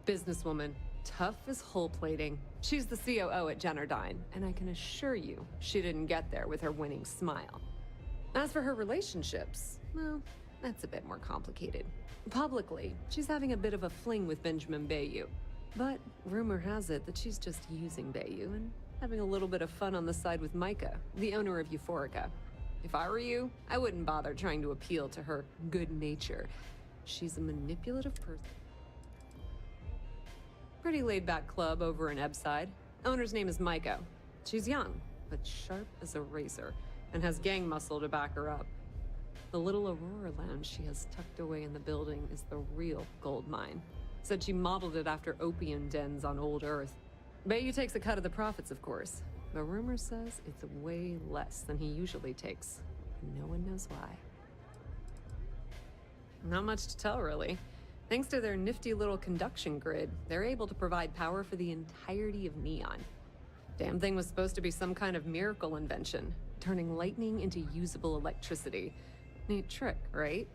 Businesswoman. Tough as hull plating. She's the COO at Generdyne, and I can assure you she didn't get there with her winning smile. As for her relationships, well, that's a bit more complicated. Publicly, she's having a bit of a fling with Benjamin Bayou, but rumor has it that she's just using Bayou and having a little bit of fun on the side with Micah, the owner of Euphorica. If I were you, I wouldn't bother trying to appeal to her good nature. She's a manipulative person. Pretty laid-back club over in Ebside. Owner's name is Micah. She's young, but sharp as a razor, and has gang muscle to back her up. The little Aurora lounge she has tucked away in the building is the real gold mine. Said she modeled it after opium dens on old Earth. Bayou takes a cut of the profits, of course, but rumor says it's way less than he usually takes. No one knows why. Not much to tell, really. Thanks to their nifty little conduction grid, they're able to provide power for the entirety of Neon. Damn thing was supposed to be some kind of miracle invention, turning lightning into usable electricity. Neat trick, right?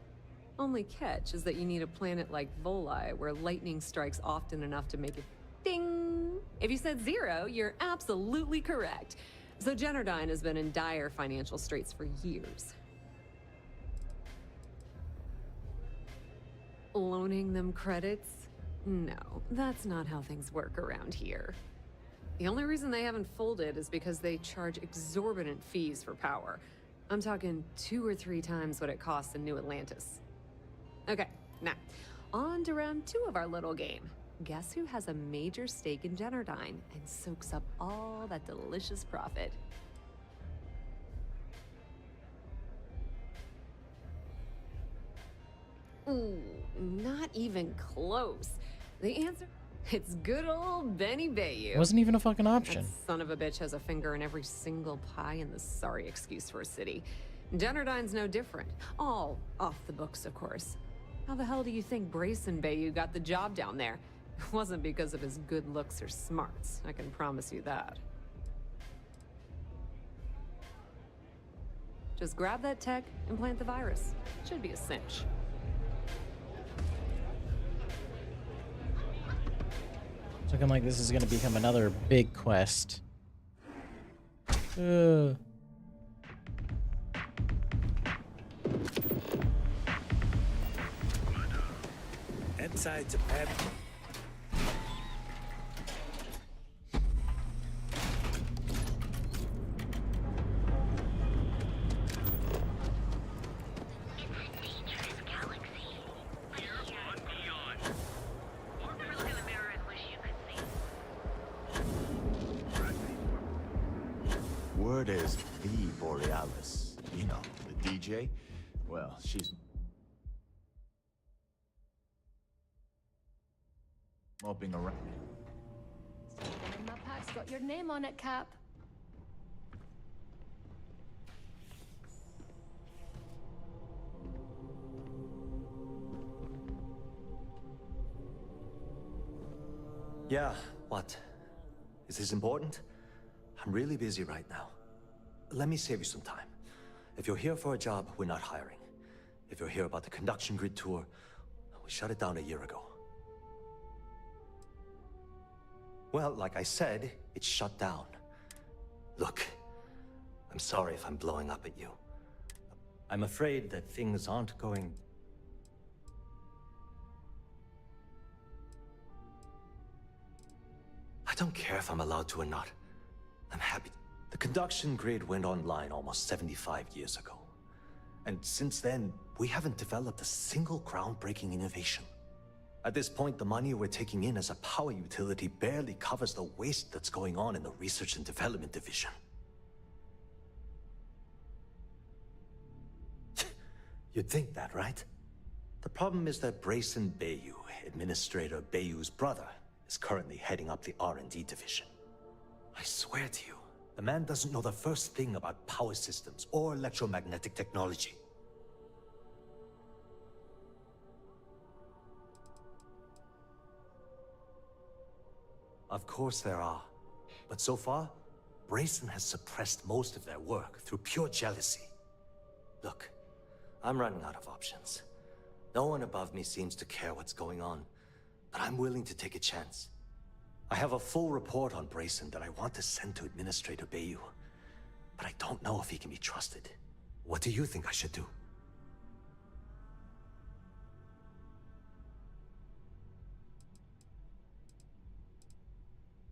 Only catch is that you need a planet like Voli, where lightning strikes often enough to make it ding! If you said 0, you're absolutely correct. So Generdyne has been in dire financial straits for years. Loaning them credits? No, that's not how things work around here. The only reason they haven't folded is because they charge exorbitant fees for power. I'm talking 2 or 3 times what it costs in New Atlantis. Okay, now, on to round 2 of our little game. Guess who has a major stake in Generdyne and soaks up all that delicious profit? Ooh, not even close. The answer... It's good old Benny Bayou. Wasn't even a fucking option. That son of a bitch has a finger in every single pie in the sorry excuse for a city. Jennerdine's no different. All off the books, of course. How the hell do you think Brayson Bayou got the job down there? It wasn't because of his good looks or smarts, I can promise you that. Just grab that tech and plant the virus. Should be a cinch. It's looking like this is going to become another big quest. Inside Japan. Word is the Borealis. You know, the DJ. Well, she's moping around. My pack's got your name on it, Cap. Yeah, what? Is this important? I'm really busy right now. Let me save you some time. If you're here for a job, we're not hiring. If you're here about the conduction grid tour, we shut it down a year ago. Well, like I said, it's shut down. Look, I'm sorry if I'm blowing up at you. I'm afraid that things aren't going... I don't care if I'm allowed to or not. I'm happy. The conduction grid went online almost 75 years ago. And since then, we haven't developed a single groundbreaking innovation. At this point, the money we're taking in as a power utility barely covers the waste that's going on in the research and development division. You'd think that, right? The problem is that Brayson Bayou, Administrator Bayou's brother, is currently heading up the R&D division. I swear to you, the man doesn't know the first thing about power systems or electromagnetic technology. Of course there are. But so far, Brayson has suppressed most of their work through pure jealousy. Look, I'm running out of options. No one above me seems to care what's going on, but I'm willing to take a chance. I have a full report on Brayson that I want to send to Administrator Bayou, but I don't know if he can be trusted. What do you think I should do?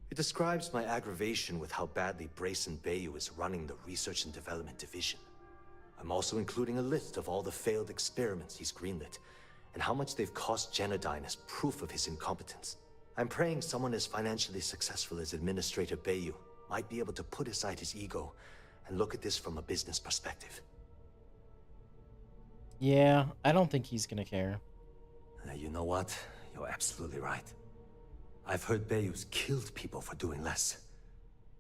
It describes my aggravation with how badly Brayson Bayou is running the Research and Development Division. I'm also including a list of all the failed experiments he's greenlit, and how much they've cost Genodyne as proof of his incompetence. I'm praying someone as financially successful as Administrator Bayou might be able to put aside his ego and look at this from a business perspective. Yeah, I don't think he's gonna care. You know what? You're absolutely right. I've heard Bayou's killed people for doing less.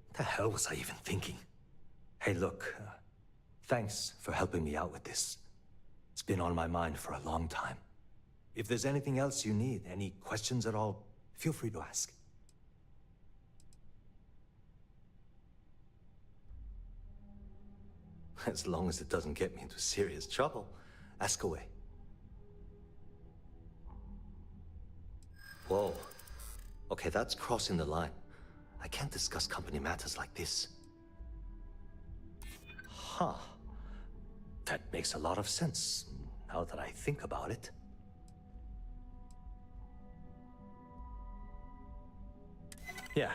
What the hell was I even thinking? Hey, look, thanks for helping me out with this. It's been on my mind for a long time. If there's anything else you need, any questions at all, feel free to ask. As long as it doesn't get me into serious trouble, ask away. Whoa. Okay, that's crossing the line. I can't discuss company matters like this. Huh. That makes a lot of sense, now that I think about it. Yeah,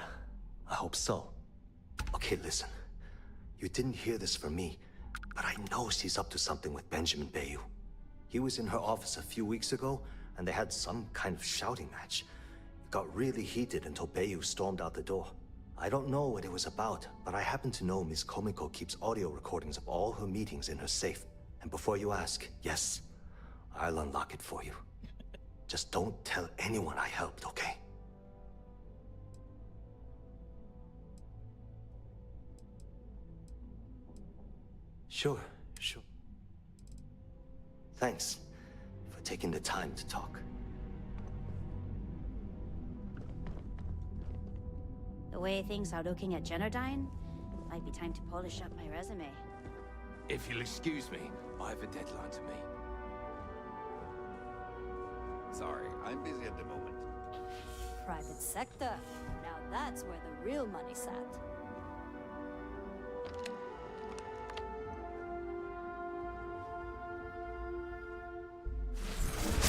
I hope so. Okay, listen. You didn't hear this from me, but I know she's up to something with Benjamin Bayou. He was in her office a few weeks ago, and they had some kind of shouting match. It got really heated until Bayou stormed out the door. I don't know what it was about, but I happen to know Miss Komiko keeps audio recordings of all her meetings in her safe. And before you ask, yes, I'll unlock it for you. Just don't tell anyone I helped, okay? Sure. Thanks for taking the time to talk. The way things are looking at Genodyne, might be time to polish up my resume. If you'll excuse me, I have a deadline to meet. Sorry, I'm busy at the moment. Private sector. Now that's where the real money's at.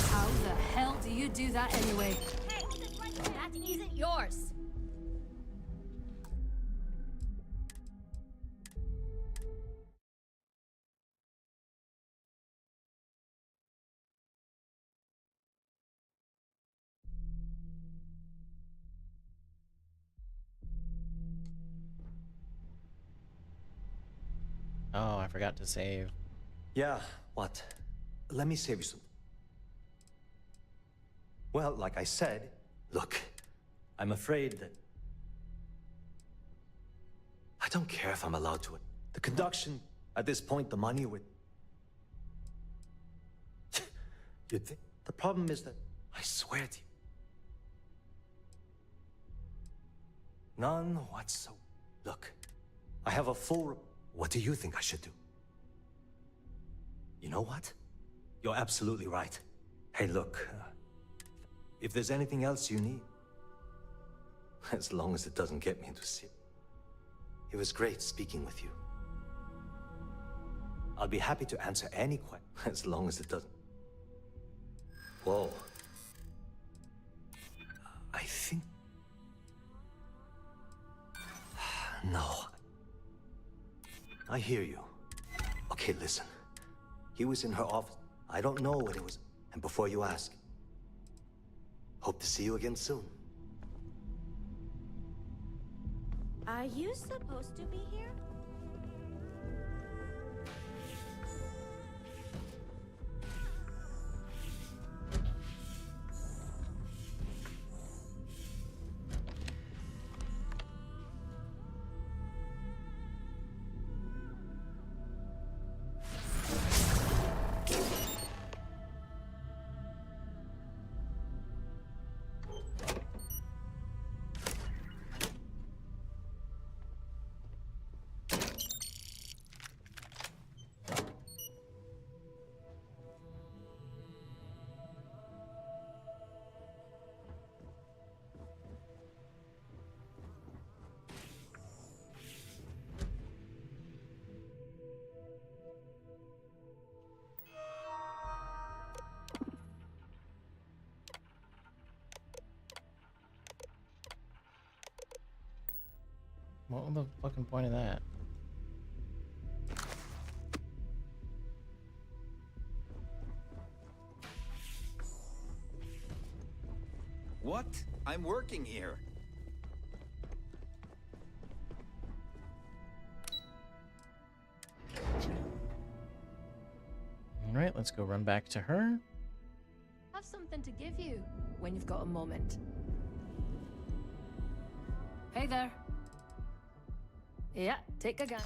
How the hell do you do that anyway? Hey, that isn't yours! Oh, I forgot to save. Yeah, what? Let me save you some. Well, like I said, look, I'm afraid that... I don't care if I'm allowed to. The conduction, at this point, the money would... You'd think... The problem is that, I swear to you, none whatsoever. Look, I have a full... What do you think I should do? You know what? You're absolutely right. Hey, look, if there's anything else you need, as long as it doesn't get me into sin. It was great speaking with you. I'll be happy to answer any question, as long as it doesn't. Whoa. I think... No. I hear you. Okay, listen. He was in her office. I don't know what it was. And before you ask, hope to see you again soon. Are you supposed to be here? What was the fucking point of that? What? I'm working here. Alright, let's go run back to her. Have something to give you when you've got a moment. Hey there. Yeah, take a gun.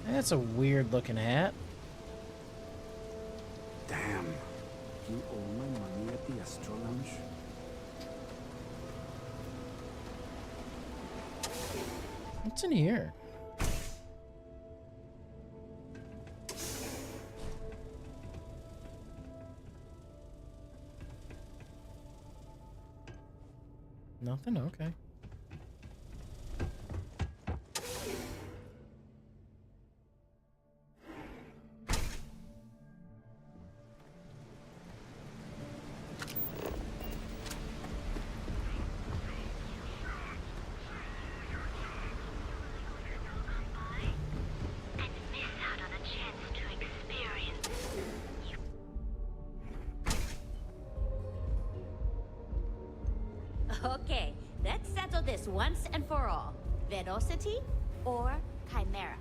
That's a weird looking hat. Damn. You owe my money at the Astro Lounge? What's in here? Nothing? Okay. Okay, let's settle this once and for all. Velocity or Chimera?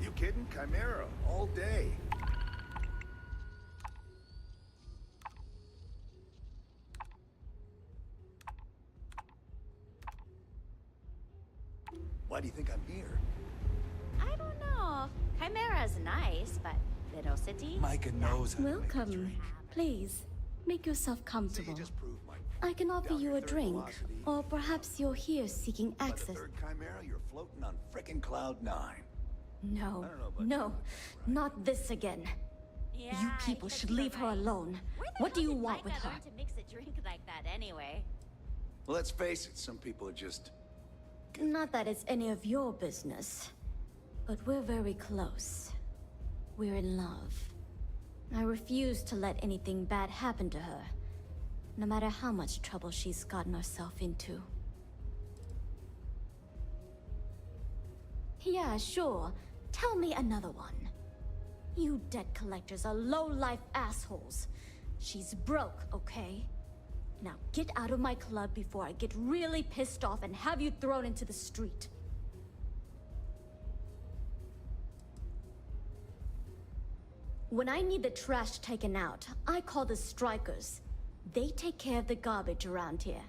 You kidding? Chimera, all day. Why do you think I'm here? I don't know. Chimera's nice, but Velocity? Micah knows how to make a Welcome. drink. Please, make yourself comfortable. Just prove my I can offer Down you your a third drink, velocity. or perhaps you're here seeking By the access. third Chimera, you're floating on frickin' cloud 9. No, I don't know about no, not this again. Yeah, You people should leave her alone. What do you want with her? learn to mix a drink like that anyway? Well, let's face it, some people are just... Not that it's any of your business, but we're very close. We're in love. I refuse to let anything bad happen to her, no matter how much trouble she's gotten herself into. Yeah, sure. Tell me another one. You debt collectors are low-life assholes. She's broke, okay? Now get out of my club before I get really pissed off and have you thrown into the street. When I need the trash taken out, I call the strikers. They take care of the garbage around here.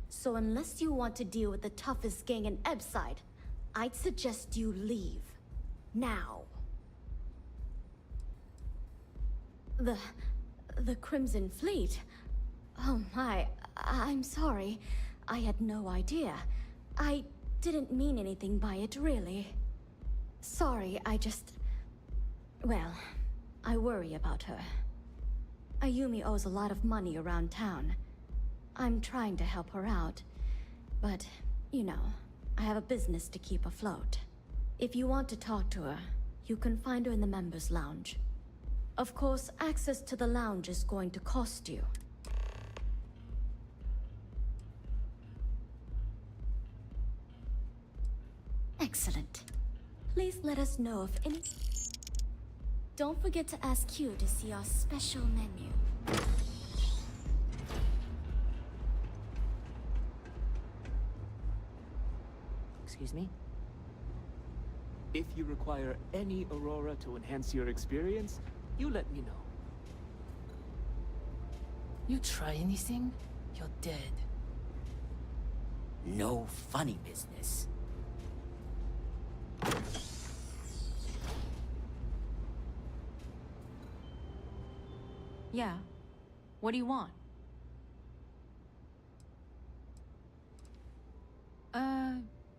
So unless you want to deal with the toughest gang in Ebside, I'd suggest you leave. Now. The Crimson Fleet? Oh my, I'm sorry. I had no idea. I didn't mean anything by it, really. Sorry, well, I worry about her. Ayumi owes a lot of money around town. I'm trying to help her out, but, you know, I have a business to keep afloat. If you want to talk to her, you can find her in the members' lounge. Of course, access to the lounge is going to cost you. Excellent. Please let us know if any... Don't forget to ask Q to see our special menu. Excuse me? If you require any Aurora to enhance your experience, you let me know. You try anything, you're dead. No funny business. Yeah. What do you want?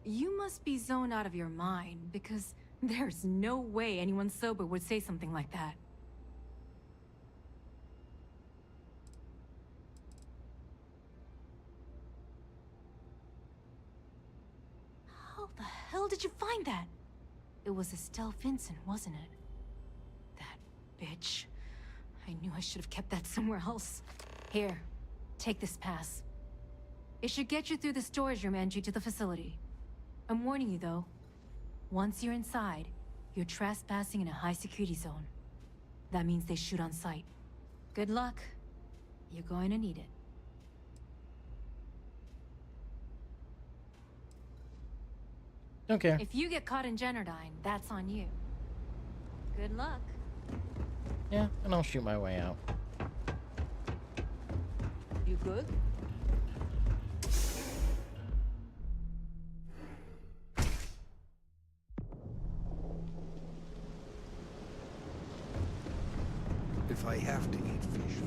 You must be zoned out of your mind, because there's no way anyone sober would say something like that. How the hell did you find that? It was Estelle Vincent, wasn't it? That bitch. I knew I should have kept that somewhere else. Here, take this pass. It should get you through the storage room entry to the facility. I'm warning you, though. Once you're inside, you're trespassing in a high-security zone. That means they shoot on sight. Good luck. You're going to need it. Don't care. If you get caught in Generdyne, that's on you. Good luck. Yeah, and I'll shoot my way out. You good? If I have to eat fish.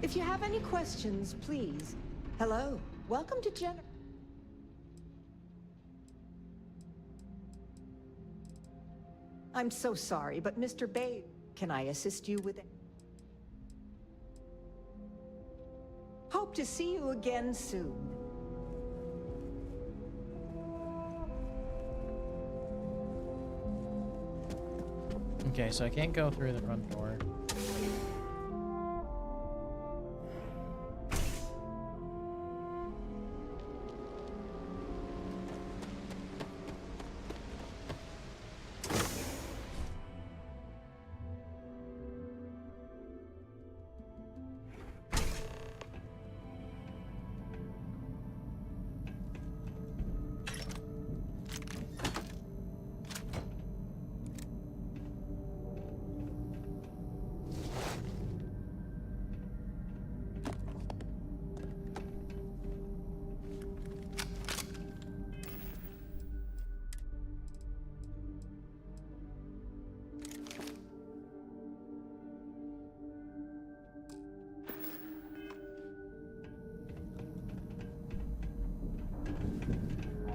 If you have any questions, please. Hello. Welcome to I'm so sorry, but Mr. Bay, can I assist you with it? Hope to see you again soon. Okay, so I can't go through the front door.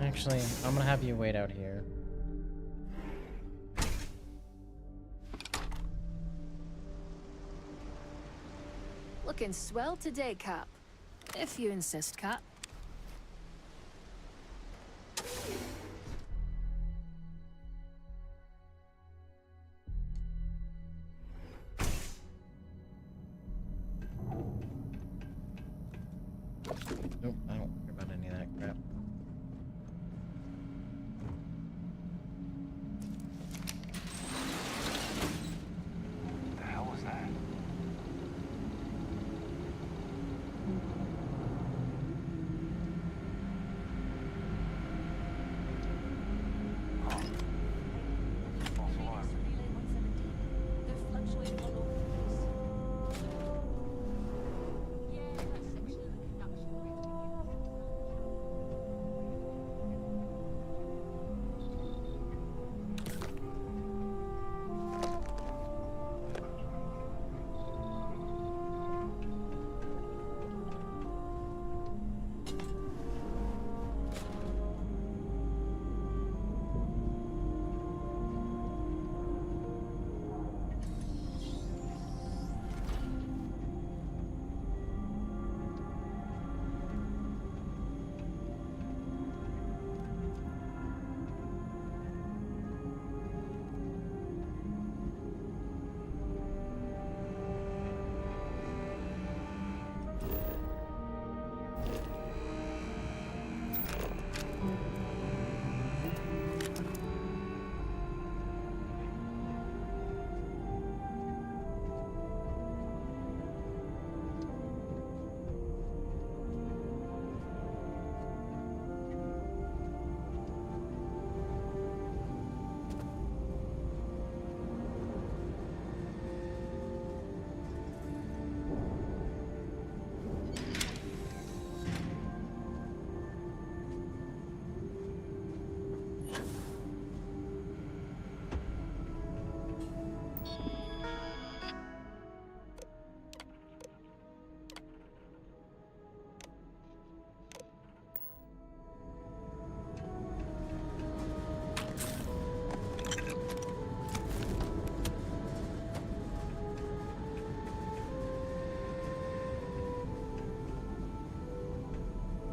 Actually, I'm gonna have you wait out here. Looking swell today, Cap. If you insist, Cap. Nope, I don't care about any of that crap. The hell was that?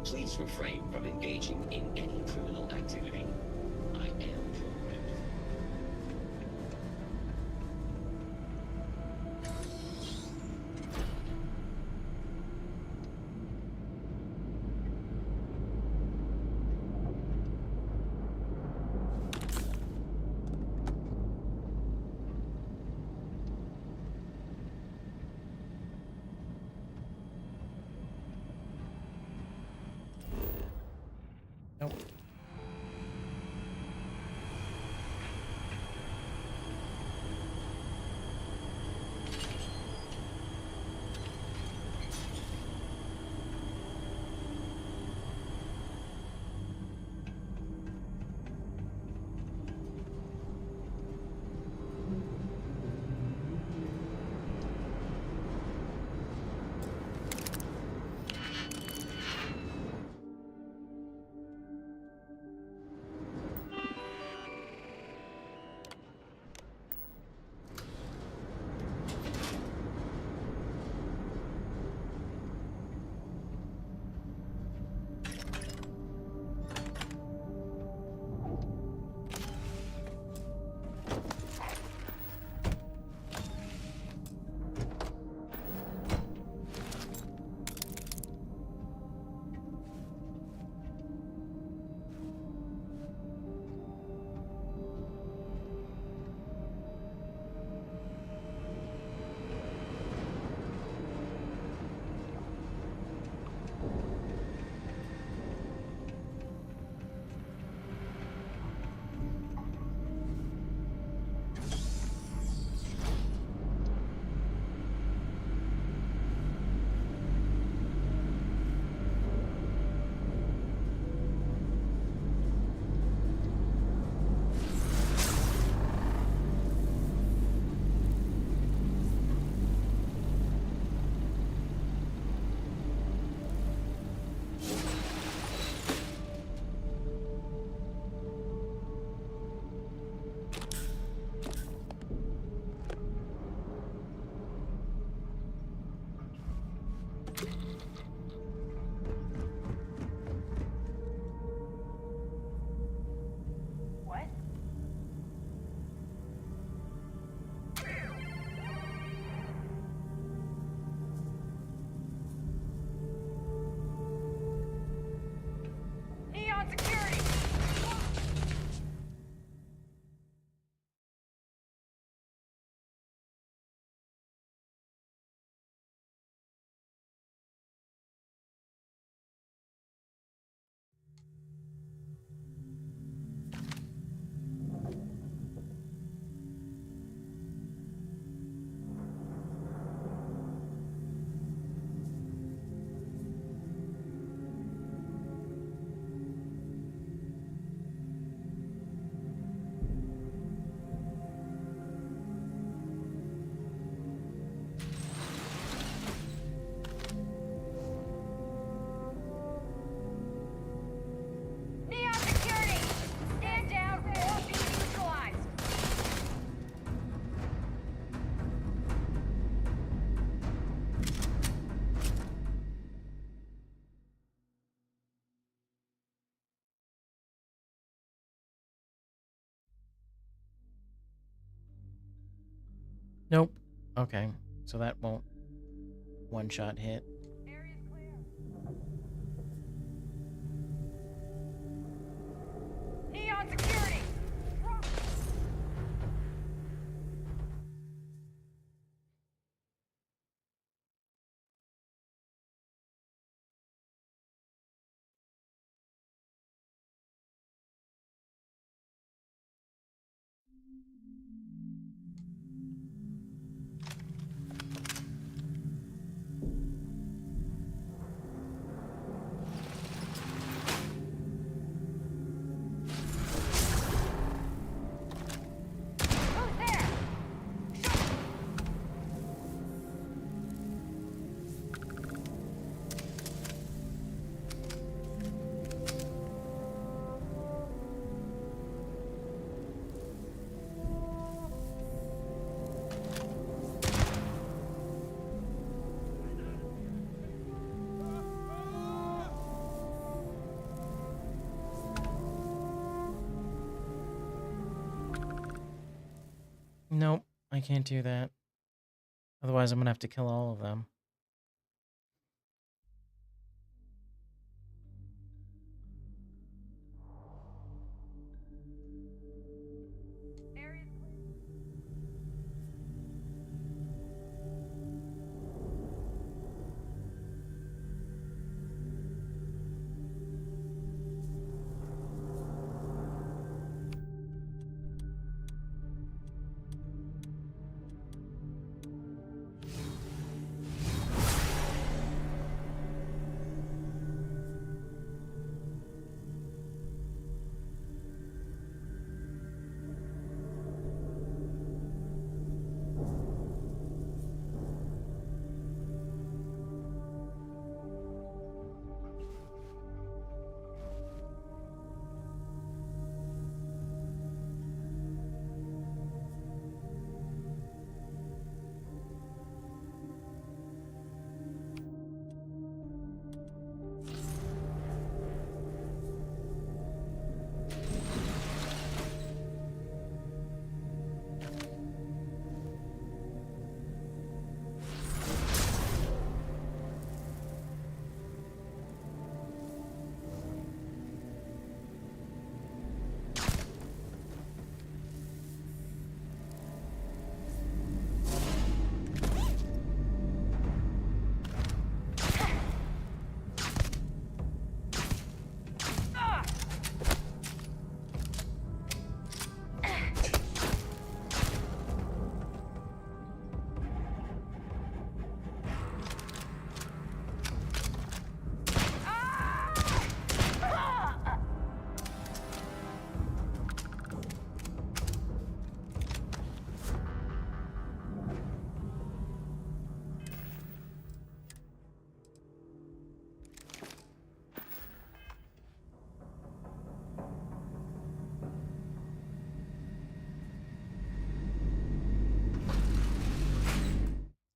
Please refrain from engaging in any criminal activity. I am programmed. Nope. Nope. Okay, so that won't one-shot hit. Neon security! Nope, I can't do that. Otherwise, I'm gonna have to kill all of them.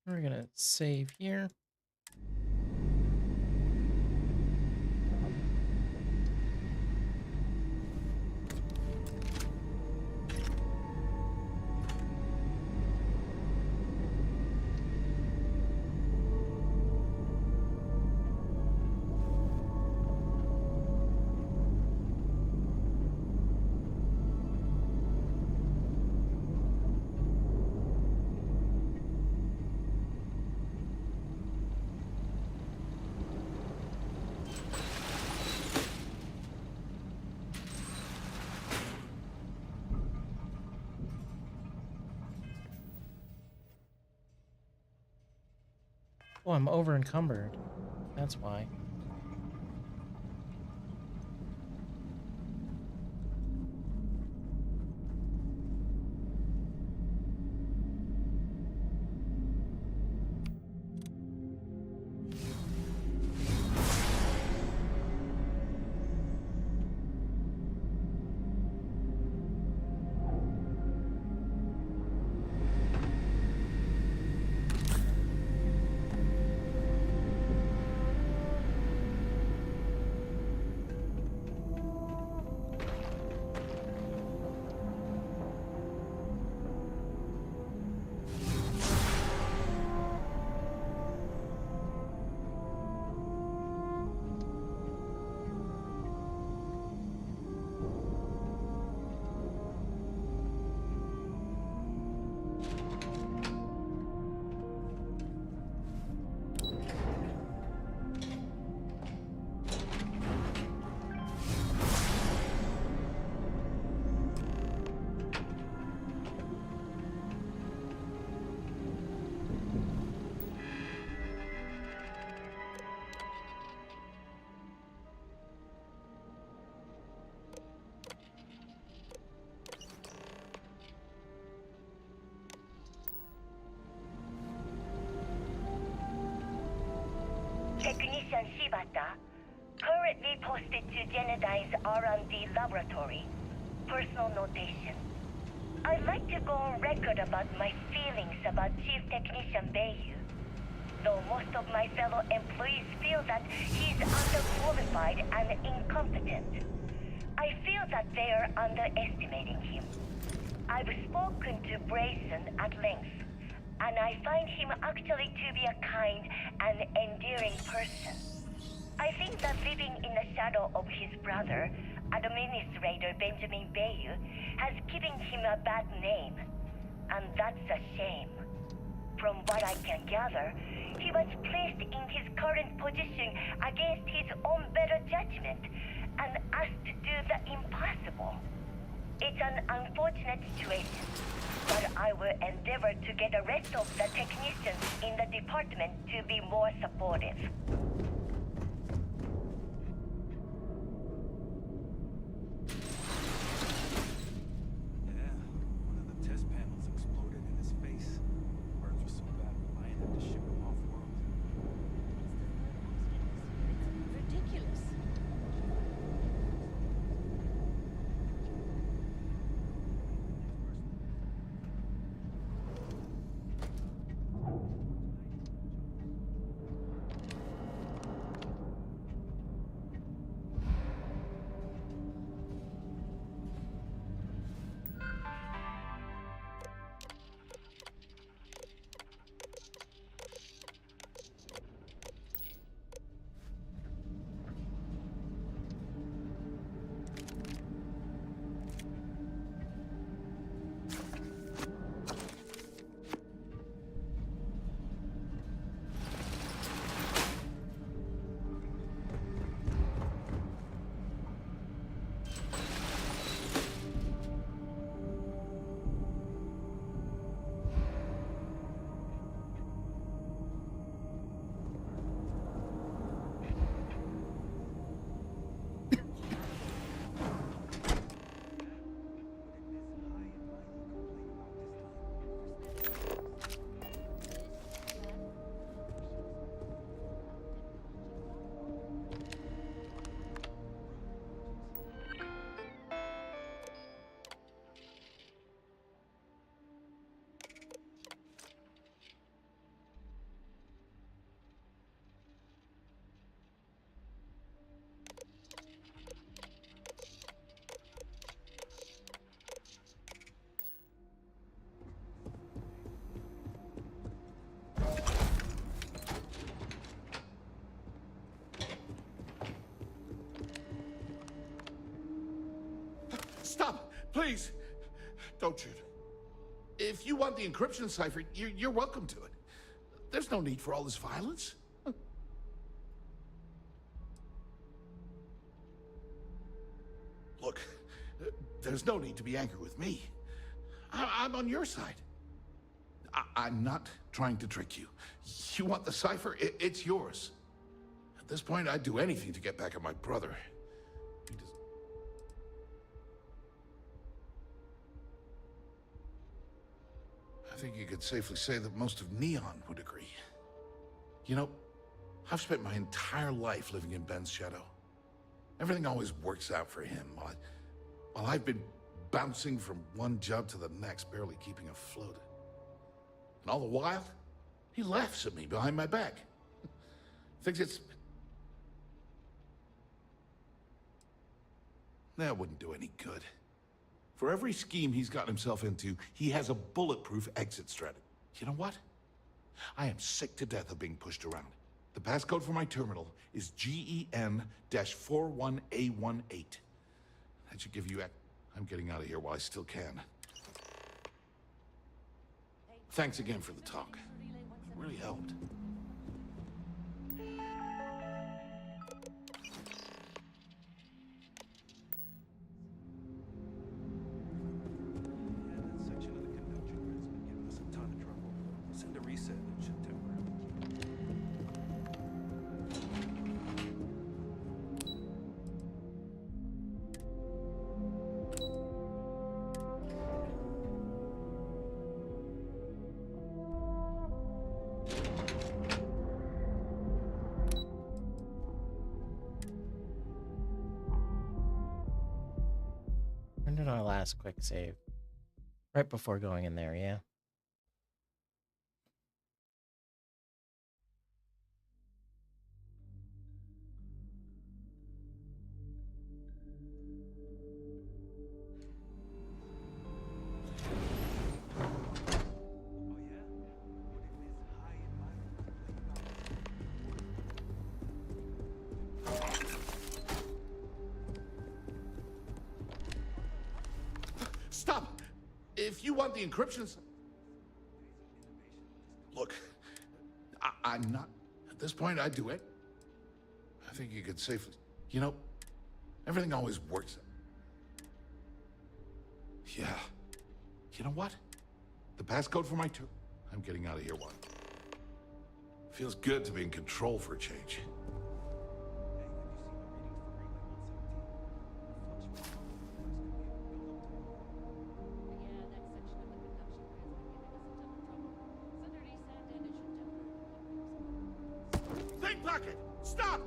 We're gonna save here. Oh, I'm over encumbered. That's why. and Shibata, currently posted to Genedine's R&D laboratory. Personal notation. I'd like to go on record about my feelings about Chief Technician Bayu. Though most of my fellow employees feel that he's underqualified and incompetent, I feel that they are underestimating him. I've spoken to Brayson at length, and I find him actually to be a kind and endearing person. I think that living in the shadow of his brother, Administrator Benjamin Bayu, has given him a bad name, and that's a shame. From what I can gather, he was placed in his current position against his own better judgment and asked to do the impossible. It's an unfortunate situation, but I will endeavor to get the rest of the technicians in the department to be more supportive. Stop! Please! Don't shoot. If you want the encryption cipher, you're welcome to it. There's no need for all this violence. Look, there's no need to be angry with me. I'm on your side. I'm not trying to trick you. You want the cipher? It's yours. At this point, I'd do anything to get back at my brother. I think you could safely say that most of Neon would agree. You know, I've spent my entire life living in Ben's shadow. Everything always works out for him, while I've been bouncing from one job to the next, barely keeping afloat. And all the while, he laughs at me behind my back. Thinks it's... That wouldn't do any good. For every scheme he's gotten himself into, he has a bulletproof exit strategy. You know what? I am sick to death of being pushed around. The passcode for my terminal is GEN-41A18. That should give you... I'm getting out of here while I still can. Thanks again for the talk. It really helped. When did our last quick save? Right before going in there, yeah. Stop! If you want the encryptions... Look, I'm not... At this point, I'd do it. I think you could safely... You know, everything always works. Yeah. You know what? The passcode for my tour... I'm getting out of here, one. Feels good to be in control for a change. Pocket! Stop!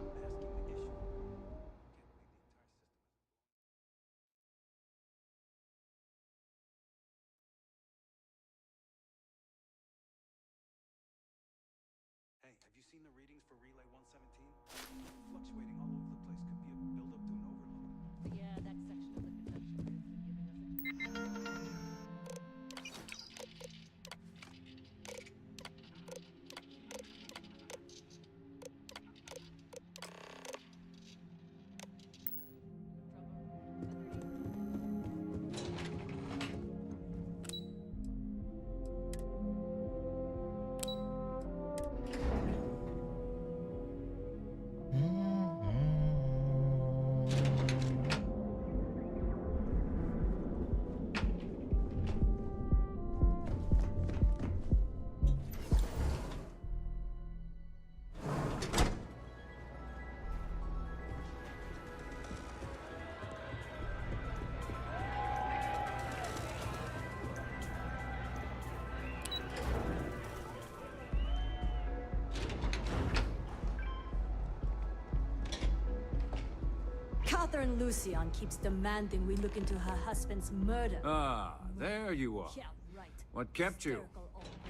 Hey, have you seen the readings for Relay 117? Fluctuating all over the place. Could be a buildup to an overload. Yeah, that section of the conduction grid's been giving us a... Catherine Lucian keeps demanding we look into her husband's murder. Ah, there you are. Yeah, right. What kept you?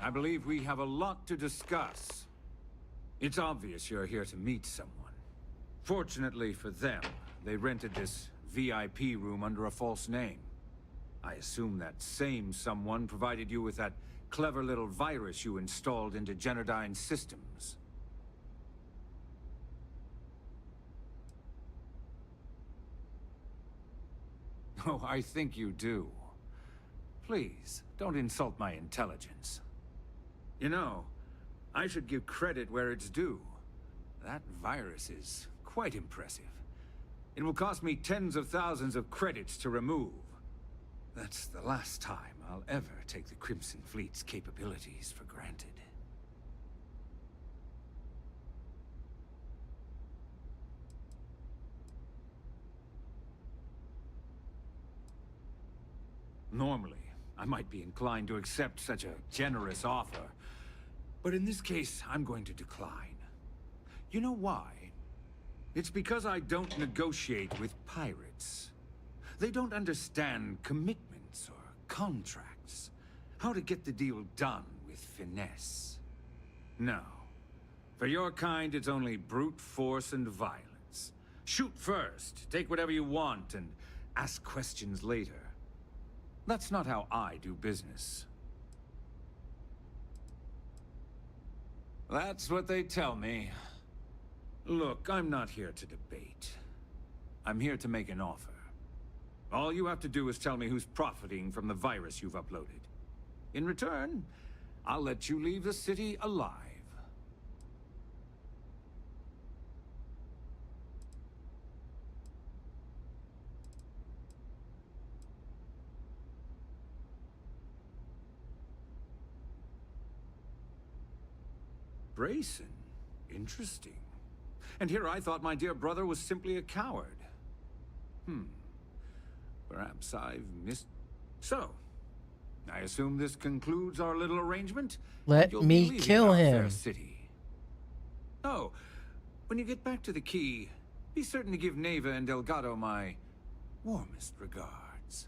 I believe we have a lot to discuss. It's obvious you're here to meet someone. Fortunately for them, they rented this VIP room under a false name. I assume that same someone provided you with that clever little virus you installed into Genodyne's systems. Oh, I think you do. Please, don't insult my intelligence. You know, I should give credit where it's due. That virus is quite impressive. It will cost me tens of thousands of credits to remove. That's the last time I'll ever take the Crimson Fleet's capabilities for granted. Normally, I might be inclined to accept such a generous offer, but in this case, I'm going to decline. You know why? It's because I don't negotiate with pirates. They don't understand commitments or contracts, how to get the deal done with finesse. No. For your kind, it's only brute force and violence. Shoot first, take whatever you want, and ask questions later. That's not how I do business. That's what they tell me. Look, I'm not here to debate. I'm here to make an offer. All you have to do is tell me who's profiting from the virus you've uploaded. In return, I'll let you leave the city alive. Brayson? Interesting. And here I thought my dear brother was simply a coward. Perhaps I've missed... So, I assume this concludes our little arrangement? Let me kill him. City. Oh, when you get back to the key, be certain to give Neva and Delgado my warmest regards.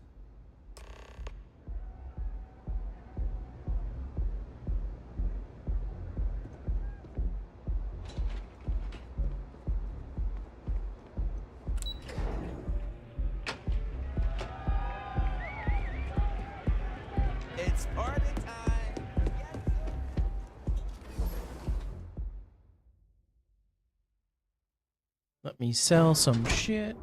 It's party time! Let me sell some shit.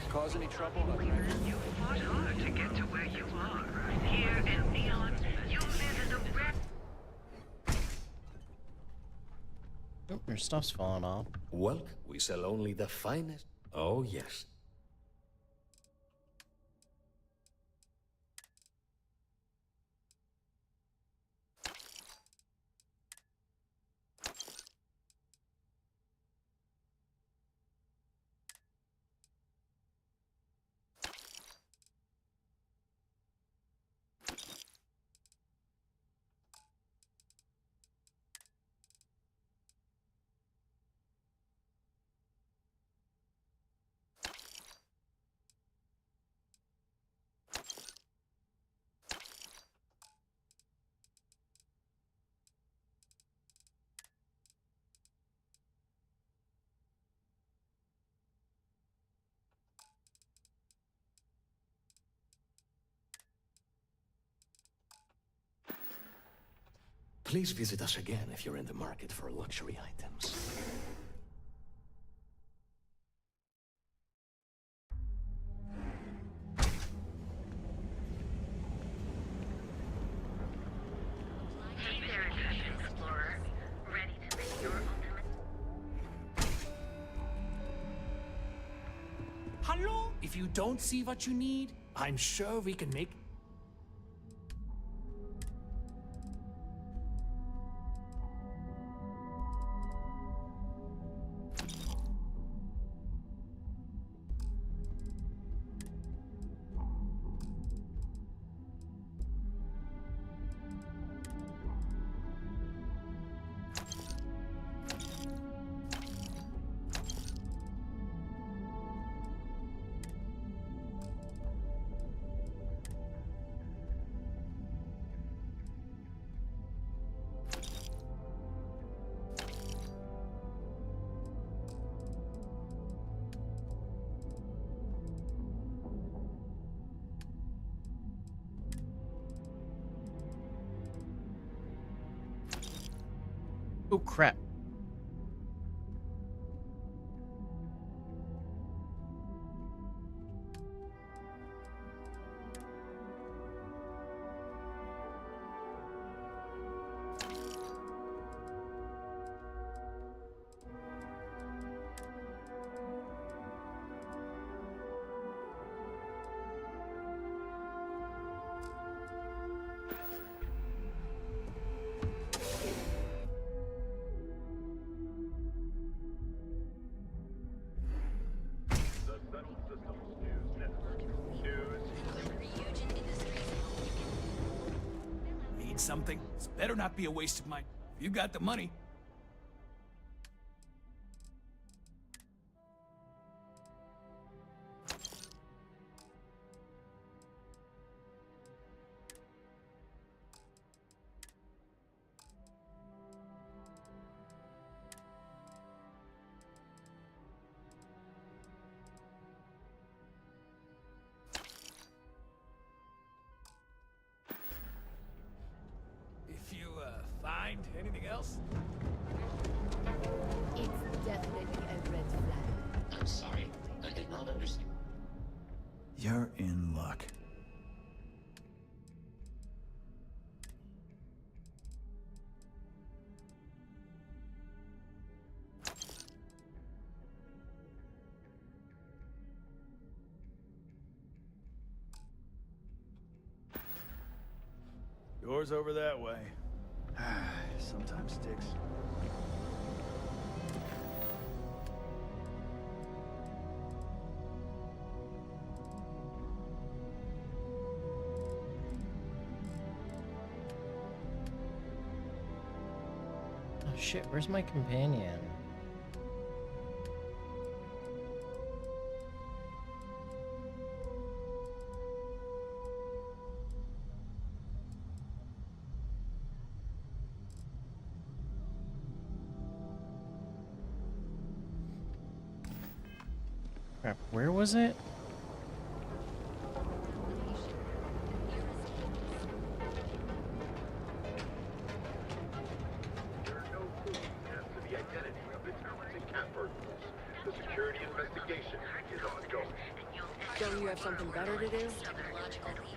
Cause any trouble? You fought hard to get to where you are. Here in Neon, you live in the red. Oh, your stuff's falling off. Well, we sell only the finest. Oh, yes. Please visit us again if you're in the market for luxury items. Hey there, Adventure Explorer. Ready to make your ultimate... Hello? If you don't see what you need, I'm sure we can make... Oh, crap. Need something? This better not be a waste of mine. You got the money. If you, find anything else? It's definitely a red flag. I'm sorry. I did not understand. You're in luck. Door's over that way. Sometimes sticks. Oh shit, where's my companion? Crap, where was it? Don't you have something better to do?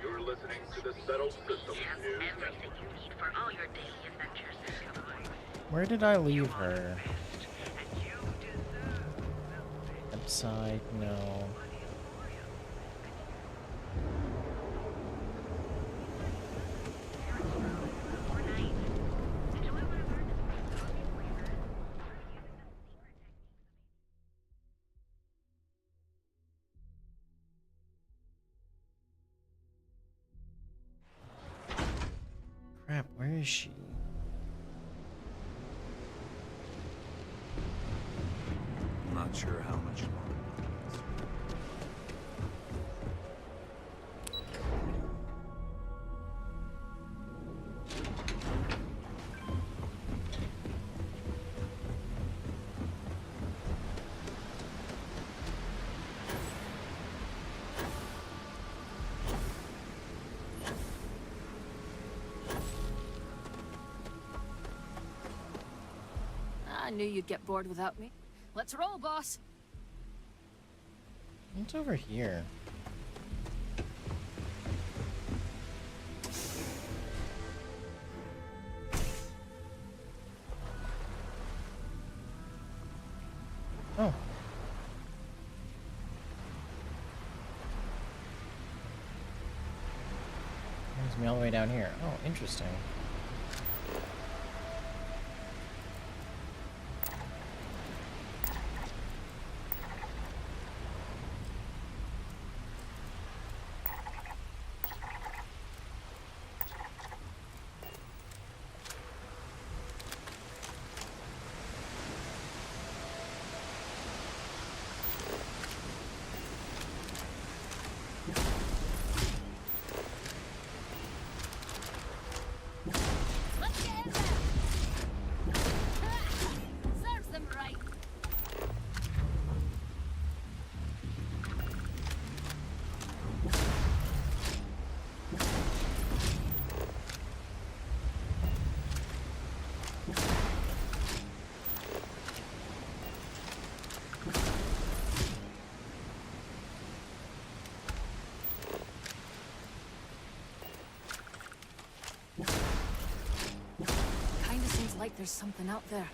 You're listening to the Settled Systems News. Everything you need for all your daily adventures is complete. Where did I leave her? Upside, no. Crap, where is she? I'm not sure how much longer. I knew you'd get bored without me. Let's roll, boss. What's over here? Oh. Brings me all the way down here. Oh, interesting. Serves them right. Kinda seems like there's something out there.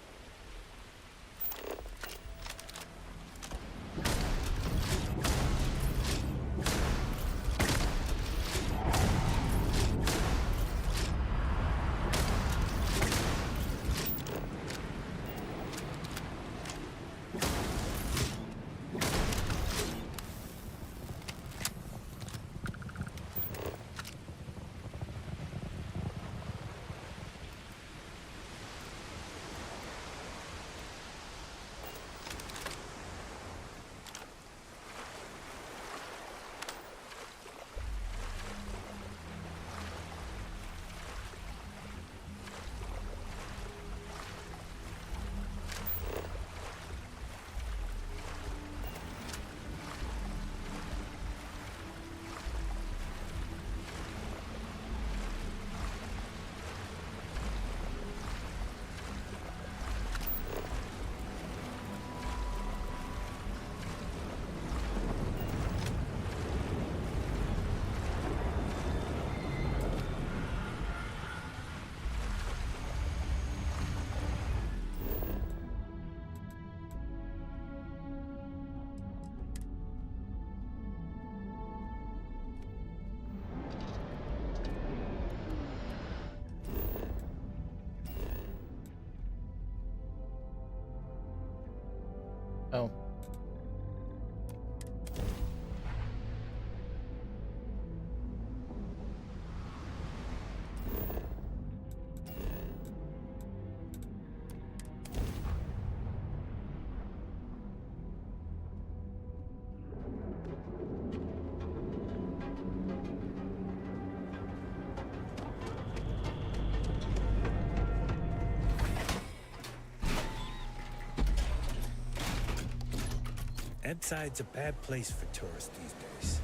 Bedside's a bad place for tourists these days.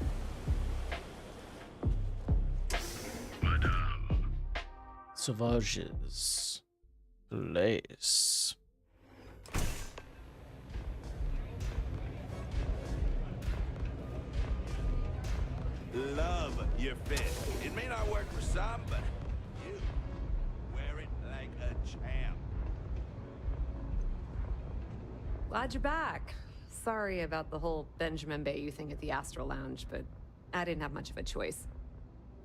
Sauvage's place. Love your fit. It may not work for some, but you wear it like a champ. Glad you're back. Sorry about the whole Benjamin Bayou thing at the Astral Lounge, but I didn't have much of a choice.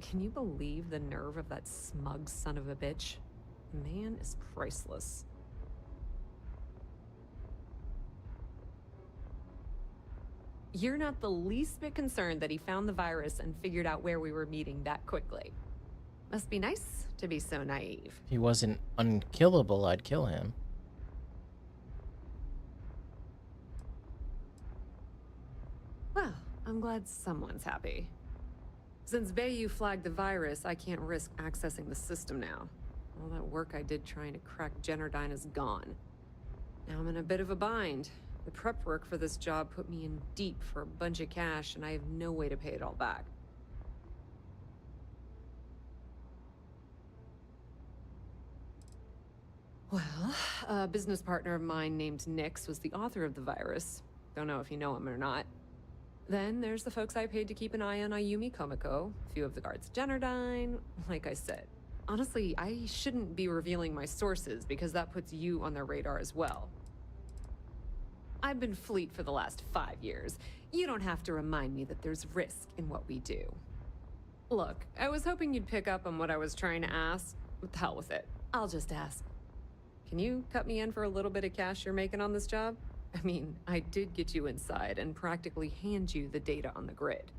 Can you believe the nerve of that smug son of a bitch? The man is priceless. You're not the least bit concerned that he found the virus and figured out where we were meeting that quickly. Must be nice to be so naive. If he wasn't unkillable, I'd kill him. Well, I'm glad someone's happy. Since Bayou flagged the virus, I can't risk accessing the system now. All that work I did trying to crack Generdyne is gone. Now I'm in a bit of a bind. The prep work for this job put me in deep for a bunch of cash, and I have no way to pay it all back. Well, a business partner of mine named Nix was the author of the virus. Don't know if you know him or not. Then there's the folks I paid to keep an eye on Ayumi Komiko, a few of the guards at Generdyne. Like I said, honestly, I shouldn't be revealing my sources because that puts you on their radar as well. I've been Fleet for the last 5 years. You don't have to remind me that there's risk in what we do. Look, I was hoping you'd pick up on what I was trying to ask. What the hell with it? I'll just ask. Can you cut me in for a little bit of cash you're making on this job? I mean, I did get you inside and practically hand you the data on the grid.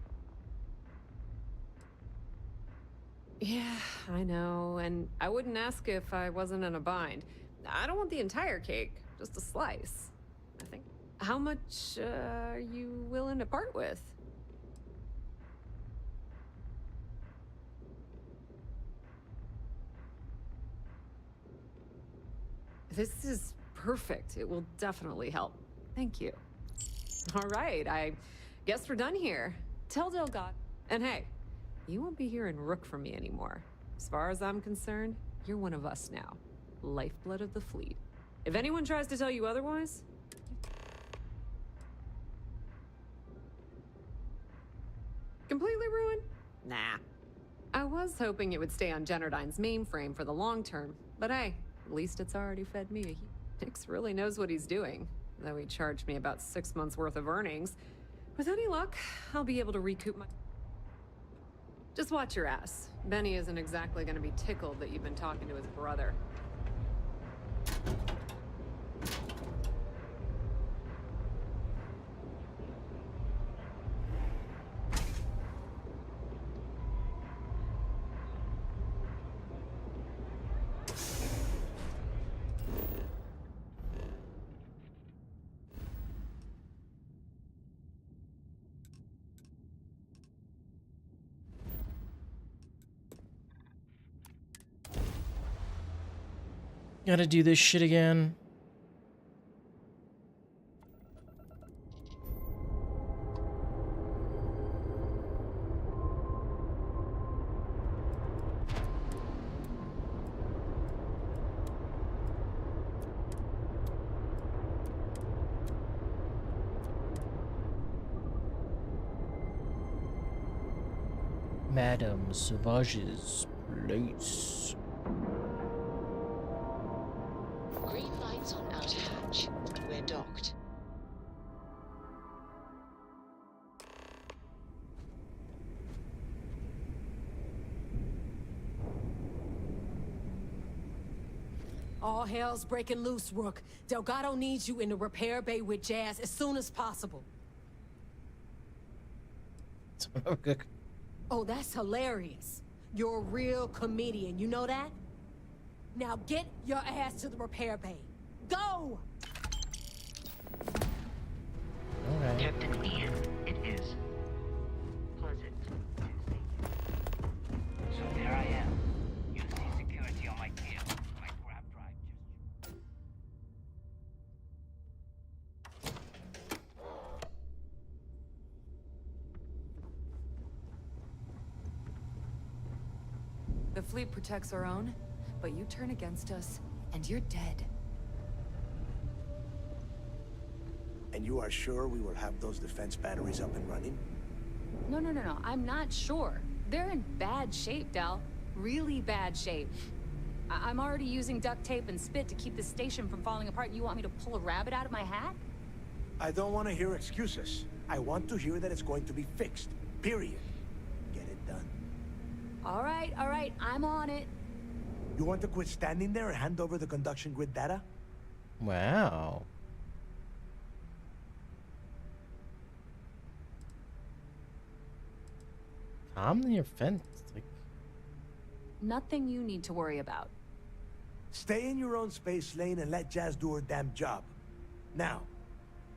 Yeah, I know, and I wouldn't ask if I wasn't in a bind. I don't want the entire cake, just a slice. I think. How much are you willing to part with? This is perfect. It will definitely help. Thank you. All right, I guess we're done here. Tell Delgado. And hey, you won't be hearing Rook from me anymore. As far as I'm concerned, you're one of us now. Lifeblood of the Fleet. If anyone tries to tell you otherwise... Completely ruined? Nah. I was hoping it would stay on Generdyne's mainframe for the long term, but hey, at least it's already fed me. Nix really knows what he's doing, though he charged me about 6 months worth of earnings. With any luck, I'll be able to recoup my... Just watch your ass. Benny isn't exactly gonna be tickled that you've been talking to his brother. Gotta do this shit again. Madame Sauvage's place. Green lights on outer hatch. We're docked. All hell's breaking loose, Rook. Delgado needs you in the repair bay with Jazz as soon as possible. Oh, that's hilarious. You're a real comedian, you know that? Now get your ass to the repair bay. Go! Okay. Captain Ian, it is pleasant to see you. So there I am. You see security on my tail. My grab drive just... fleet protects our own, but you turn against us, and you're dead. And you are sure we will have those defense batteries up and running? No, I'm not sure. They're in bad shape, Del. Really bad shape. I'm already using duct tape and spit to keep the station from falling apart. You want me to pull a rabbit out of my hat? I don't want to hear excuses. I want to hear that it's going to be fixed. Period. Get it done. All right, I'm on it. You want to quit standing there and hand over the conduction grid data? Wow. Calm your fence. Like, Nothing you need to worry about. Stay in your own space lane and let Jazz do her damn job. Now,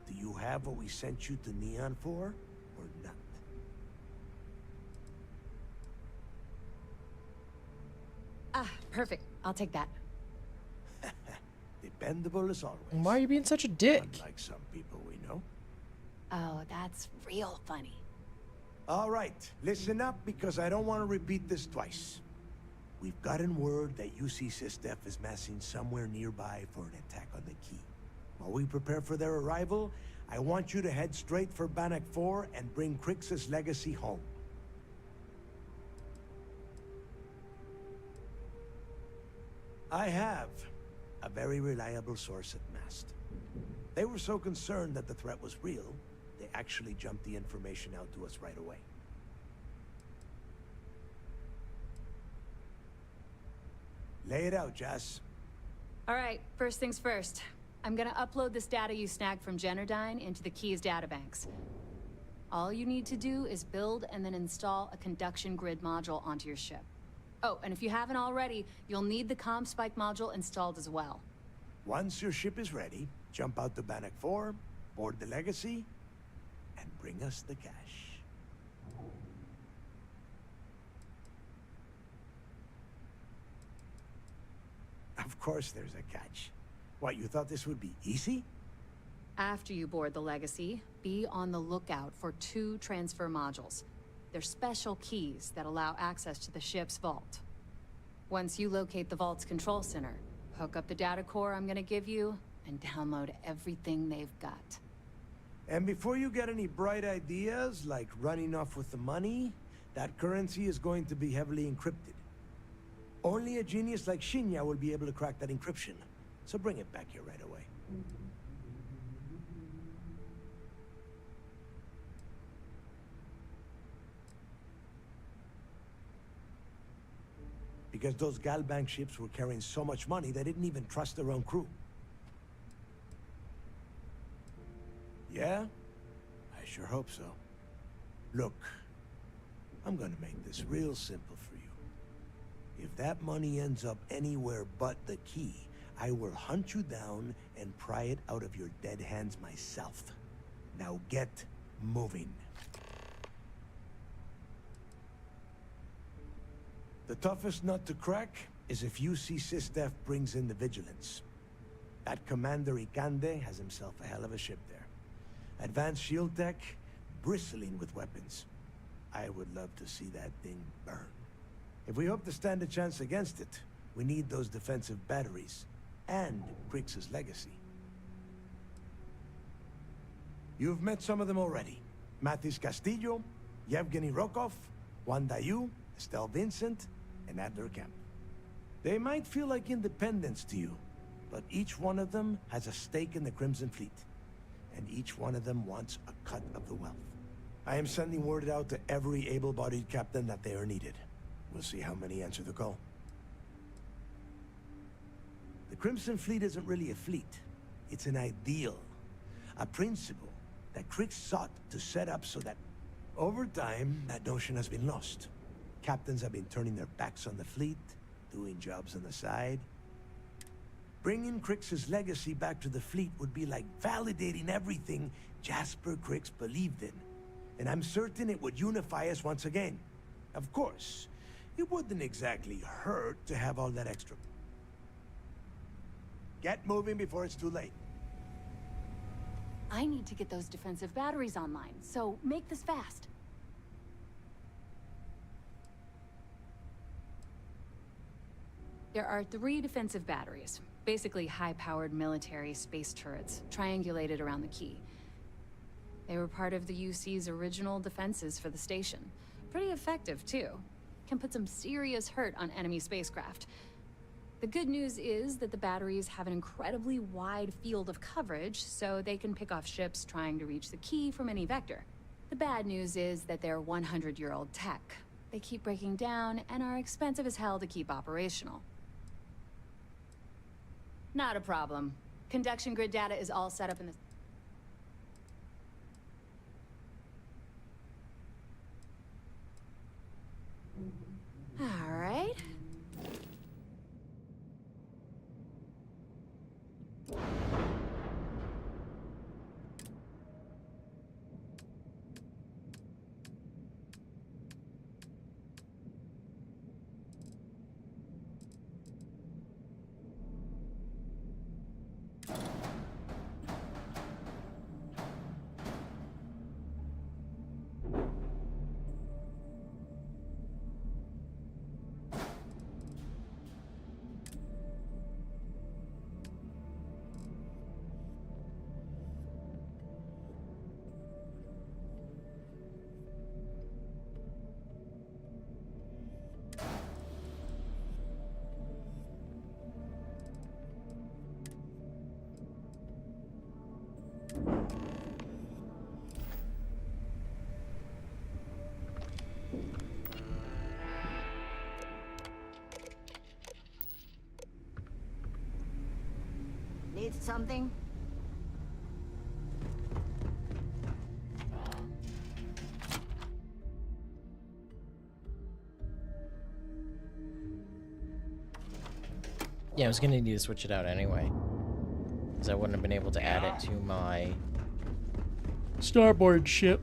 do you have what we sent you to Neon for, or not? Ah, perfect. I'll take that. Dependable as always. why are you being such a dick? Unlike some people we know. Oh, that's real funny. All right, listen up because I don't want to repeat this twice. We've gotten word that UC SysDef is massing somewhere nearby for an attack on the key. While we prepare for their arrival, I want you to head straight for Bannock 4 and bring Crix's legacy home. I have a very reliable source at Mast. They were so concerned that the threat was real, they actually jumped the information out to us right away. Lay it out, Jess. All right, first things first. I'm gonna upload this data you snagged from Generdyne into the Key's databanks. All you need to do is build and then install a conduction grid module onto your ship. Oh, and if you haven't already, you'll need the comm spike module installed as well. Once your ship is ready, jump out to Bannock 4, board the Legacy, and bring us the cash. Of course there's a catch. What, you thought this would be easy? After you board the Legacy, be on the lookout for 2 transfer modules. They're special keys that allow access to the ship's vault. Once you locate the vault's control center, hook up the data core I'm gonna give you, and download everything they've got. And before you get any bright ideas, like running off with the money, that currency is going to be heavily encrypted. Only a genius like Shinya will be able to crack that encryption. So bring it back here right away. Because those Galbank ships were carrying so much money, they didn't even trust their own crew. Yeah? I sure hope so. Look, I'm gonna make this real simple for you. If that money ends up anywhere but the key, I will hunt you down and pry it out of your dead hands myself. Now get moving. The toughest nut to crack is if UC SysDef brings in the Vigilance. That Commander Ikande has himself a hell of a ship there. Advanced shield tech, bristling with weapons. I would love to see that thing burn. If we hope to stand a chance against it, we need those defensive batteries and Crix's legacy. You've met some of them already. Mathis Castillo, Yevgeny Rokov, Juan Dayu, Estelle Vincent, and Adler Kemp. They might feel like independents to you, but each one of them has a stake in the Crimson Fleet, and each one of them wants a cut of the wealth. I am sending word out to every able-bodied captain that they are needed. We'll see how many answer the call. The Crimson Fleet isn't really a fleet. It's an ideal, a principle that Crix sought to set up so that, over time, that notion has been lost. Captains have been turning their backs on the fleet, doing jobs on the side. Bringing Crix's legacy back to the fleet would be like validating everything Jasper Crix believed in. And I'm certain it would unify us once again. Of course, it wouldn't exactly hurt to have all that extra. Get moving before it's too late. I need to get those defensive batteries online, so make this fast. There are 3 defensive batteries, basically high-powered military space turrets, triangulated around the key. They were part of the UC's original defenses for the station. Pretty effective, too. Can put some serious hurt on enemy spacecraft. The good news is that the batteries have an incredibly wide field of coverage, so they can pick off ships trying to reach the key from any vector. The bad news is that they're 100-year-old tech. They keep breaking down and are expensive as hell to keep operational. Not a problem. Conduction grid data is all set up in the... All right. Need something? Yeah, I was gonna need to switch it out anyway, because I wouldn't have been able to add it to my starboard ship.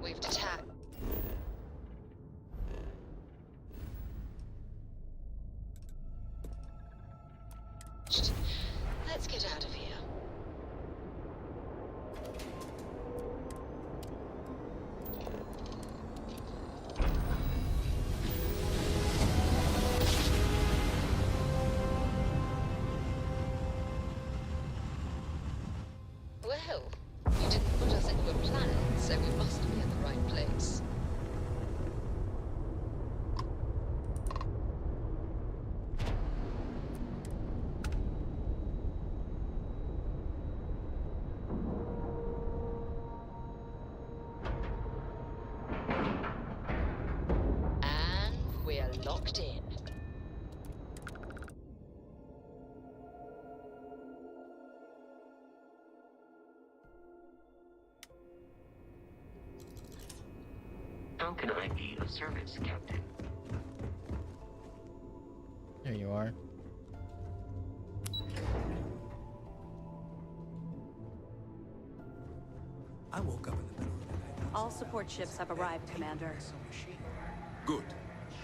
We've detached. Let's get out of here. Well, you didn't put us in your plan, so we must be in the right place. And we're locked in. How can I be of service, Captain? There you are. I woke up in the middle of the night. All support ships have arrived, Commander. Good.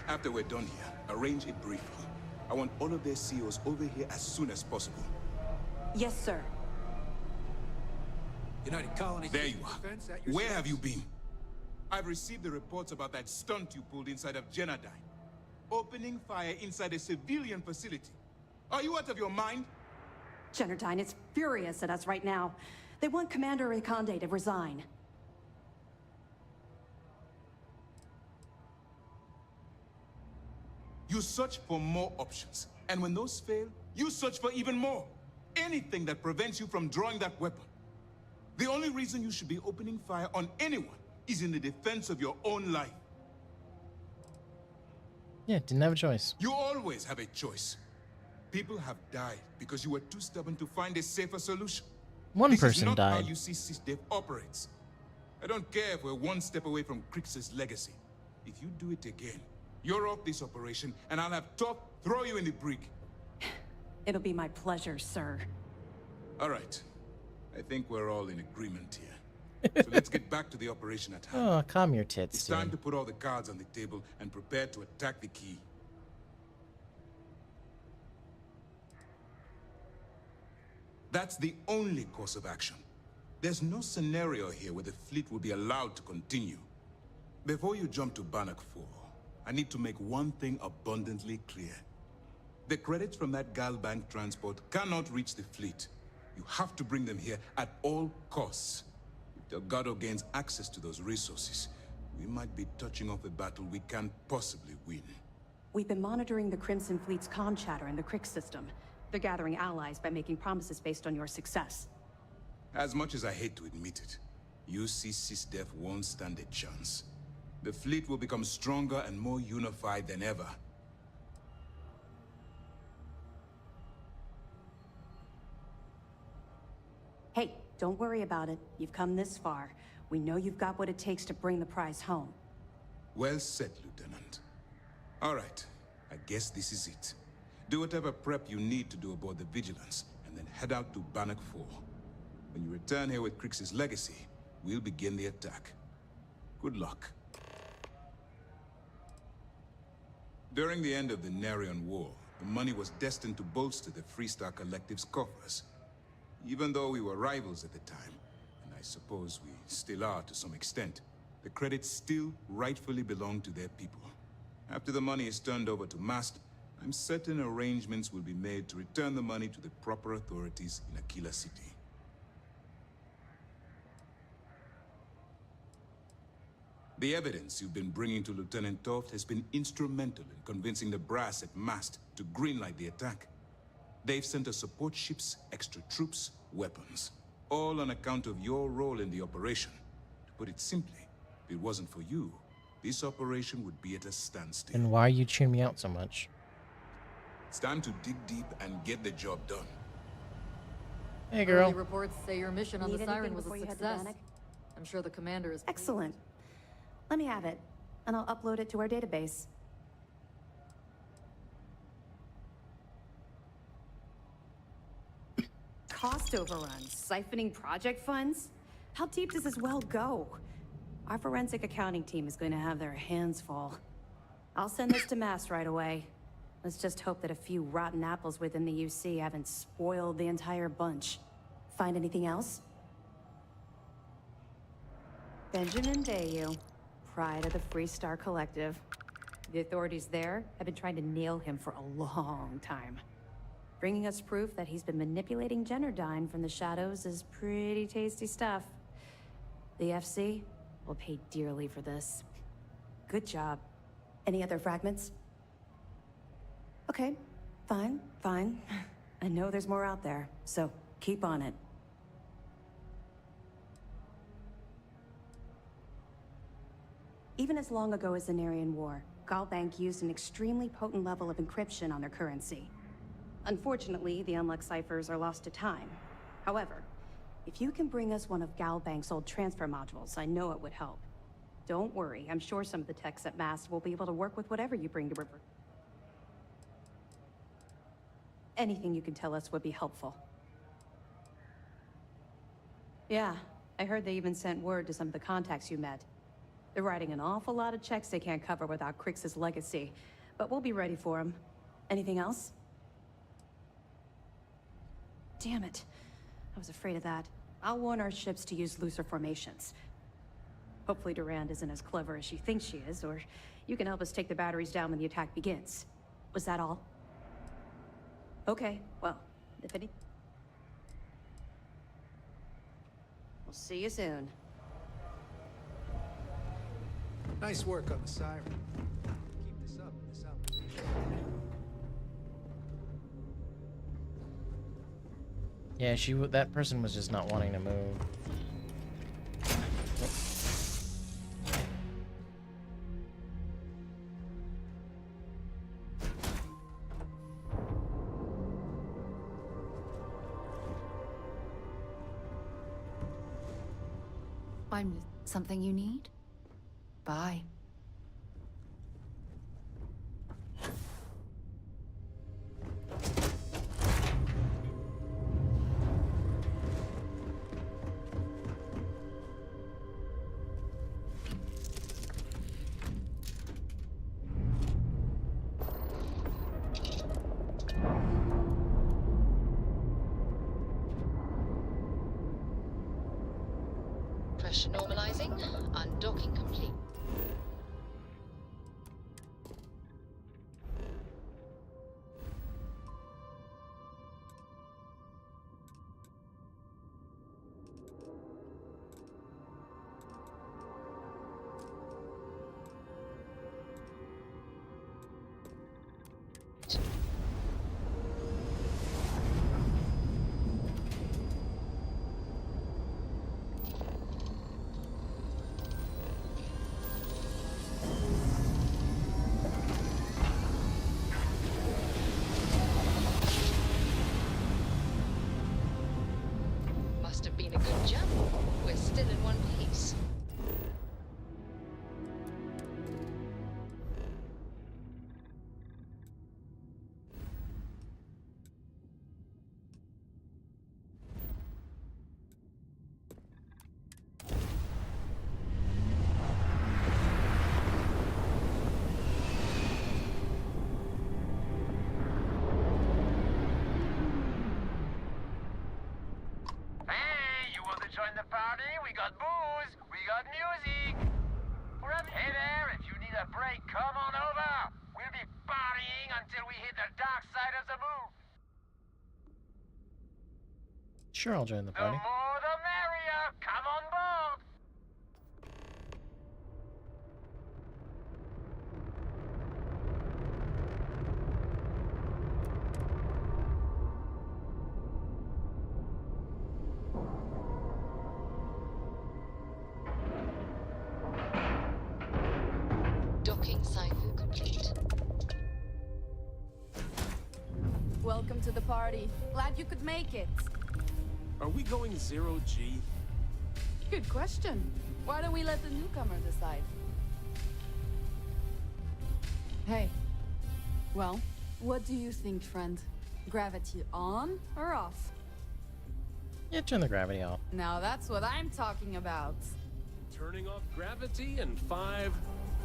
After we're done here, arrange it briefly. I want all of their CEOs over here as soon as possible. Yes, sir. United Colonies. There you are. Where have you been? I've received the reports about that stunt you pulled inside of Genodyne. Opening fire inside a civilian facility. Are you out of your mind? Genodyne is furious at us right now. They want Commander Reconde to resign. You search for more options. And when those fail, you search for even more. Anything that prevents you from drawing that weapon. The only reason you should be opening fire on anyone is in the defense of your own life. Yeah, didn't have a choice. You always have a choice. People have died because you were too stubborn to find a safer solution. One This is person not died. how UC SysDev operates. I don't care if we're one step away from Crix's legacy. If you do it again, you're off this operation, and I'll have Top throw you in the brig. It'll be my pleasure, sir. All right. I think we're all in agreement here. So let's get back to the operation at hand. Oh, calm your tits, It's time dude. to put all the cards on the table and prepare to attack the key. That's the only course of action. There's no scenario here where the fleet will be allowed to continue. Before you jump to Bannock 4, I need to make one thing abundantly clear. The credits from that Galbank transport cannot reach the fleet. You have to bring them here at all costs. If Delgado gains access to those resources, we might be touching off a battle we can't possibly win. We've been monitoring the Crimson Fleet's comm chatter in the Crix system. They're gathering allies by making promises based on your success. As much as I hate to admit it, UC SysDev won't stand a chance. The fleet will become stronger and more unified than ever. Hey, don't worry about it. You've come this far. We know you've got what it takes to bring the prize home. Well said, Lieutenant. All right, I guess this is it. Do whatever prep you need to do aboard the Vigilance, and then head out to Bannock 4. When you return here with Crix's legacy, we'll begin the attack. Good luck. During the end of the Narion War, the money was destined to bolster the Freestar Collective's coffers. Even though we were rivals at the time, and I suppose we still are to some extent, the credits still rightfully belong to their people. After the money is turned over to Mast, I'm certain arrangements will be made to return the money to the proper authorities in Aquila City. The evidence you've been bringing to Lieutenant Toft has been instrumental in convincing the brass at Mast to greenlight the attack. They've sent us support ships, extra troops, weapons, all on account of your role in the operation. To put it simply, if it wasn't for you, this operation would be at a standstill. And why are you chewing me out so much? It's time to dig deep and get the job done. Hey, girl. Early reports say your mission on Need the Siren anything was a before you head to success. Bannock? I'm sure the commander is Excellent. Let me have it, and I'll upload it to our database. Cost overruns, siphoning project funds? How deep does this well go? Our forensic accounting team is going to have their hands full. I'll send this to Mast right away. Let's just hope that a few rotten apples within the UC haven't spoiled the entire bunch. Find anything else? Benjamin Bayou, pride of the Freestar Collective. The authorities there have been trying to nail him for a long time. Bringing us proof that he's been manipulating Generdyne from the shadows is pretty tasty stuff. The FC will pay dearly for this. Good job. Any other fragments? Okay, fine. I know there's more out there, so keep on it. Even as long ago as the Narion War, Galbank used an extremely potent level of encryption on their currency. Unfortunately, the unlocked ciphers are lost to time. However, if you can bring us one of Galbank's old transfer modules, I know it would help. Don't worry, I'm sure some of the techs at Mast will be able to work with whatever you bring to River. Anything you can tell us would be helpful. Yeah, I heard they even sent word to some of the contacts you met. They're writing an awful lot of checks they can't cover without Crix's legacy, but we'll be ready for them. Anything else? Damn it. I was afraid of that. I'll warn our ships to use looser formations. Hopefully Durand isn't as clever as she thinks she is, or you can help us take the batteries down when the attack begins. Was that all? Okay, well, if any... We'll see you soon. Nice work on the Siren. Keep this up, this out. Yeah, that person was just not wanting to move. I'm something you need? Bye. Pressure normalizing. Undocking complete. Must have been a good jump. We're still in one piece. Hey, you want to join the party? We got booze, we got music. Hey there, if you need a break, come on over. We'll be partying until we hit the dark side of the moon. Sure, I'll join the The party. more the merrier. Come on board. Docking cycle complete. Welcome to the party. Glad you could make it. Are we going 0G? Good question. Why don't we let the newcomer decide? Hey. Well, what do you think, friend? Gravity on or off? Yeah, turn the gravity off. Now that's what I'm talking about. Turning off gravity in 5,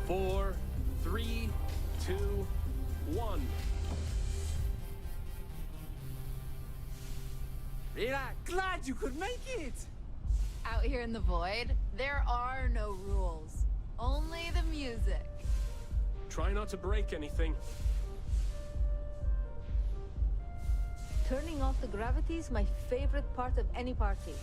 4, 3, 2, 1. Relax. Glad you could make it! Out here in the void, there are no rules. Only the music. Try not to break anything. Turning off the gravity is my favorite part of any party.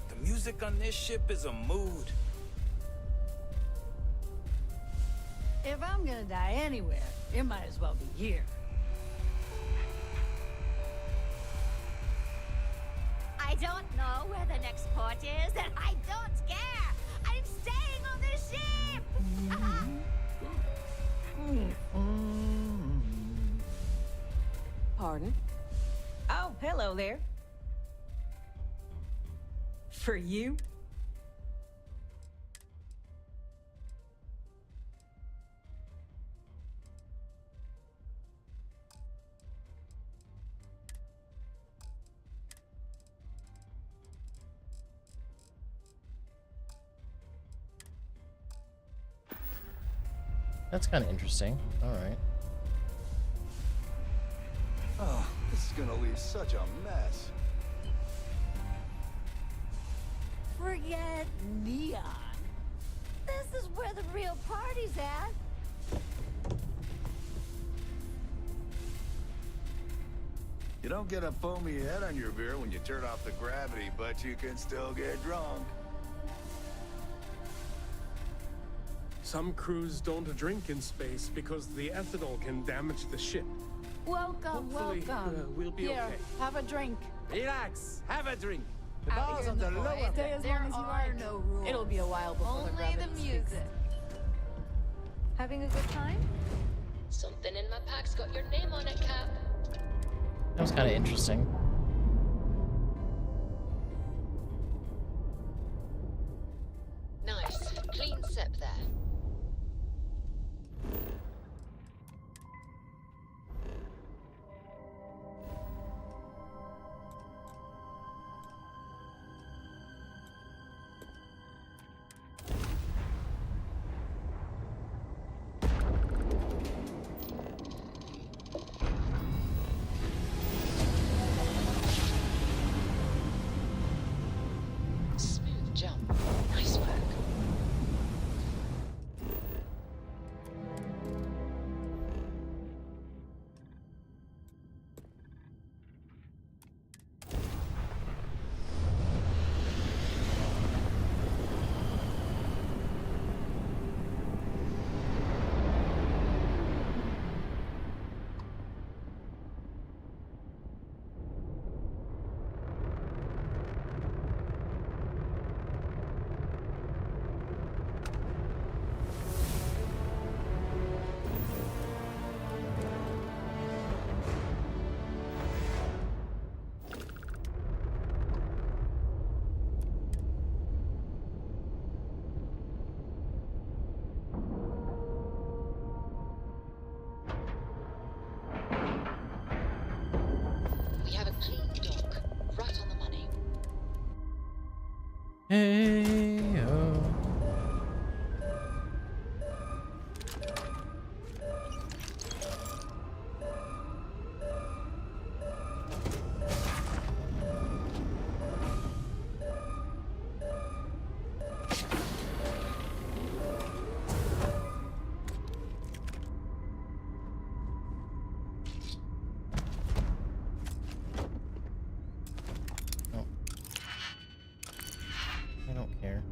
The music on this ship is a mood. If I'm gonna die anywhere, it might as well be here. I don't know where the next port is, and I don't care! I'm staying on this ship! Pardon? Oh, hello there. For you? That's kind of interesting. All right. Oh, this is gonna leave such a mess. Forget neon. This is where the real party's at. You don't get a foamy head on your beer when you turn off the gravity, but you can still get drunk. Some crews don't drink in space because the ethanol can damage the ship. Welcome, Hopefully, welcome. we'll be Here, okay. have a drink. Relax, have a drink. The bar's on the lower. Stay as long as you like. No rules. It'll be a while before Only the gravity the music. Having a good time? Something in my pack's got your name on it, Cap. That was kind of interesting. Nice. Clean sip there. Smooth jump. Nice work. We have a clean dock. Right on the money. Hey, oh. Oh. I don't care.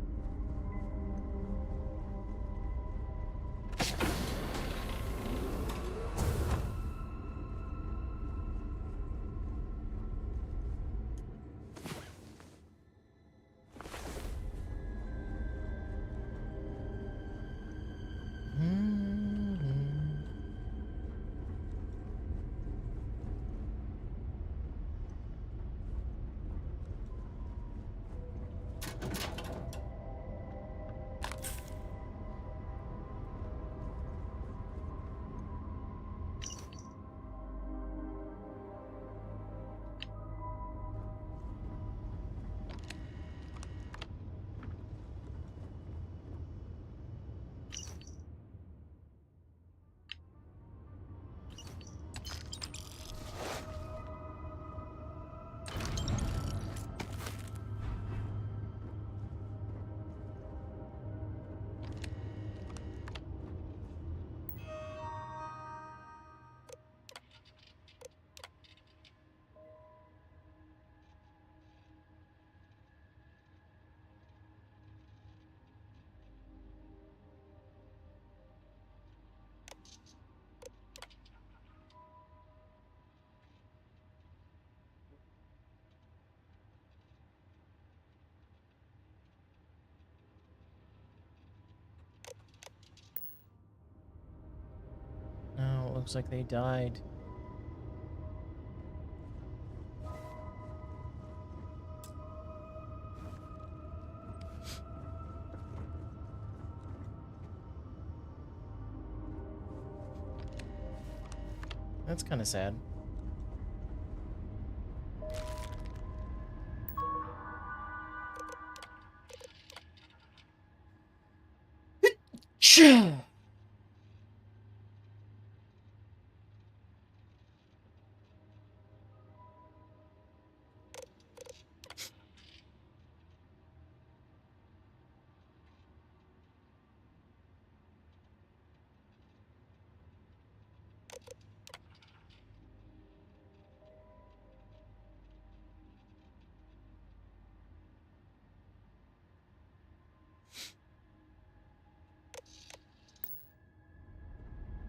No, it looks like they died. That's kind of sad.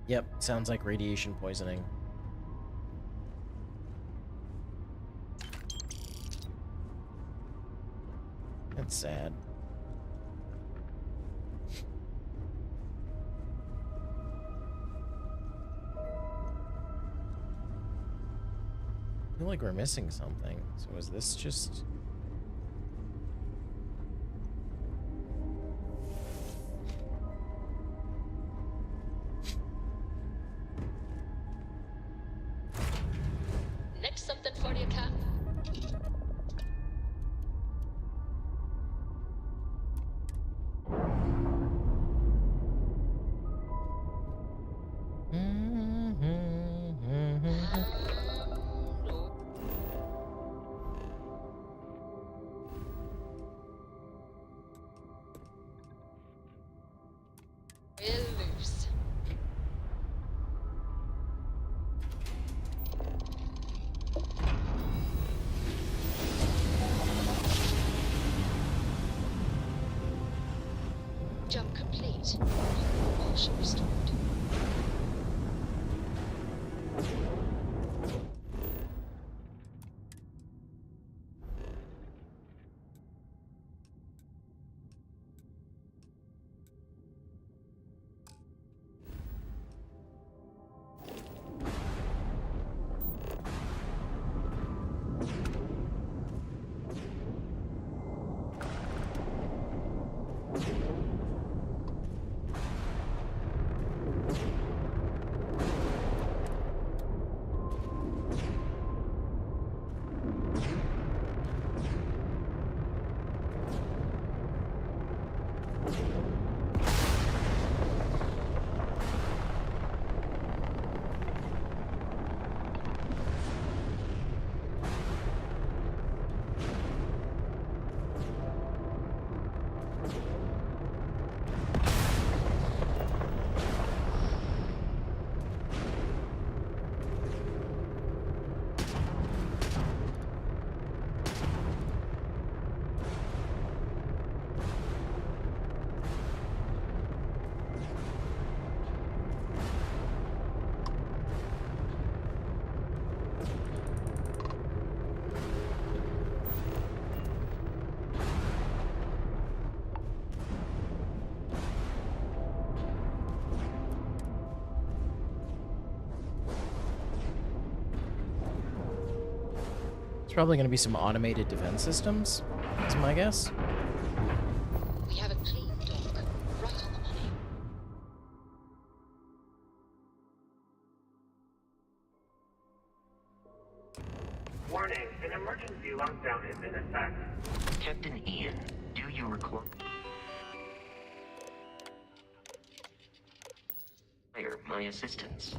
Yep, sounds like radiation poisoning. That's sad. feel like we're missing something. So is this just... Next something for you, Cap? Real loose. Jump complete. Propulsion restored. It's probably going to be some automated defense systems, is my guess. We have a clean dock. Right on the money. Warning, an emergency lockdown is in effect. Captain Ian, do you require my assistance?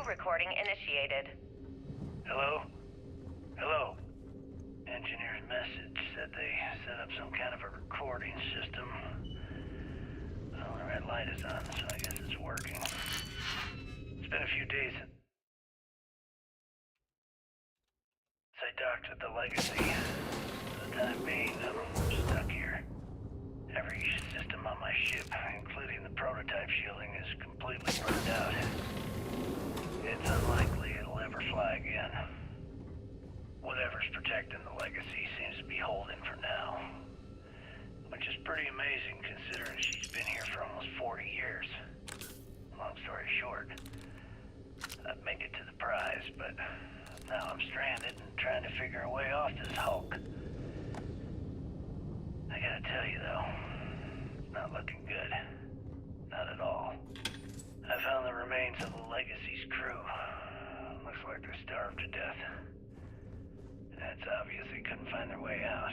Recording initiated. Hello? Hello? Engineer's message said they set up some kind of a recording system. Well, the red light is on, so I guess it's working. It's been a few days since I docked with the Legacy. For the time being, I'm stuck here. Every system on my ship, including the prototype shielding, is completely burned out. It's unlikely it'll ever fly again. Whatever's protecting the Legacy seems to be holding for now. Which is pretty amazing considering she's been here for almost 40 years. Long story short, I'd make it to the prize, but now I'm stranded and trying to figure a way off this hulk. I gotta tell you though, it's not looking good. Not at all. I found the remains of the Legacy's crew. Looks like they're starved to death. And It's obvious they couldn't find their way out.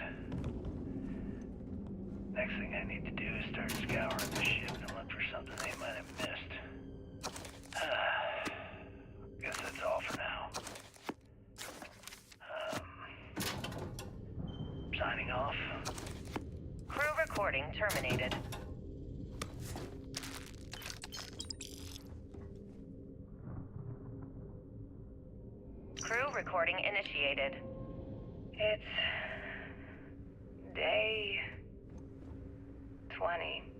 Next thing I need to do is start scouring the ship and look for something they might have missed. Guess that's all for now. Signing off. Crew recording terminated. Crew recording initiated. It's day 20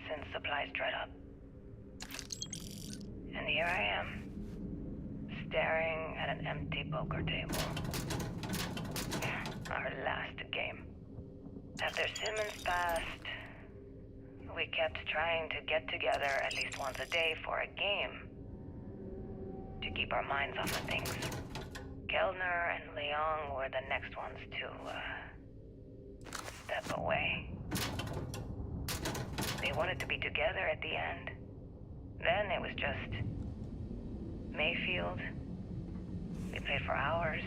since supplies dried up. And here I am, staring at an empty poker table. Our last game. After Simmons passed, we kept trying to get together at least once a day for a game. To keep our minds off of things. Kellner and Leong were the next ones to, step away. They wanted to be together at the end. Then it was just Mayfield. We played for hours.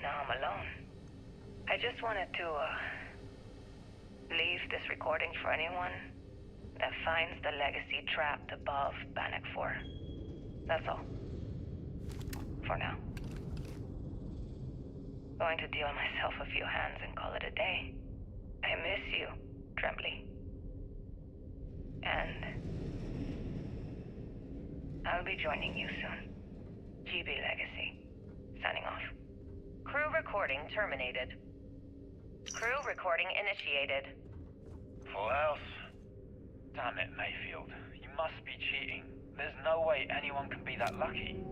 Now I'm alone. I just wanted to, leave this recording for anyone that finds the legacy trapped above Bannock 4. That's all. For now. Going to deal myself a few hands and call it a day. I miss you, Trembly. And I'll be joining you soon. GB Legacy. Signing off. Crew recording terminated. Crew recording initiated. Full house? Damn it, Mayfield. You must be cheating. There's no way anyone can be that lucky.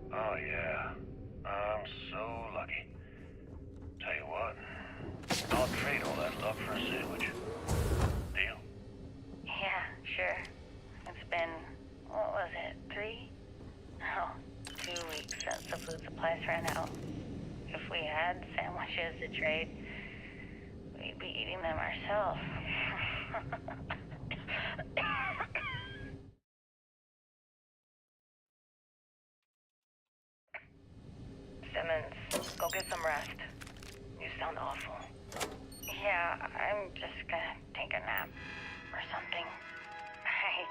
Oh, yeah. I'm so lucky. Tell you what, I'll trade all that luck for a sandwich. Deal? Yeah, sure. It's been, what was it, 3? No, 2 weeks since the food supplies ran out. If we had sandwiches to trade, we'd be eating them ourselves. Simmons, go get some rest. You sound awful. Yeah, I'm just gonna take a nap or something. I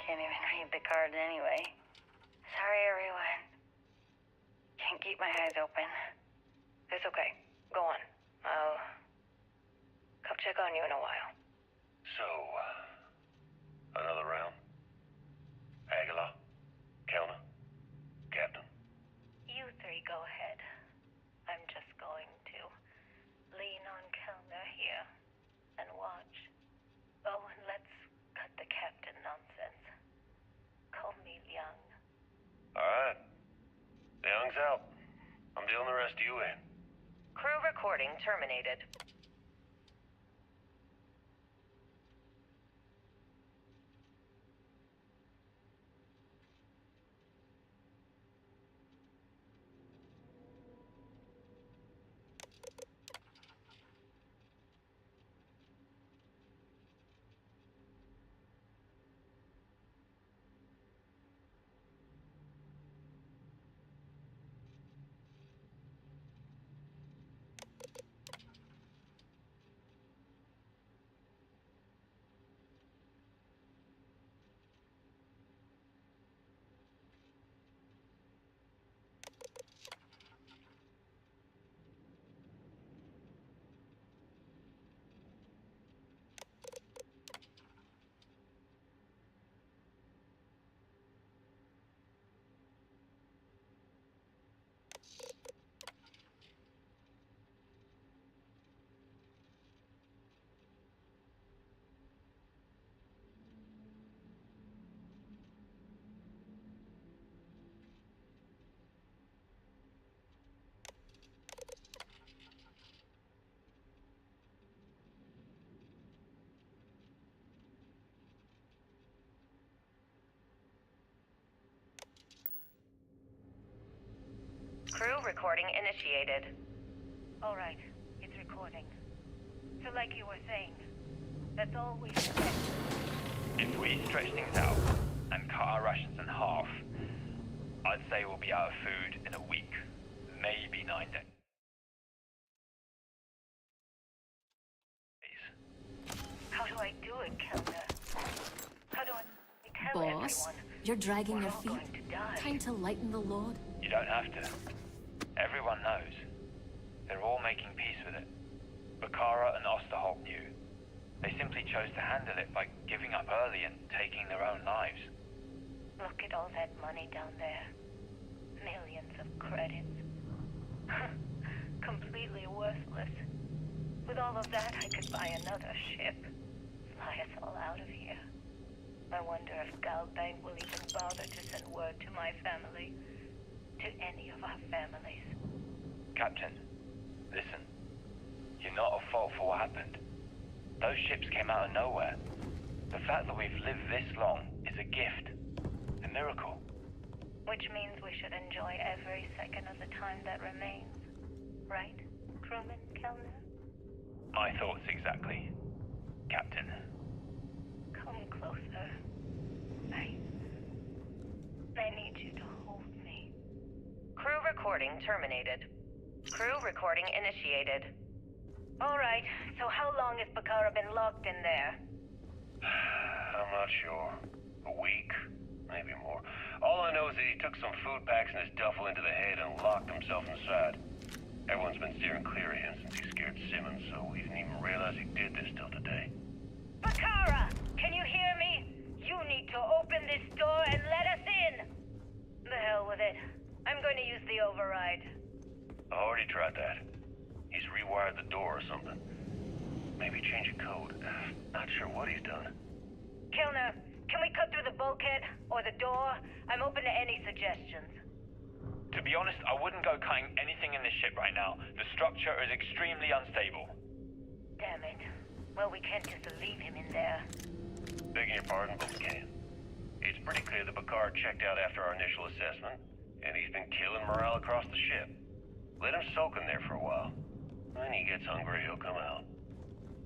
can't even read the cards anyway. Sorry, everyone. Can't keep my eyes open. It's okay. Go on. I'll come check on you in a while. So, another round? Aguilar? Kellner? Captain? You three go ahead. I'm just going to lean on Kellner here and watch. Oh, and let's cut the captain nonsense. Call me Young. Alright. Young's out. I'm dealing the rest of you in. Crew recording terminated. Crew recording initiated. All right, it's recording. So like you were saying, that's all we should get. If we stretch things out and cut our rations in half, I'd say we'll be out of food in a week. boss? You're dragging your feet? Time to lighten the load? You don't have to. Everyone knows. They're all making peace with it. Bakara and Osterholt knew. They simply chose to handle it by giving up early and taking their own lives. Look at all that money down there. Millions of credits. Completely worthless. With all of that, I could buy another ship. Fly us all out of here. I wonder if Galbang will even bother to send word to my family. To any of our families. Captain, listen. You're not at fault for what happened. Those ships came out of nowhere. The fact that we've lived this long is a gift. A miracle. Which means we should enjoy every second of the time that remains. Right, crewman Kellner? My thoughts exactly, Captain. Come closer. I need you to hold me. Crew recording terminated. Crew recording initiated. All right, so how long has Bakara been locked in there? I'm not sure. A week? Maybe more. All I know is that he took some food packs in his duffel into the head and locked himself inside. Everyone's been steering clear of him since he scared Simmons, so we didn't even realize he did this till today. Bakara! Can you hear me? You need to open this door and let us in! The hell with it. I'm going to use the override. I already tried that. He's rewired the door or something. Maybe change a code. Not sure what he's done. Kellner, can we cut through the bulkhead? Or the door? I'm open to any suggestions. To be honest, I wouldn't go cutting anything in this ship right now. The structure is extremely unstable. Damn it. Well, we can't just leave him in there. Begging your pardon, but we can. It's pretty clear that Bakar checked out after our initial assessment, and he's been killing morale across the ship. Let him soak in there for a while. When he gets hungry, he'll come out.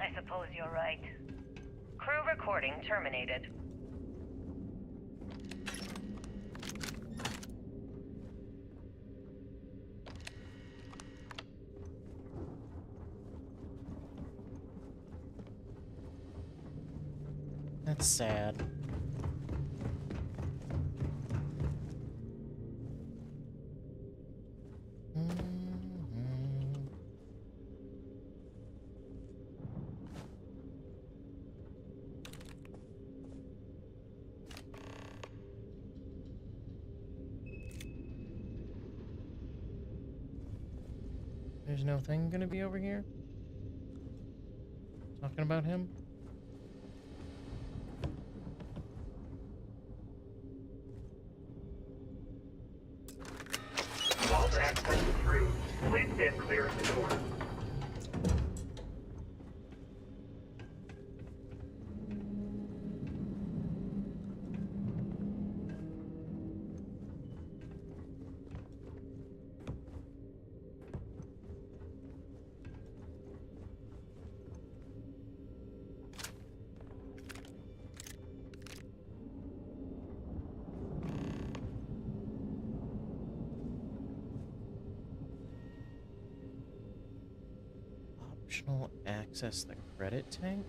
I suppose you're right. Crew recording terminated. That's sad. There's no thing gonna be over here? Talking about him? Vault access is free. Please stand clear of the door. Optional access the credit tank?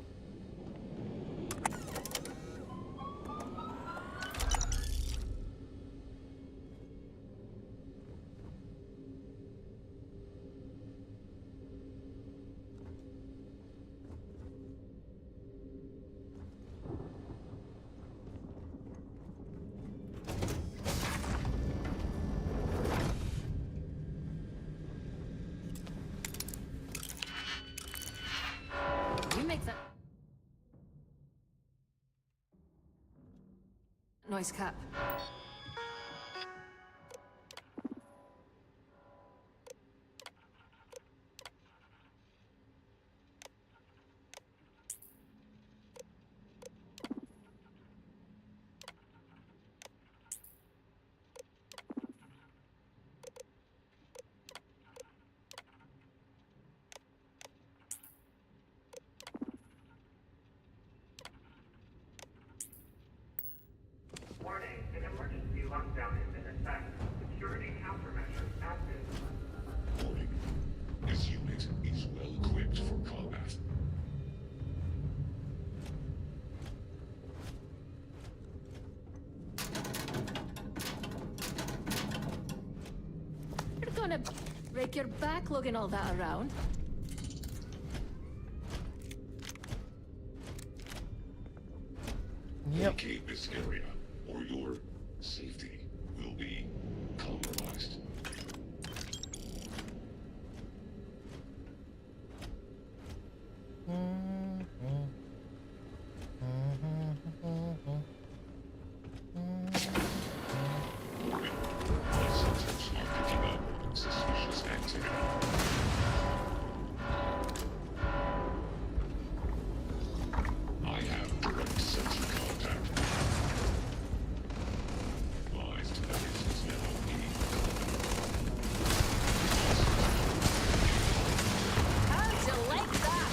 Noise cap. Warning, an emergency wanna break your back lugging all that around? Yep. Vacate this area, or your safety will be compromised. My sensors are picking up suspicious activity. I have direct sensor contact. Advised that it is now being How'd you like that?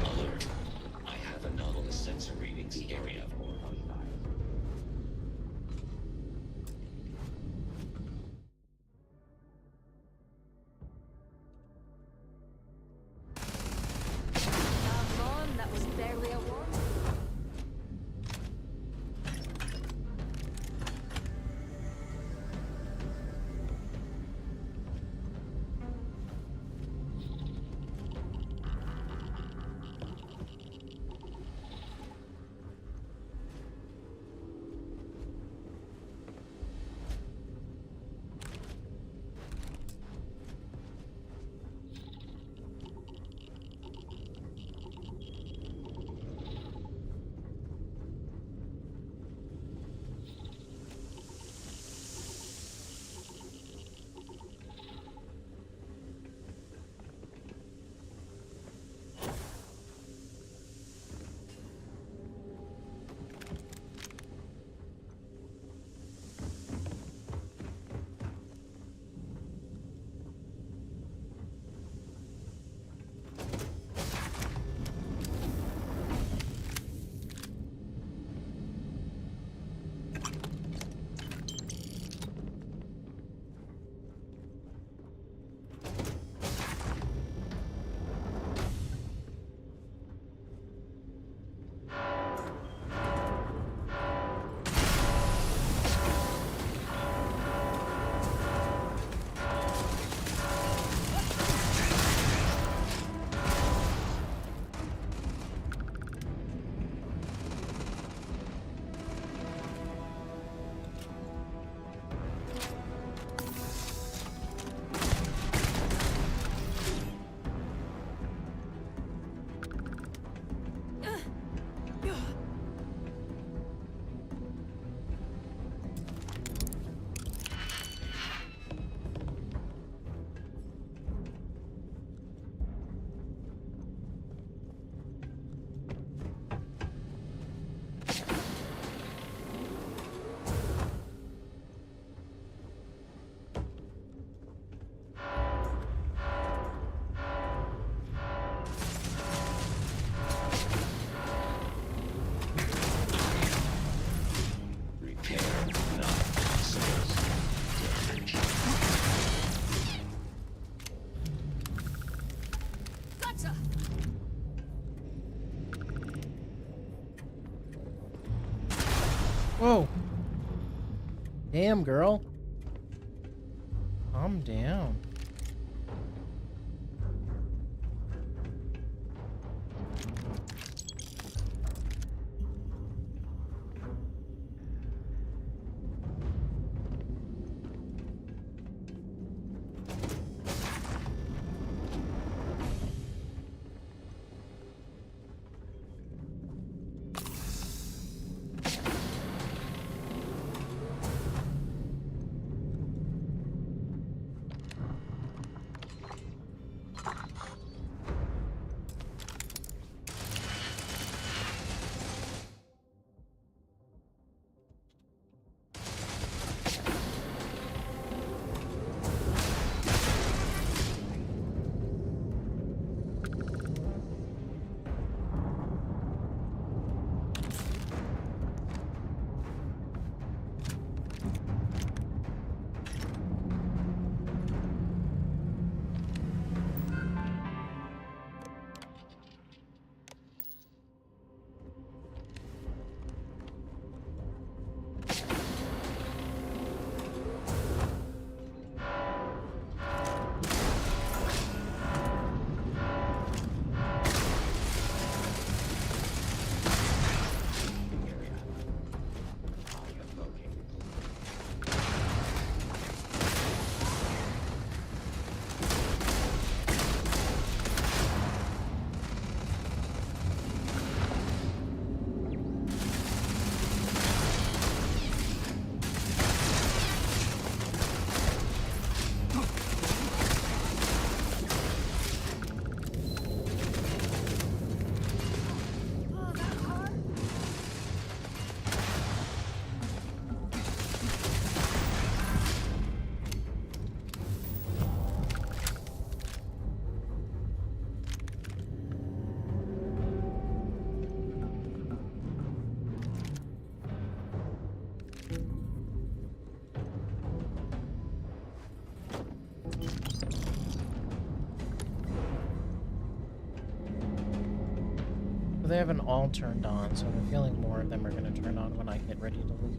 alert. I have anomalous sensor readings area. Come on, that was barely a warm. Whoa. Damn, girl. Calm down. they haven't all turned on, so I'm feeling more of them are going to turn on when I get ready to leave.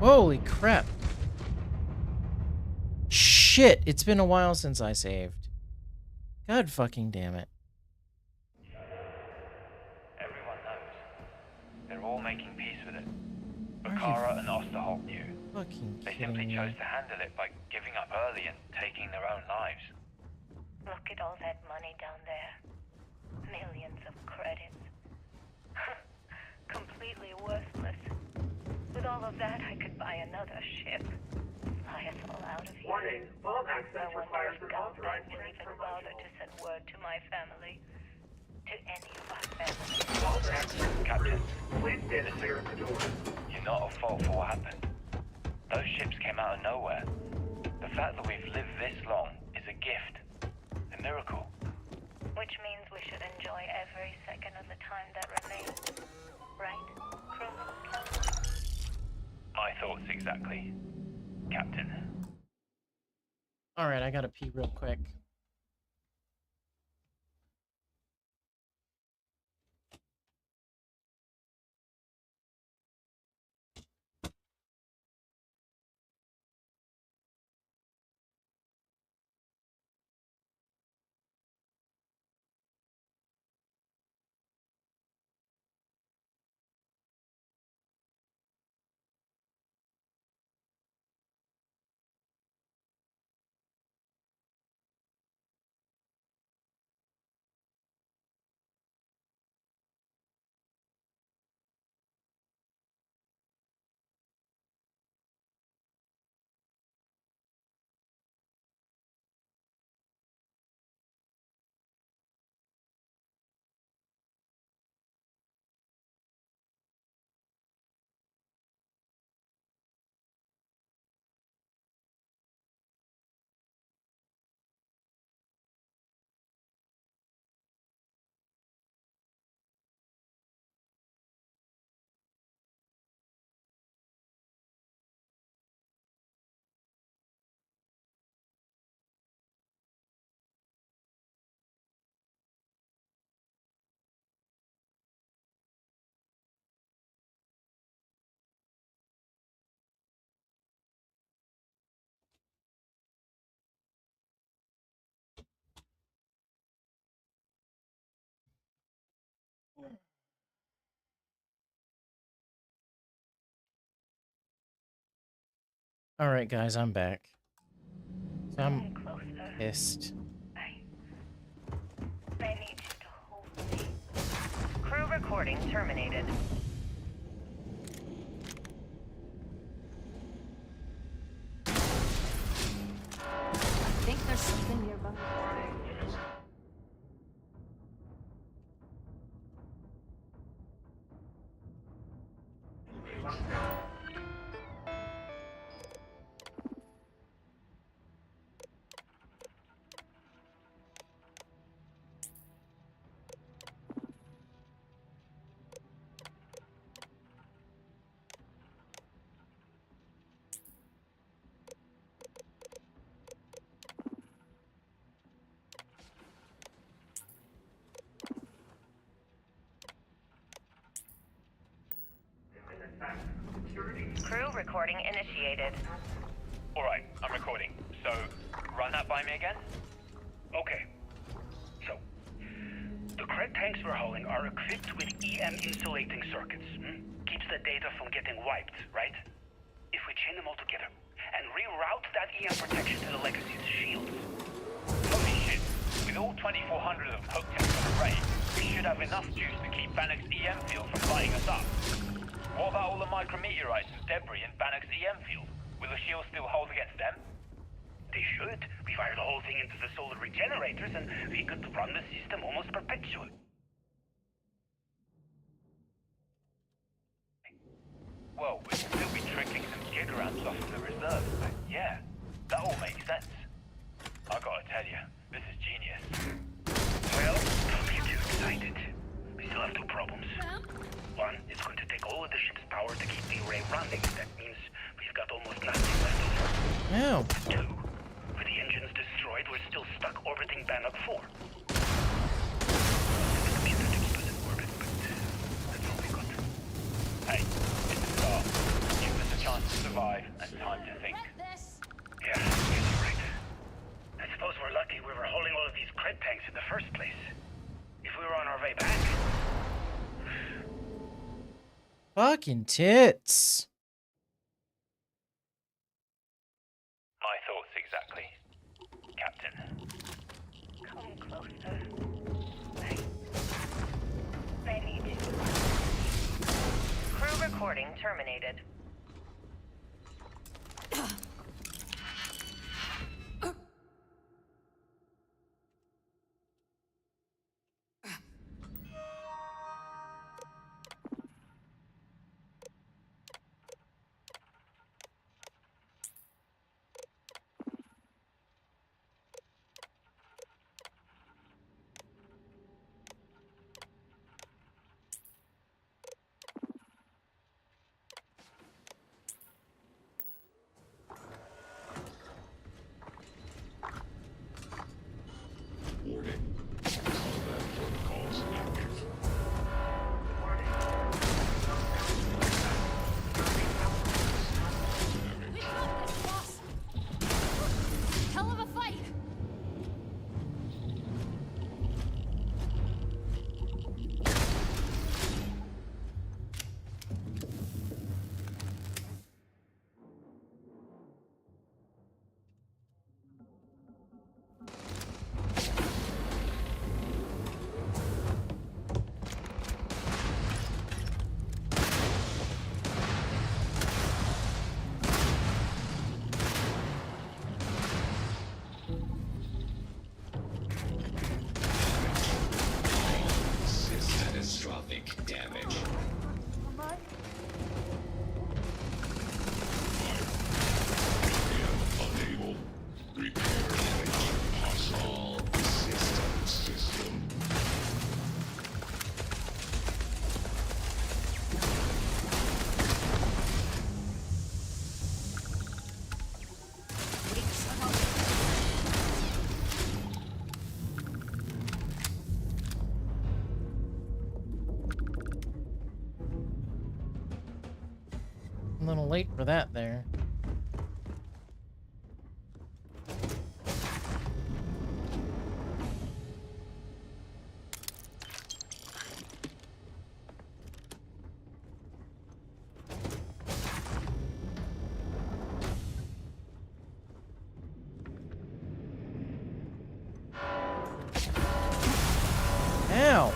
Holy crap. Shit, it's been a while since I saved. God fucking damn it. Everyone knows. They're all making peace with it. Bakara and Osterholt knew. They simply chose to handle it by giving up early and taking their own lives. Look at all that money down there. Millions of credits. Completely worthless. With all of that, I could buy another ship. Fly us all out of here. Warning, all access I wonder requires if an Gumbank authorized will even transfer bother to send word to my family. To any of our families. All access Captain, please stand clear of the door. you're not at fault for what happened. Those ships came out of nowhere. The fact that we've lived this long is a gift. A miracle. Which means we should enjoy every second of the time that remains. Right, crew? My thoughts exactly, Captain. Alright, I gotta pee real quick. Alright, guys, I'm back. So I'm pissed. I need you to hold me. Crew record. recording terminated. I think there's something nearby. Crew recording initiated. Alright, I'm recording. So, run that by me again? Okay. So, the cred tanks we're hauling are equipped with EM insulating circuits. Keeps the data from getting wiped, right? If we chain them all together and reroute that EM protection to the Legacy's shields. Holy shit. With all 2,400 of them hooked into an array, we should have enough juice to keep Bannock's EM field from lighting us up. What about all the micrometeorites and debris in Bannock's EM field? Will the shield still hold against them? They should. We fire the whole thing into the solar regenerators and we could run the system almost perpetually. Well, we'd still be trickling some gigarams off of the reserve, but yeah, that all makes sense. I gotta tell you, this is genius. Well, don't get too excited. We still have two problems. One, it's going to take all of the ship's power to keep the array running. That means we've got almost nothing left over. Ow. Two, with the engines destroyed, we're still stuck orbiting Bannock 4. Hey, it's a start. Give us a chance to survive and time to think. Yeah, you're right. I suppose we're lucky we were hauling all of these cred tanks in the first place. If we were on our way back... Fucking tits. My thoughts exactly, Captain. Come closer. I need you. Crew recording terminated. Warning. Combat protocols active. Hell of a fight! Catastrophic damage. Unable. Repair damage. Possible. System. A little late for that there. Ow!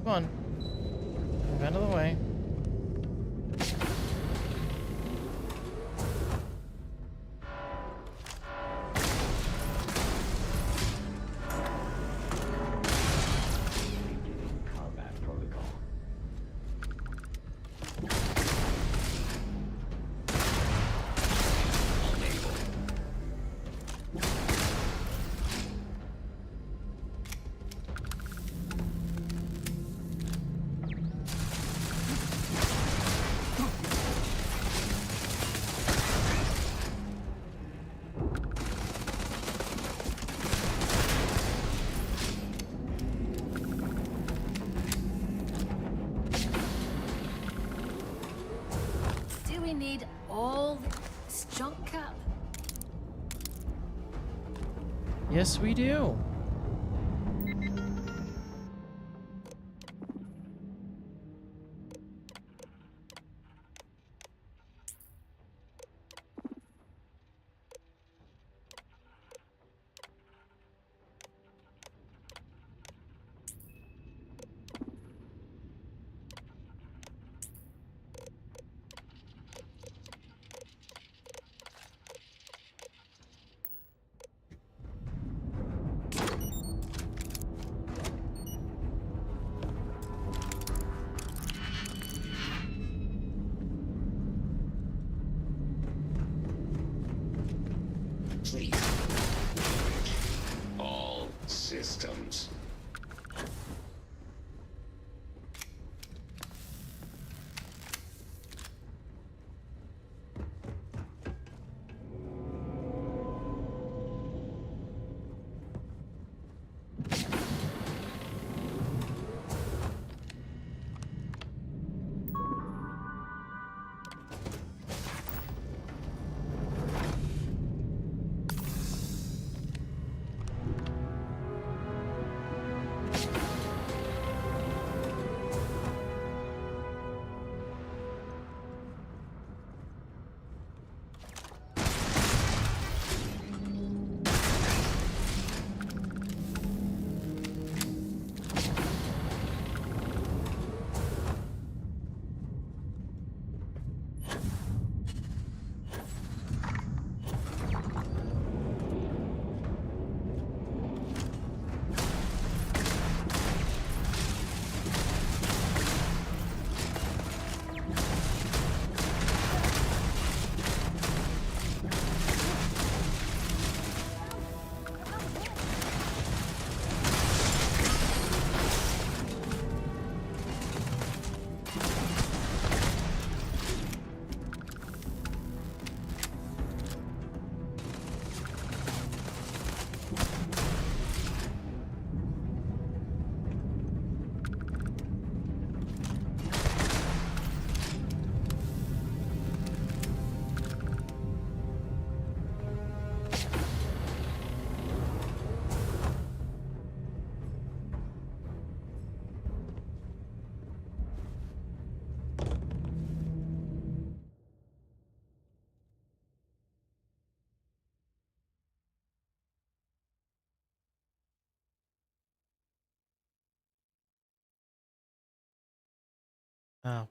Come on. Move out of the way. Need all this junk cap? Yes, we do. Please. All systems.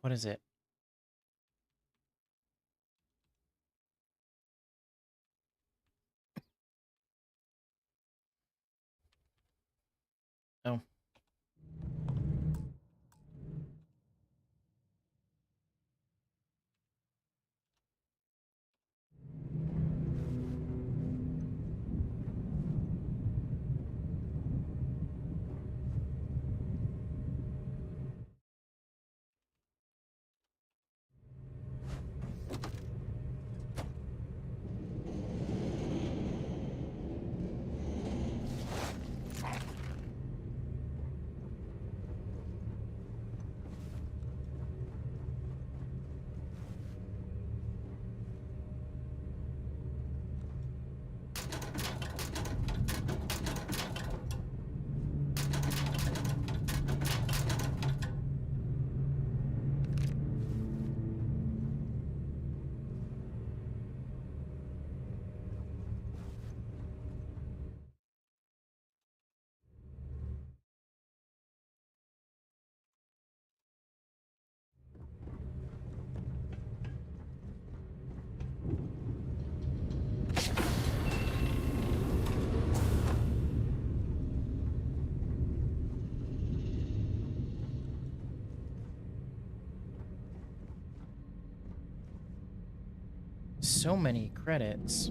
What is it? Oh. So many credits.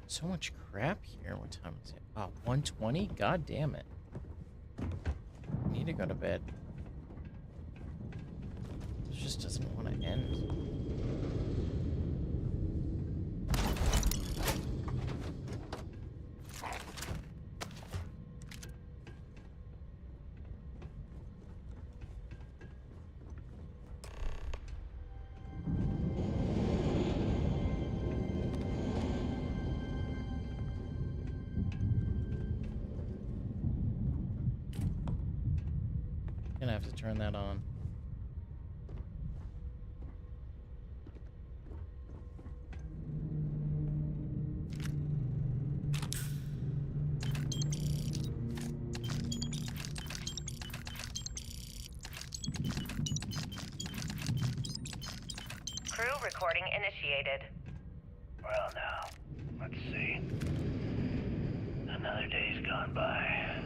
So much crap here. What time is it? Oh, 1:20? God damn it. I need to go to bed. This just doesn't want to end. Gonna have to turn that on. Crew recording initiated. Well, now, let's see. Another day's gone by.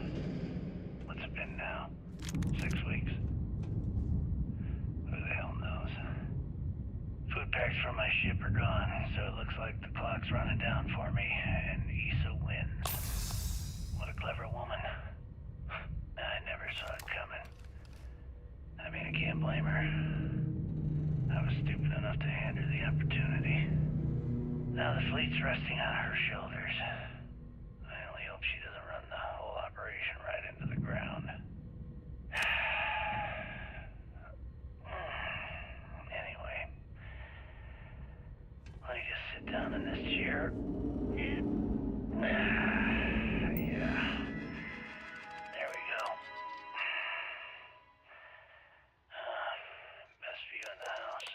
What's it been now? 6 weeks? Who the hell knows? Food packs from my ship are gone, so it looks like the clock's running down for me, and Issa wins. What a clever woman. I never saw it coming. I mean, I can't blame her. I was stupid enough to hand her the opportunity. Now the fleet's resting on her shoulders. I only hope she doesn't run the whole operation right into the ground. Anyway, let me just sit down in this chair. Yeah. There we go. Best view in the house.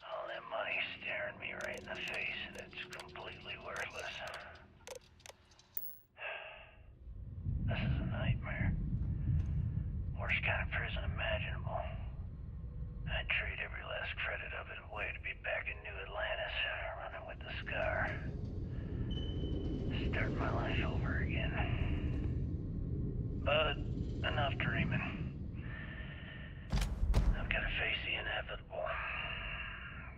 All that money staring me right in the face, and it's completely worthless. This is a nightmare. Worst kind of prison imaginable. I'd trade every last credit of it away to be back in New Atlantis, running with the Scar. Start my life over again. But enough dreaming. I've got to face the inevitable.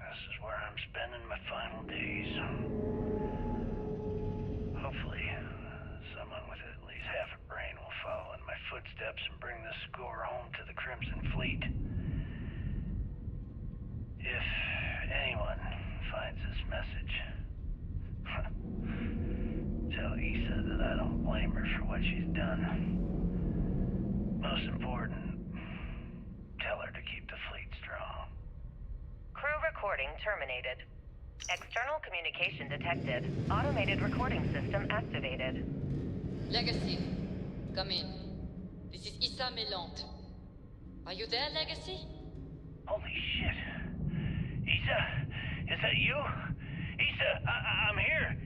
This is where I'm spending my final days. Hopefully, someone with at least half a brain will follow in my footsteps and bring the score home to the Crimson Fleet. If anyone finds this message, tell Issa that I don't blame her for what she's done. Most important, tell her to keep the fleet strong. Crew recording terminated. External communication detected. Automated recording system activated. Legacy, come in. This is Issa Melant. Are you there, Legacy? Holy shit. Issa, is that you? Issa, I'm here.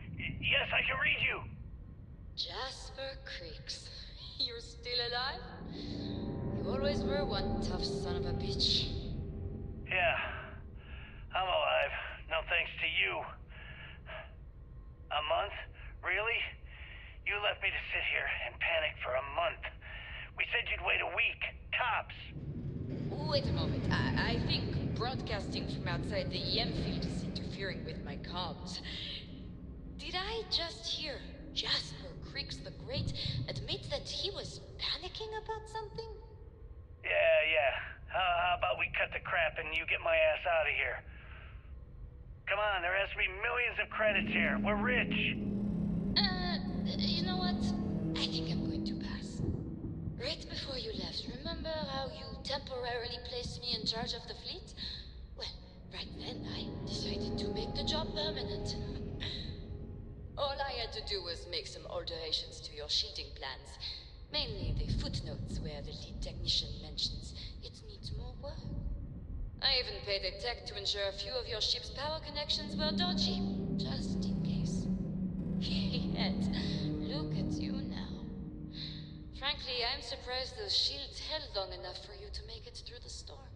Yes, I can read you. Jasper Creeks. You're still alive? You always were one tough son of a bitch. Yeah, I'm alive. No thanks to you. A month? Really? You left me to sit here and panic for a month. We said you'd wait a week, tops. Wait a moment. I think broadcasting from outside the EM field is interfering with my comms. Did I just hear Jasper Creeks the Great admit that he was panicking about something? Yeah. How about we cut the crap and you get my ass out of here? Come on, there has to be millions of credits here. We're rich. You know what? I think I'm going to pass. Right before you left, remember how you temporarily placed me in charge of the fleet? Well, right then I decided to make the job permanent. All I had to do was make some alterations to your shielding plans. Mainly the footnotes where the lead technician mentions it needs more work. I even paid a tech to ensure a few of your ship's power connections were dodgy, just in case. Yet, look at you now. Frankly, I'm surprised those shields held long enough for you to make it through the storm.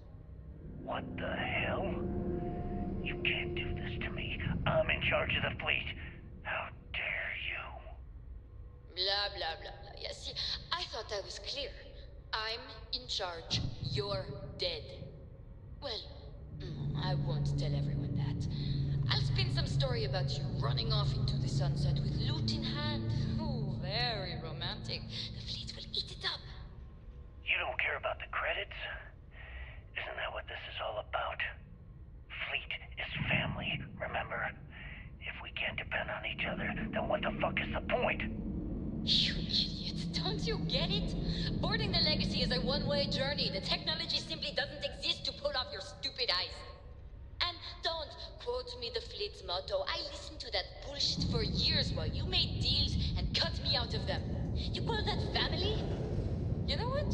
What the hell? You can't do this to me. I'm in charge of the fleet. How dare you? Blah, blah, blah, blah. Yeah, see, I thought I was clear. I'm in charge. You're dead. Well, I won't tell everyone that. I'll spin some story about you running off into the sunset with loot in hand. Oh, very romantic. The fleet will eat it up. You don't care about the credits? Isn't that what this is all about? Fleet is family, remember? If we can't depend on each other, then what the fuck is the point? You idiot. Don't you get it? Boarding the Legacy is a one-way journey. The technology simply doesn't exist to pull off your stupid eyes. And don't quote me the fleet's motto. I listened to that bullshit for years while you made deals and cut me out of them. You call that family? You know what?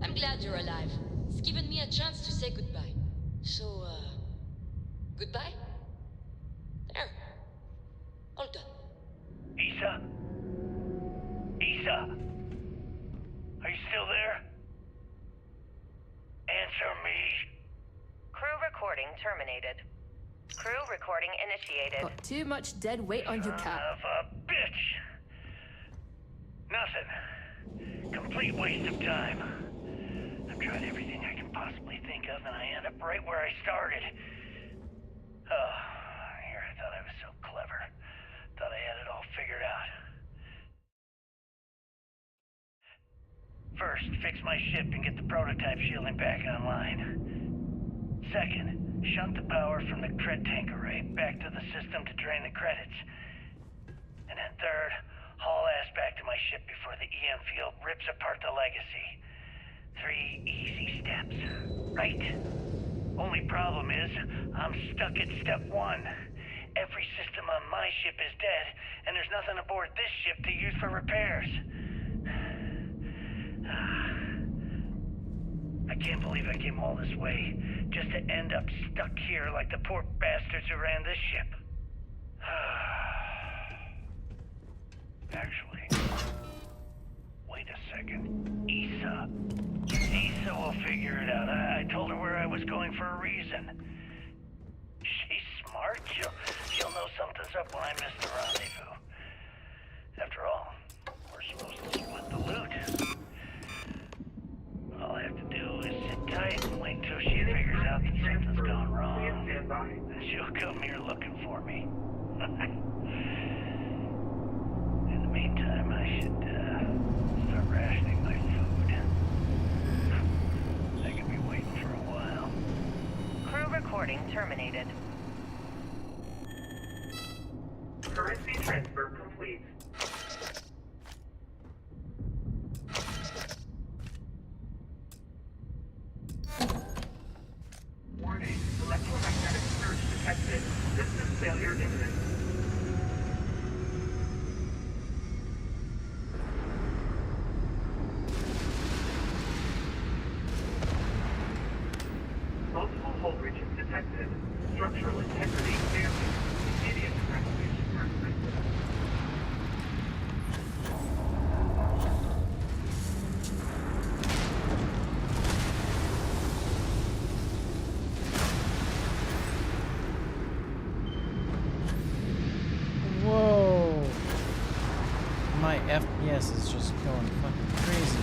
I'm glad you're alive. It's given me a chance to say goodbye. So, goodbye? There. All done. Issa? Issa? Are you still there? Answer me. Crew recording terminated. Crew recording initiated. Got too much dead weight on your cap. Son of a bitch! Nothing. Complete waste of time. I've tried everything I can possibly think of, and I end up right where I started. Oh, here I thought I was so clever. Thought I had it all figured out. First, fix my ship and get the prototype shielding back online. Second, shunt the power from the cred tank array back to the system to drain the credits. And then third, haul ass back to my ship before the EM field rips apart the Legacy. 3 easy steps, right? Only problem is, I'm stuck at step 1. Every system on my ship is dead, and there's nothing aboard this ship to use for repairs. I can't believe I came all this way, just to end up stuck here like the poor bastards who ran this ship. Actually, wait a second. Issa will figure it out. I told her where I was going for a reason. She's smart. She'll know something's up when I miss the rendezvous. After all, we're supposed to split the loot. All I have to do is sit tight and wait till she figures out that something's gone wrong. And she'll come here looking for me. In the meantime, I should start rationing my food. I could be waiting for a while. Crew recording terminated. Currency transfer complete. Warning, electromagnetic surge detected. System failure imminent. Multiple hull breaches detected. Structural integrity damaged. Immediate evacuation recommended. Whoa! My FPS is just going fucking crazy.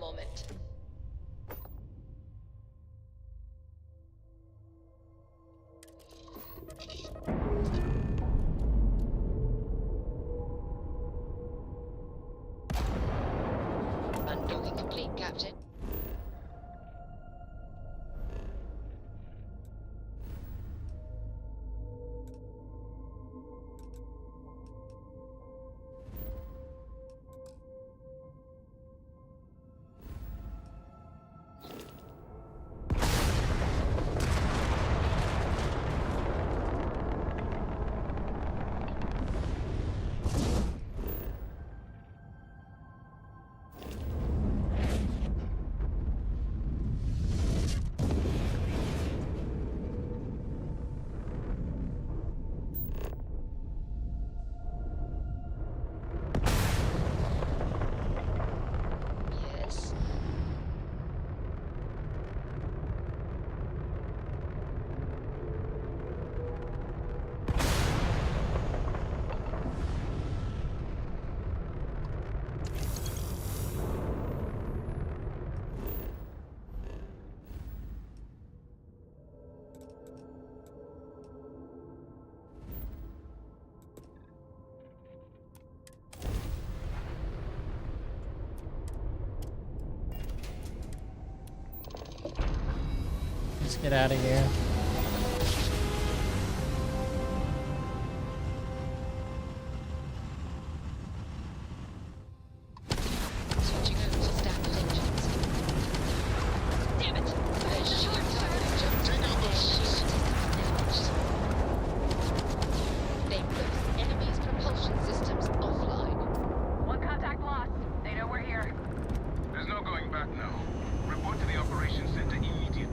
moment. Undocking complete, Captain. Yes. Let's get out of here. Switching over to standard engines. Damn it! The short They put enemy's propulsion systems offline. One contact lost. They know we're here. There's no going back now. Report to the operations center immediately.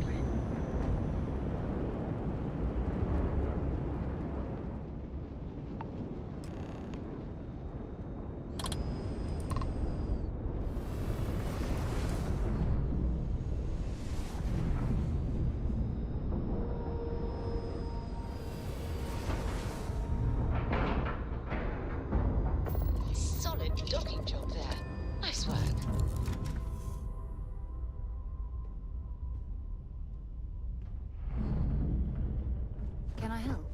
Solid docking job there. Nice work. Can I help?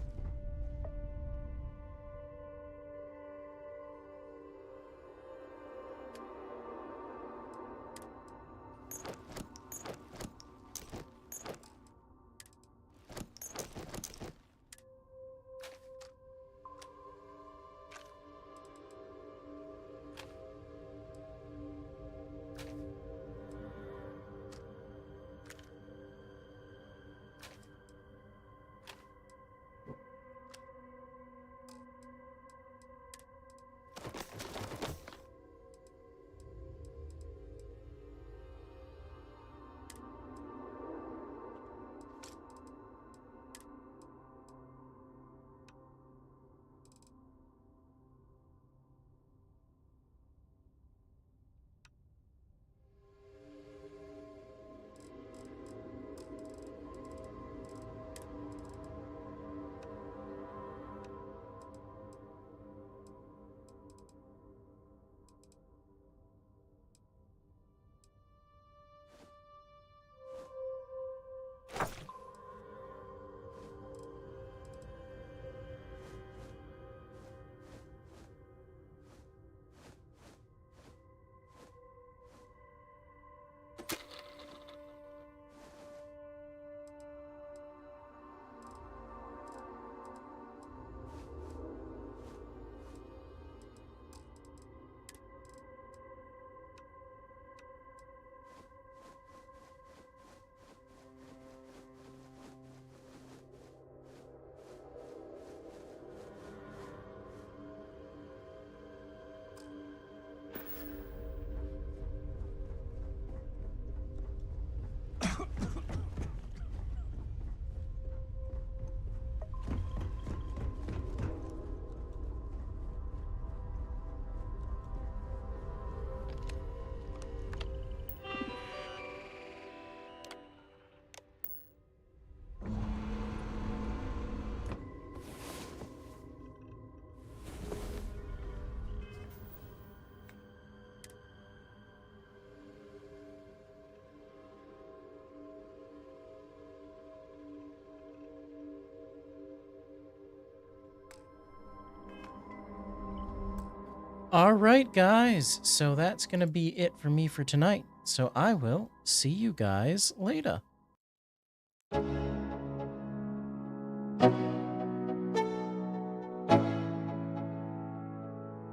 All right, guys. So that's going to be it for me for tonight. So I will see you guys later.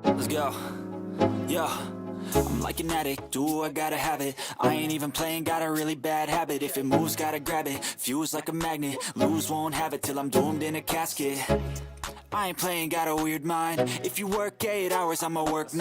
Let's go. Yo. I'm like an addict, do I gotta have it. I ain't even playing, got a really bad habit. If it moves, gotta grab it, fuse like a magnet. Lose, won't have it till I'm doomed in a casket. I ain't playing, got a weird mind. If you work 8 hours, I'ma work 9.